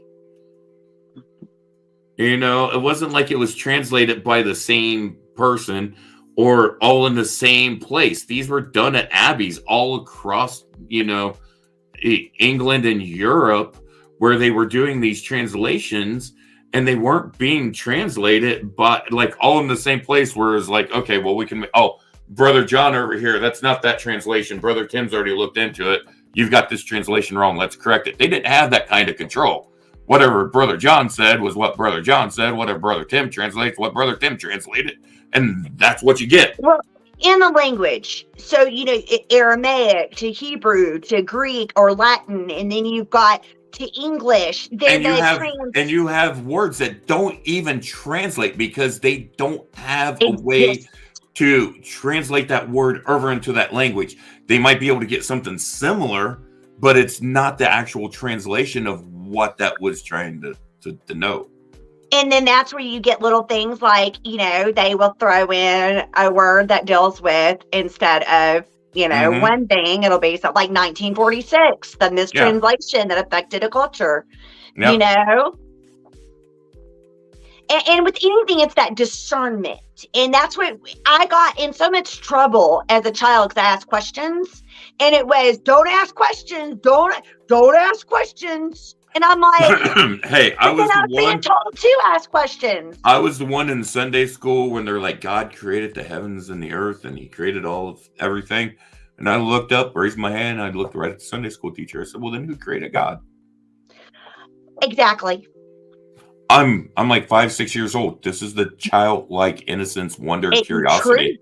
It wasn't like it was translated by the same person or all in the same place. These were done at abbeys all across, England and Europe, where they were doing these translations, and they weren't being translated, but like all in the same place, where it's like, okay, well, we can, Brother John over here, that's not that translation. Brother Tim's already looked into it. You've got this translation wrong. Let's correct it. They didn't have that kind of control. Whatever Brother John said was what Brother John said. Whatever Brother Tim translates, what Brother Tim translated. And that's what you get. Well, in the language. So, Aramaic to Hebrew to Greek or Latin, and then you've got to English. And you have words that don't even translate because they don't have a way to translate that word over into that language. They might be able to get something similar, but it's not the actual translation of what that was trying to denote. And then that's where you get little things like, they will throw in a word that deals with, instead of, one thing, it'll be something like 1946, the mistranslation that affected a culture, And with anything, it's that discernment. And that's what I got in so much trouble as a child, because I asked questions, and it was, don't ask questions, don't ask questions. And I'm like, hey, I was being told to ask questions. I was the one in Sunday school when they're like, God created the heavens and the earth, and he created all of everything. And I looked up, raised my hand, and I looked right at the Sunday school teacher. I said, well, then who created God? Exactly. I'm like 5-6 years old. This is the childlike innocence, wonder, curiosity.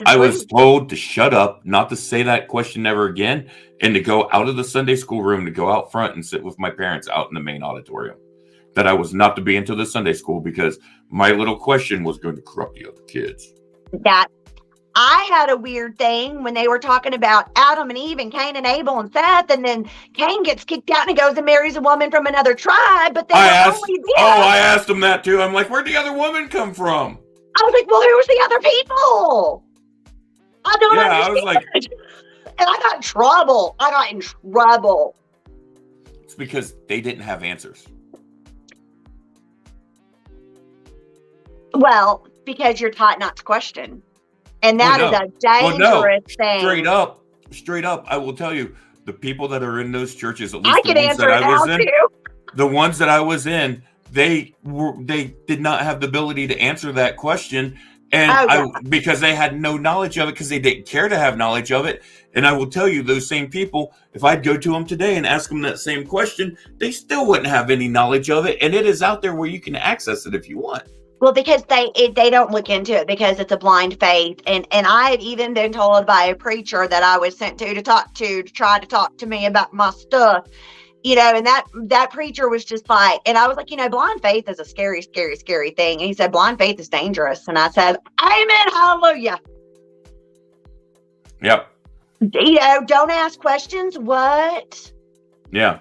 I was told to shut up, not to say that question ever again, and to go out of the Sunday school room, to go out front and sit with my parents out in the main auditorium. That I was not to be into the Sunday school because my little question was going to corrupt the other kids. That I had a weird thing when they were talking about Adam and Eve and Cain and Abel and Seth, and then Cain gets kicked out and goes and marries a woman from another tribe. But they I asked him that too. I'm like, where'd the other woman come from? I was like, well, who was the other people? I don't understand. I was like, and I got in trouble. It's because they didn't have answers. Well, because you're taught not to question. And that is a dangerous thing. Straight up, I will tell you, the people that are in those churches, at least the ones that I was in, the ones that I was in, they did not have the ability to answer that question, and Oh, yeah. because they had no knowledge of it, because they didn't care to have knowledge of it. And I will tell you, those same people, if I'd go to them today and ask them that same question, they still wouldn't have any knowledge of it. And it is out there where you can access it if you want. Well, because they don't look into it because it's a blind faith. And I had even been told by a preacher that I was sent to try to talk to me about my stuff, and that preacher was just like, and I was like, blind faith is a scary, scary, scary thing. And he said, blind faith is dangerous. And I said, amen, hallelujah. Yep. Don't ask questions. What? Yeah.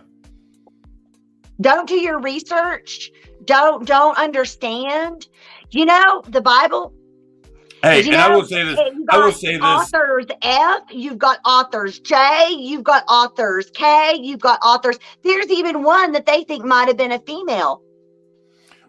Don't do your research. Don't understand. The Bible. Hey, and I will say this. I will say this. Authors F, you've got authors J, you've got authors K, you've got authors. There's even one that they think might have been a female.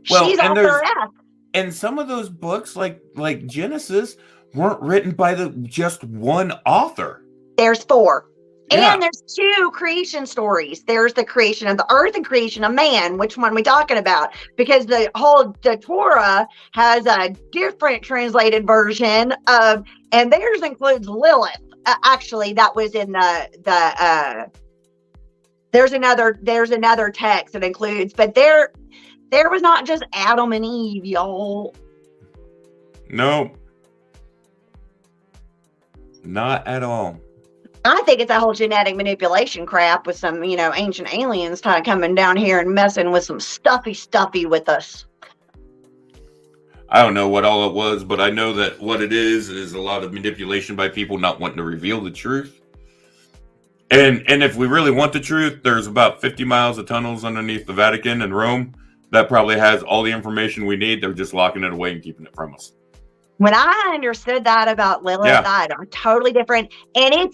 Well, she's author F. And some of those books, like Genesis, weren't written by just one author. There's 4. Yeah. And there's 2 creation stories. There's the creation of the earth and creation of man. Which one are we talking about? Because the Torah has a different translated version of, and theirs includes Lilith. Actually, that was in there's another text that includes, but there was not just Adam and Eve, y'all. No, not at all. I think it's a whole genetic manipulation crap with some, ancient aliens kind of coming down here and messing with some stuffy with us. I don't know what all it was, but I know that what it is a lot of manipulation by people not wanting to reveal the truth. And if we really want the truth, there's about 50 miles of tunnels underneath the Vatican in Rome that probably has all the information we need. They're just locking it away and keeping it from us. When I understood that about Lilith, I'm totally different. And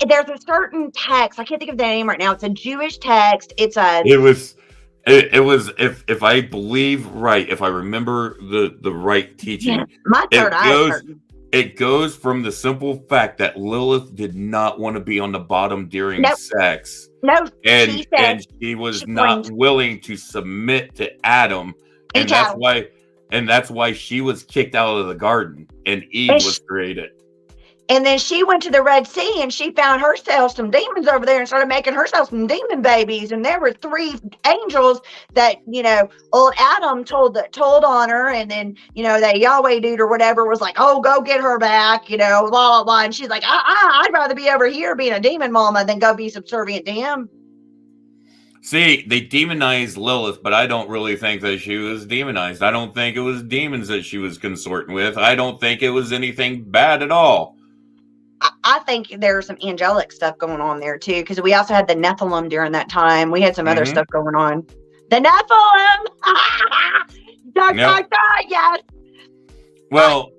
there's a certain text. I can't think of the name right now. It's a Jewish text. It was, if I believe right, if I remember the right teaching, my third eye. It goes from the simple fact that Lilith did not want to be on the bottom during sex. No, and she was not willing to submit to Adam. And that's why she was kicked out of the garden and Eve was created. And then she went to the Red Sea and she found herself some demons over there and started making herself some demon babies. And there were 3 angels that, old Adam told on her. And then, that Yahweh dude or whatever was like, oh, go get her back, blah, blah, blah. And she's like, I'd rather be over here being a demon mama than go be subservient to him. See, they demonized Lilith, but I don't really think that she was demonized. I don't think it was demons that she was consorting with. I don't think it was anything bad at all. I think there's some angelic stuff going on there too, because we also had the Nephilim during that time. We had some other stuff going on. The Nephilim! Yes. Well,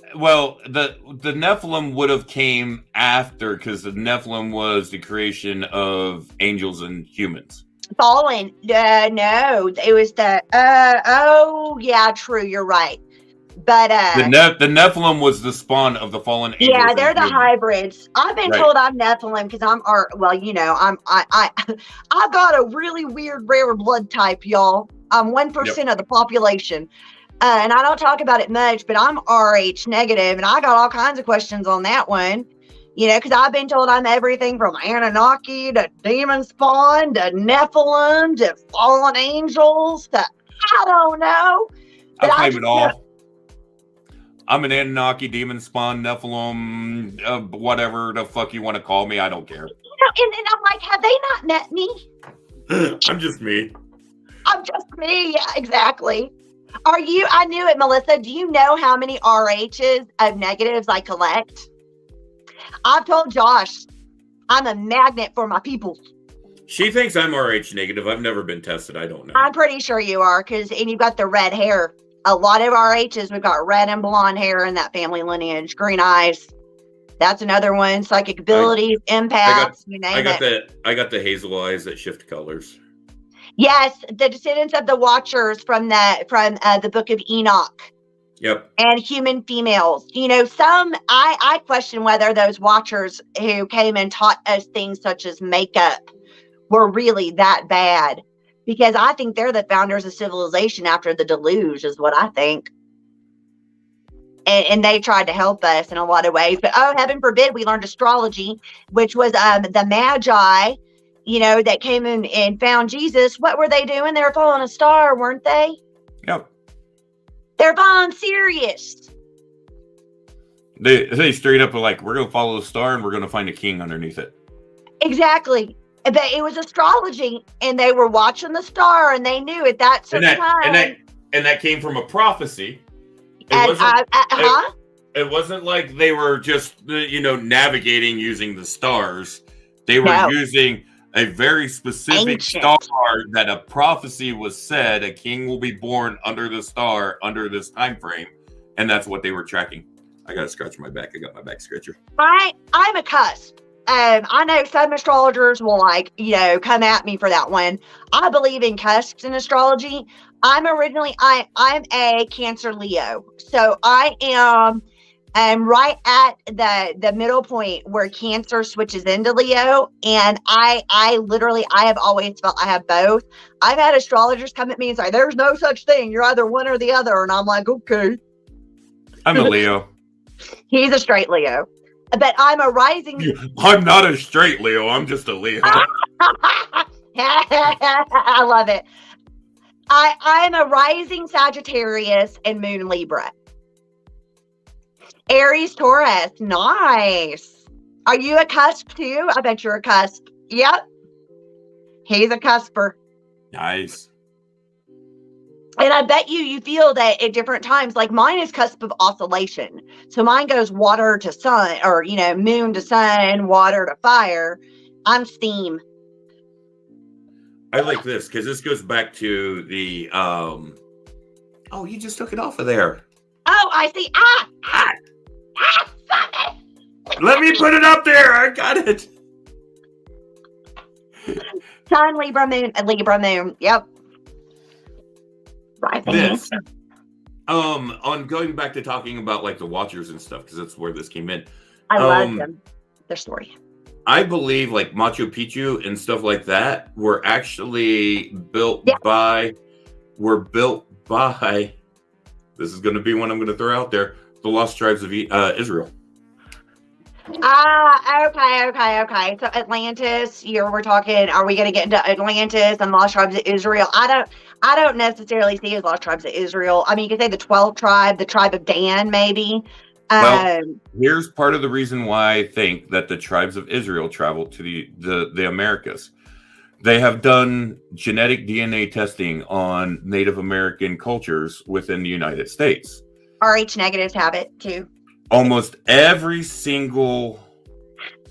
the Nephilim would have came after, because the Nephilim was the creation of angels and humans. Fallen. No, it was true, you're right. But the Nephilim was the spawn of the fallen angels. Yeah, they're the hybrids. I've been told I'm Nephilim because I've got a really weird rare blood type, y'all. I'm 1% of the population. And I don't talk about it much, but I'm RH negative, and I got all kinds of questions on that one. Because I've been told I'm everything from Anunnaki to demon spawn to Nephilim to fallen angels to I don't know. I claim it all. I'm an Anunnaki, demon spawn, Nephilim, whatever the fuck you want to call me. I don't care. And I'm like, have they not met me? I'm just me. I'm just me. Yeah, exactly. I knew it, Melissa. Do you know how many RHs of negatives I collect? I've told Josh I'm a magnet for my people. She thinks I'm RH negative. I've never been tested. I don't know. I'm pretty sure you are, and you've got the red hair. A lot of RHs, we've got red and blonde hair in that family lineage. Green eyes. That's another one. Psychic abilities, empaths, you name it. I got the hazel eyes that shift colors. Yes, the descendants of the Watchers from the Book of Enoch. Yep. And human females. I question whether those Watchers who came and taught us things such as makeup were really that bad. because I think they're the founders of civilization after the deluge, is what I think. And they tried to help us in a lot of ways. But oh, heaven forbid we learned astrology, which was the Magi, that came in and found Jesus. What were they doing? They were following a star, weren't they? Yep. They're following Sirius. They straight up were like, we're going to follow the star and we're going to find a king underneath it. Exactly. But it was astrology, and they were watching the star, and they knew at that certain time. And that came from a prophecy. It wasn't like they were just, navigating using the stars. They were using a very specific star that a prophecy was said, a king will be born under the star, under this time frame. And that's what they were tracking. I got to scratch my back. I got my back scratcher. I'm a cusp. I know some astrologers will come at me for that one. I believe in cusps in astrology. I'm a Cancer Leo. So I am right at the middle point where Cancer switches into Leo. And I have always felt I have both. I've had astrologers come at me and say, there's no such thing. You're either one or the other. And I'm like, okay. I'm a Leo. He's a straight Leo. But I'm a rising... I'm not a straight Leo. I'm just a Leo. I love it. I'm a rising Sagittarius and moon Libra. Aries, Taurus. Nice. Are you a cusp too? I bet you're a cusp. Yep. He's a cusper. Nice. And I bet you feel that at different times, like mine is cusp of oscillation. So mine goes water to sun, or, moon to sun, water to fire. I'm steam. I like this because this goes back to the, you just took it off of there. Oh, I see. Stop it. Let me put it up there. I got it. Sun, Libra, moon. Yep. This on going back to talking about like the Watchers and stuff, because that's where this came in. I love them, their story. I believe like Machu Picchu and stuff like that were actually built by this is going to be one I'm going to throw out there, the Lost Tribes of Israel. Okay. So Atlantis, we're talking, are we going to get into Atlantis and Lost Tribes of Israel? I don't necessarily see as Lost Tribes of Israel. I mean, you could say the 12th tribe, the tribe of Dan, maybe. Here's part of the reason why I think that the tribes of Israel traveled to the Americas. They have done genetic DNA testing on Native American cultures within the United States. RH negatives have it too. Almost every single...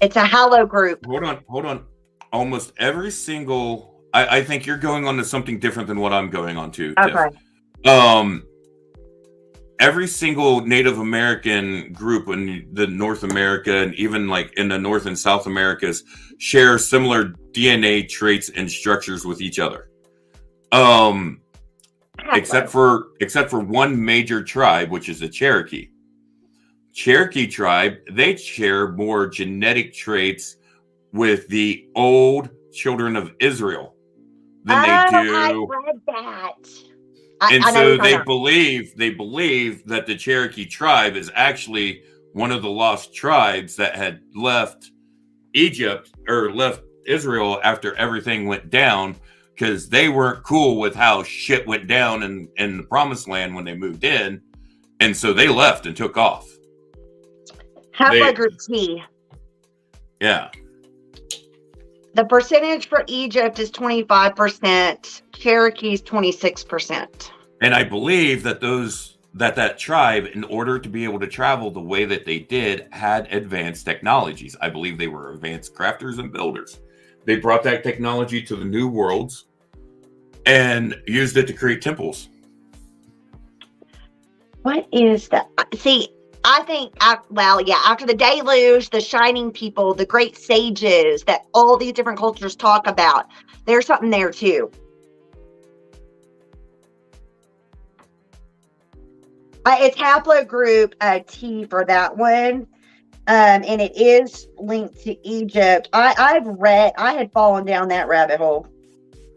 It's a halo group. Hold on. Almost every single... I think you're going on to something different than what I'm going on to. Okay. Tiff. Every single Native American group in the North America and even like in the North and South Americas share similar DNA traits and structures with each other. Except for one major tribe, which is the Cherokee. Cherokee tribe, they share more genetic traits with the old children of Israel than they do. I read that. So they believe that the Cherokee tribe is actually one of the lost tribes that had left Egypt or left Israel after everything went down, because they weren't cool with how shit went down in the Promised Land when they moved in, and so they left and took off. Haplogroup T. Yeah. The percentage for Egypt is 25%. Cherokee's 26%. And I believe that that tribe, in order to be able to travel the way that they did, had advanced technologies. I believe they were advanced crafters and builders. They brought that technology to the New Worlds and used it to create temples. What is that? See, I think, after the deluge, the shining people, the great sages that all these different cultures talk about, there's something there too. It's haplogroup T for that one. And it is linked to Egypt. I had fallen down that rabbit hole.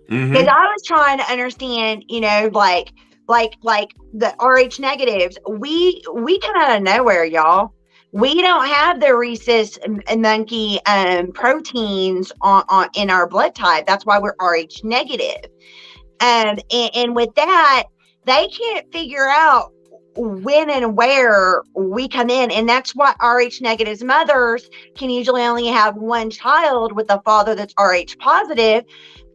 Because I was trying to understand, like the Rh negatives, we come out of nowhere, y'all. We don't have the rhesus monkey proteins on in our blood type. That's why we're Rh negative. And with that, they can't figure out when and where we come in. And that's why Rh negatives mothers can usually only have one child with a father that's Rh positive.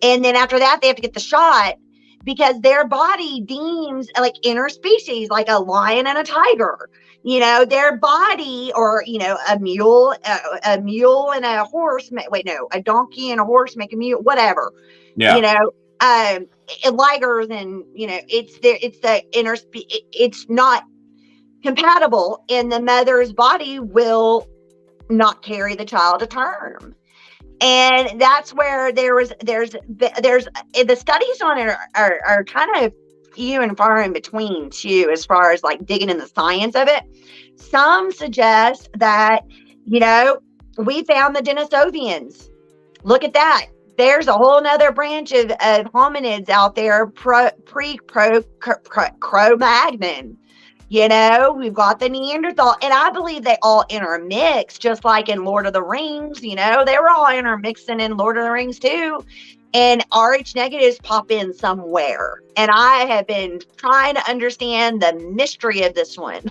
And then after that, they have to get the shot because their body deems like interspecies, like a lion and a tiger. Their body, or a mule and a horse. Wait, no, a donkey and a horse make a mule. Whatever. Yeah. Ligers, and it's the it's not compatible, and the mother's body will not carry the child to term. And that's where there's the studies on it are kind of few and far in between too, as far as like digging in the science of it. Some suggest that we found the Denisovians. Look at that. There's a whole nother branch of hominids out there, Cro-Magnon. We've got the Neanderthal, and I believe they all intermix, just like in Lord of the Rings. They were all intermixing in Lord of the Rings too. And Rh negatives pop in somewhere. And I have been trying to understand the mystery of this one.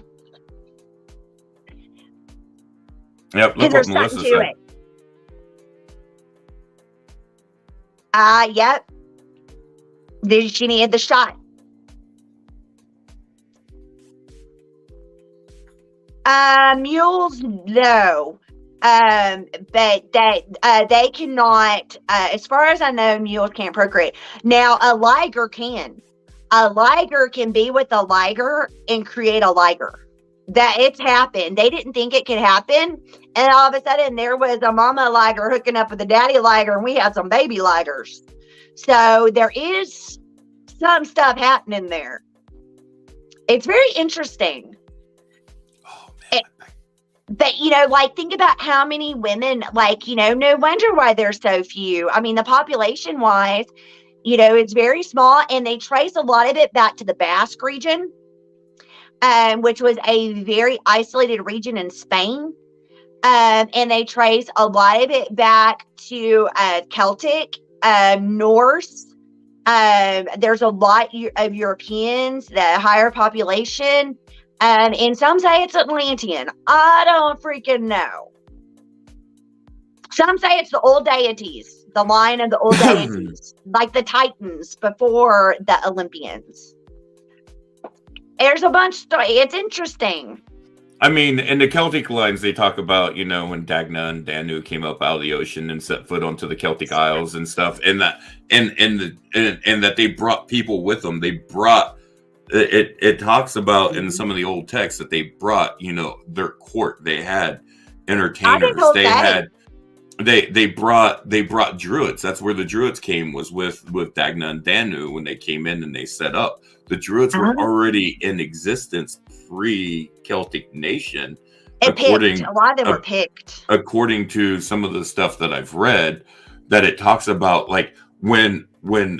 Yep, look what Melissa said. Yep. She needed the shot. Mules, no. But that they cannot, as far as I know, mules can't procreate. Now, a liger can. A liger can be with a liger and create a liger. That it's happened. They didn't think it could happen. And all of a sudden, there was a mama liger hooking up with a daddy liger, and we had some baby ligers. So there is some stuff happening there. It's very interesting. Oh, man. But, think about how many women, no wonder why there's so few. I mean, the population wise, it's very small, and they trace a lot of it back to the Basque region, which was a very isolated region in Spain. And they trace a lot of it back to Celtic, Norse. There's a lot of Europeans, the higher population. And some say it's Atlantean. I don't freaking know. Some say it's the old deities, the line of the old deities, like the Titans before the Olympians. There's a bunch of stories. It's interesting. I mean, in the Celtic lines, they talk about, when Dagna and Danu came up out of the ocean and set foot onto the Celtic Isles and stuff, and that that they brought people with them. They brought it talks about in some of the old texts that they brought, their court. They had entertainers. They brought Druids. That's where the Druids came, was with Dagna and Danu when they came in and they set up. The Druids were already in existence pre-Celtic nation. A lot of them were picked. According to some of the stuff that I've read, that it talks about like when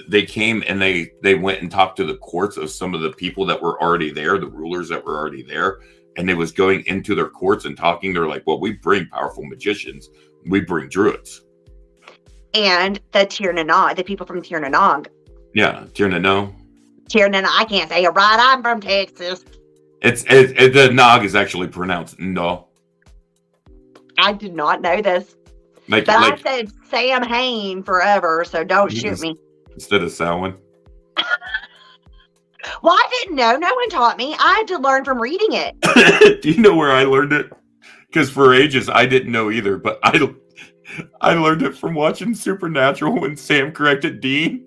they came and they went and talked to the courts of some of the people that were already there, the rulers that were already there, and they was going into their courts and talking. They're like, well, we bring powerful magicians. We bring Druids. And the Tir na Nog, the people from Tir na Nog. Yeah, Tir na Nog. Tir na Nog, I can't say it right. I'm from Texas. It's the Nog is actually pronounced no. I did not know this. I said Sam Hain forever, so don't shoot me. Instead of Samhain. Well, I didn't know. No one taught me. I had to learn from reading it. Do you know where I learned it? Because for ages I didn't know either, but I learned it from watching Supernatural when Sam corrected Dean.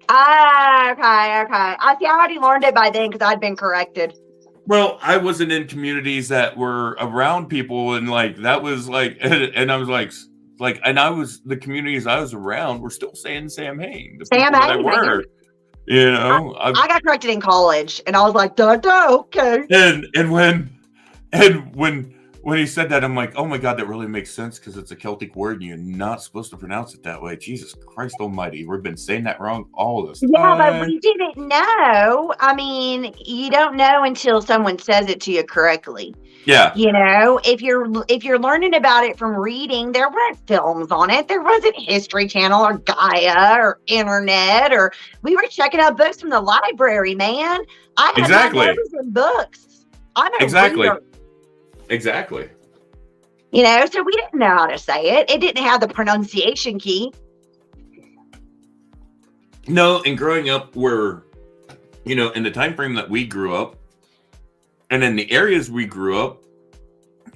Okay. I already learned it by then because I'd been corrected. Well, I wasn't in communities that were around people, and that was and I was and I was, the communities I was around were still saying Sam Hain. Sam Hain. I got corrected in college, and I was like, duh, okay. And when when he said that, I'm like, oh my God, that really makes sense because it's a Celtic word and you're not supposed to pronounce it that way. Jesus Christ almighty. We've been saying that wrong all this Yeah, but time. we didn't know. I mean, you don't know until someone says it to you correctly. Yeah. You know, if you're learning about it from reading, there weren't films on it. There wasn't History Channel or Gaia or internet, or we were checking out books from the library, man. I had my nose in books. I'm a reader. Exactly. You know, so we didn't know how to say it. It didn't have the pronunciation key. No, and growing up where, you know, in the time frame that we grew up, and in the areas we grew up,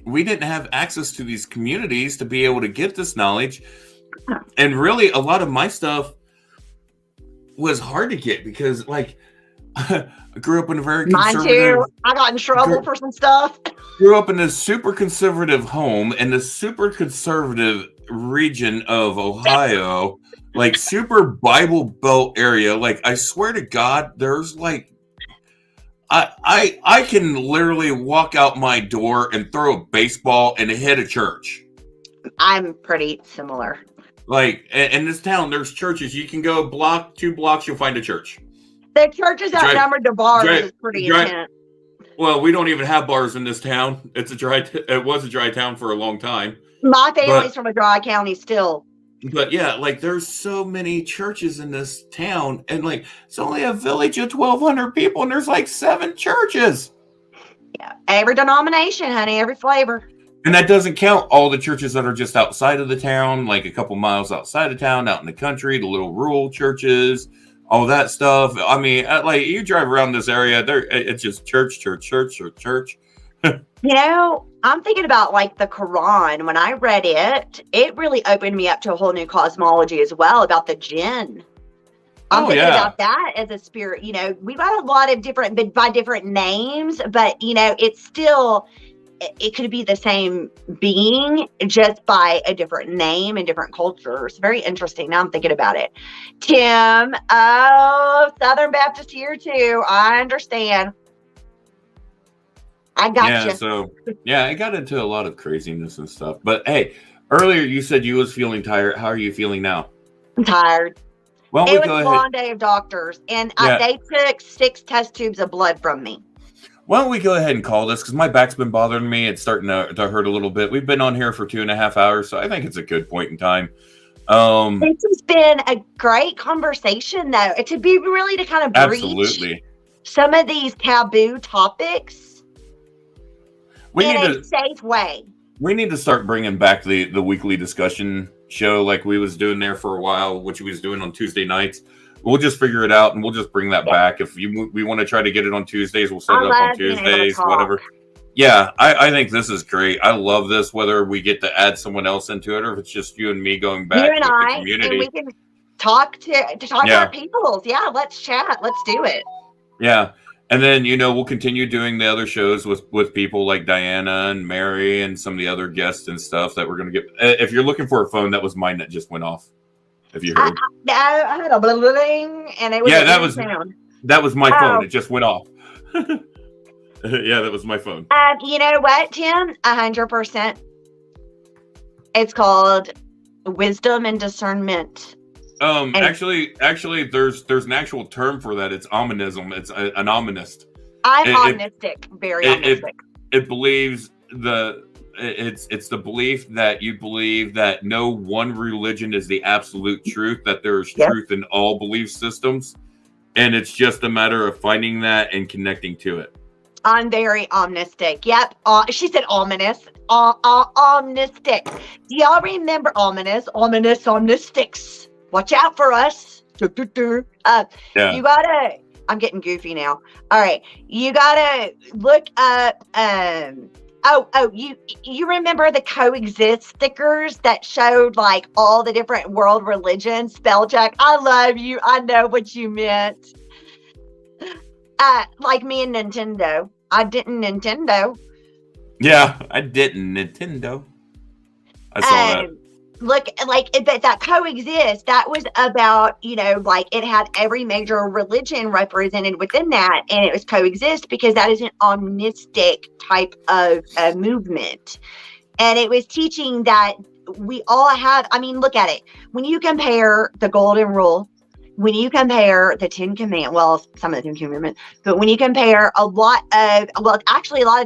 we didn't have access to these communities to be able to get this knowledge. And really, a lot of my stuff was hard to get because, like, I grew up in a very conservative... Mine too. I got in trouble for some stuff. Grew up in a super conservative home in the super conservative region of Ohio, like super Bible Belt area. Like, I swear to God, there's like... I can literally walk out my door and throw a baseball and hit a church. I'm pretty similar. Like, in this town, there's churches. You can go block, 2 blocks, you'll find a church. The churches outnumbered the bars is pretty intense. Well, we don't even have bars in this town. It was a dry town for a long time. My family's from a dry county still. But yeah, like there's so many churches in this town, and like it's only a village of 1,200 people, and there's like 7 churches. Yeah, every denomination, honey, every flavor. And that doesn't count all the churches that are just outside of the town, like a couple miles outside of town, out in the country, the little rural churches, all that stuff. I mean, like you drive around this area, it's just church. You know, I'm thinking about like the Quran. When I read it, it really opened me up to a whole new cosmology as well about the jinn. I'm thinking about that as a spirit. You know, we've got a lot of different, by different names, but you know, it's still, it could be the same being just by a different name and different cultures. Very interesting. Now I'm thinking about it. Tim, Southern Baptist here too. I understand. I got you. So I got into a lot of craziness and stuff. But hey, earlier you said you was feeling tired. How are you feeling now? I'm tired. Well, it was a long day of doctors, and they took 6 test tubes of blood from me. Why don't we go ahead and call this, because my back's been bothering me. It's starting to hurt a little bit. We've been on here for 2.5 hours, so I think it's a good point in time. This has been a great conversation, though. To be really to kind of breach some of these taboo topics. In a safe way. We need to start bringing back the weekly discussion show like we was doing there for a while, which we was doing on Tuesday nights. We'll just figure it out and we'll just bring that back. If we want to try to get it on Tuesdays, we'll set it up on Tuesdays, whatever. Yeah, I think this is great. I love this, whether we get to add someone else into it or if it's just you and me going back with the community. And we can talk to our peoples. Yeah, let's chat. Let's do it. Yeah. And then, you know, we'll continue doing the other shows with people like Diana and Mary and some of the other guests and stuff that we're going to get. If you're looking for a phone, that was mine that just went off. If you heard. I had a bling and it was sound. That was my phone. It just went off. Yeah, that was my phone. You know what, Tim? 100%. It's called wisdom and discernment. Actually, there's an actual term for that. It's ominism. It's an ominist. I'm omnistic, very omnistic. It believes it's the belief that you believe that no one religion is the absolute truth, that there is truth in all belief systems, and it's just a matter of finding that and connecting to it. I'm very omnistic. Yep. She said ominous. Omnistic. Do y'all remember ominous? Ominous omnistics. Watch out for us. You gotta, I'm getting goofy now. All right. You gotta look up, you remember the coexist stickers that showed like all the different world religions? Spell check. I love you. I know what you meant. Like me and Nintendo. I didn't Nintendo. Yeah, I didn't Nintendo. I saw that. look, like that coexist, that was about, like it had every major religion represented within that, and it was coexist because that is an omnistic type of movement. And it was teaching that we all have, I mean, look at it. When you compare the Golden Rule, when you compare the 10 Commandments, well, some of the 10 Commandments, but when you compare a lot of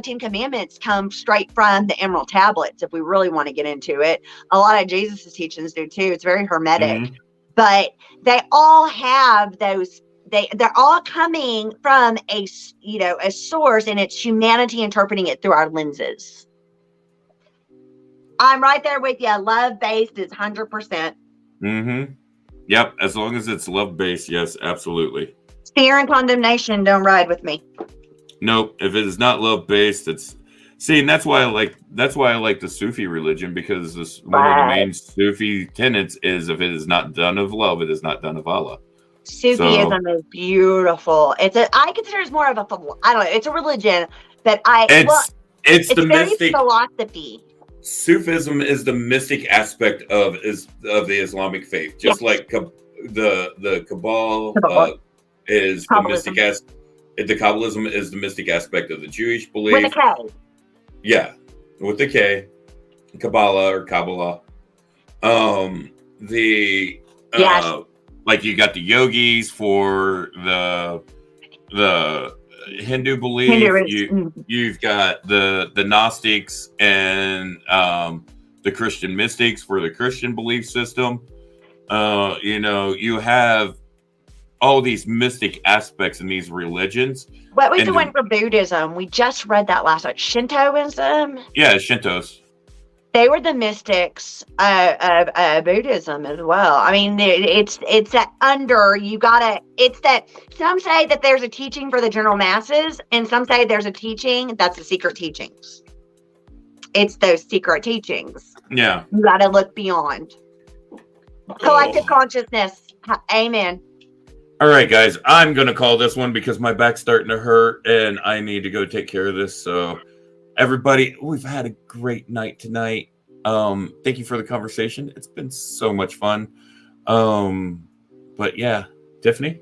10 Commandments come straight from the Emerald Tablets, if we really want to get into it. A lot of Jesus' teachings do too. It's very hermetic. Mm-hmm. But they all have those, they're all coming from a source, and it's humanity interpreting it through our lenses. I'm right there with you. Love-based is 100%. Mm-hmm. Yep, as long as it's love-based, yes, absolutely. Fear and condemnation don't ride with me. Nope, if it is not love-based, and that's why I like the Sufi religion, because one of the main Sufi tenets is, if it is not done of love, it is not done of Allah. Sufism is beautiful. I consider it more of a, I don't know, it's a religion, but it's the very mystic philosophy. Sufism is the mystic aspect of the Islamic faith, just like the Kabbalah is the mystic aspect. The Kabbalism is the mystic aspect of the Jewish belief. With a K. Yeah, with the K, Kabbalah or Kabbalah. Like you got the yogis for the Hindu belief. You've got the Gnostics and the Christian mystics for the Christian belief system. You have all these mystic aspects in these religions. What was the one for Buddhism? We just read that last night. Shintoism? Yeah, Shintos. They were the mystics of Buddhism as well. I mean, it's that it's that some say that there's a teaching for the general masses, and some say there's a teaching that's the secret teachings. It's those secret teachings. Yeah. You got to look beyond. Collective consciousness. Amen. All right, guys, I'm going to call this one because my back's starting to hurt and I need to go take care of this. So everybody, we've had a great night tonight. Thank you for the conversation. It's been so much fun. But yeah, Tiffany?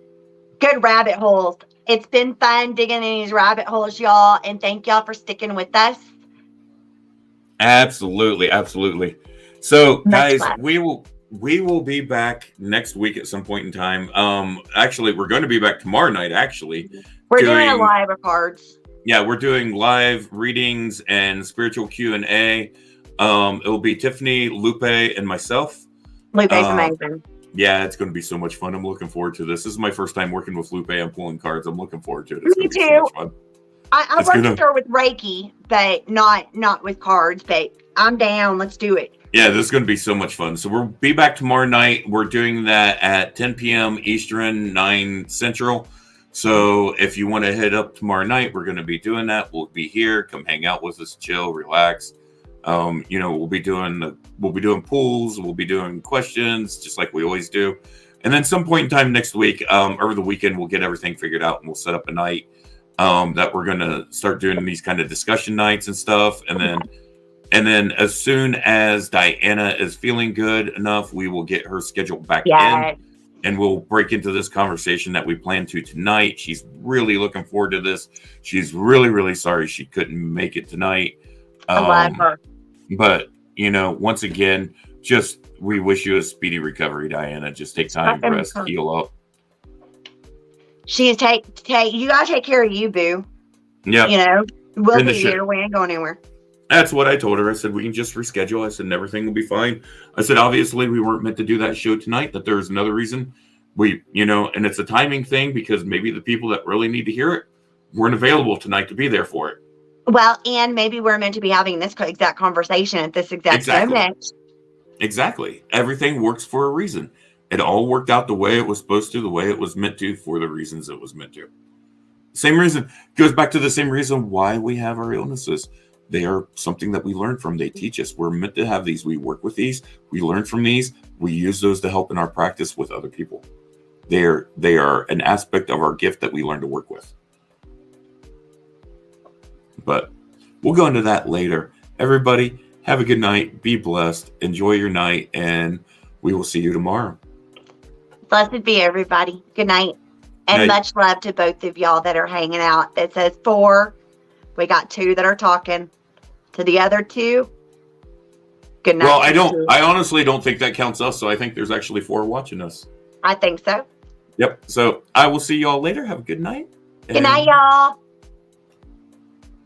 Good rabbit holes. It's been fun digging in these rabbit holes, y'all. And thank y'all for sticking with us. Absolutely. Absolutely. So guys, we will be back next week at some point in time. Actually, we're going to be back tomorrow night, actually. We're doing a live of cards. Yeah, we're doing live readings and spiritual Q&A. It'll be Tiffany, Lupe, and myself. Lupe's amazing. Yeah, it's going to be so much fun. I'm looking forward to this. This is my first time working with Lupe. I'm pulling cards. I'm looking forward to it. Me too. So much fun. I worked with her with Reiki, but not with cards. But I'm down. Let's do it. Yeah, this is going to be so much fun. So we'll be back tomorrow night. We're doing that at 10 p.m. Eastern, 9 Central. So if you want to head up tomorrow night, we're going to be doing that. We'll be here. Come hang out with us, chill, relax. We'll be doing pools. We'll be doing questions, just like we always do. And then some point in time next week, over the weekend, we'll get everything figured out and we'll set up a night that we're going to start doing these kind of discussion nights and stuff. And then as soon as Diana is feeling good enough, we will get her scheduled back in. And we'll break into this conversation that we planned to tonight. She's really looking forward to this. She's really, really sorry she couldn't make it tonight. I love her. But, once again, we wish you a speedy recovery, Diana. Just take time, rest, heal up. You got to take care of you, boo. Yeah. We'll be here. We ain't going anywhere. That's what I told her. I said, we can just reschedule. I said, everything will be fine. I said, obviously, we weren't meant to do that show tonight, that there's another reason. And it's a timing thing because maybe the people that really need to hear it weren't available tonight to be there for it. Well, and maybe we're meant to be having this exact conversation at this exact moment. Exactly. Everything works for a reason. It all worked out the way it was supposed to, the way it was meant to, for the reasons it was meant to. Same reason. Goes back to the same reason why we have our illnesses. They are something that we learn from. They teach us. We're meant to have these. We work with these. We learn from these. We use those to help in our practice with other people. They are an aspect of our gift that we learn to work with. But we'll go into that later. Everybody, Have a good night. Be blessed. Enjoy your night, and we will see you tomorrow. Blessed be everybody. Good night. And much love to both of y'all that are hanging out. It says 4. We got 2 that are talking. To the other 2, good night. Well, I honestly don't think that counts us, so I think there's actually 4 watching us. I think so. Yep. So I will see y'all later. Have a good night. Good night, y'all.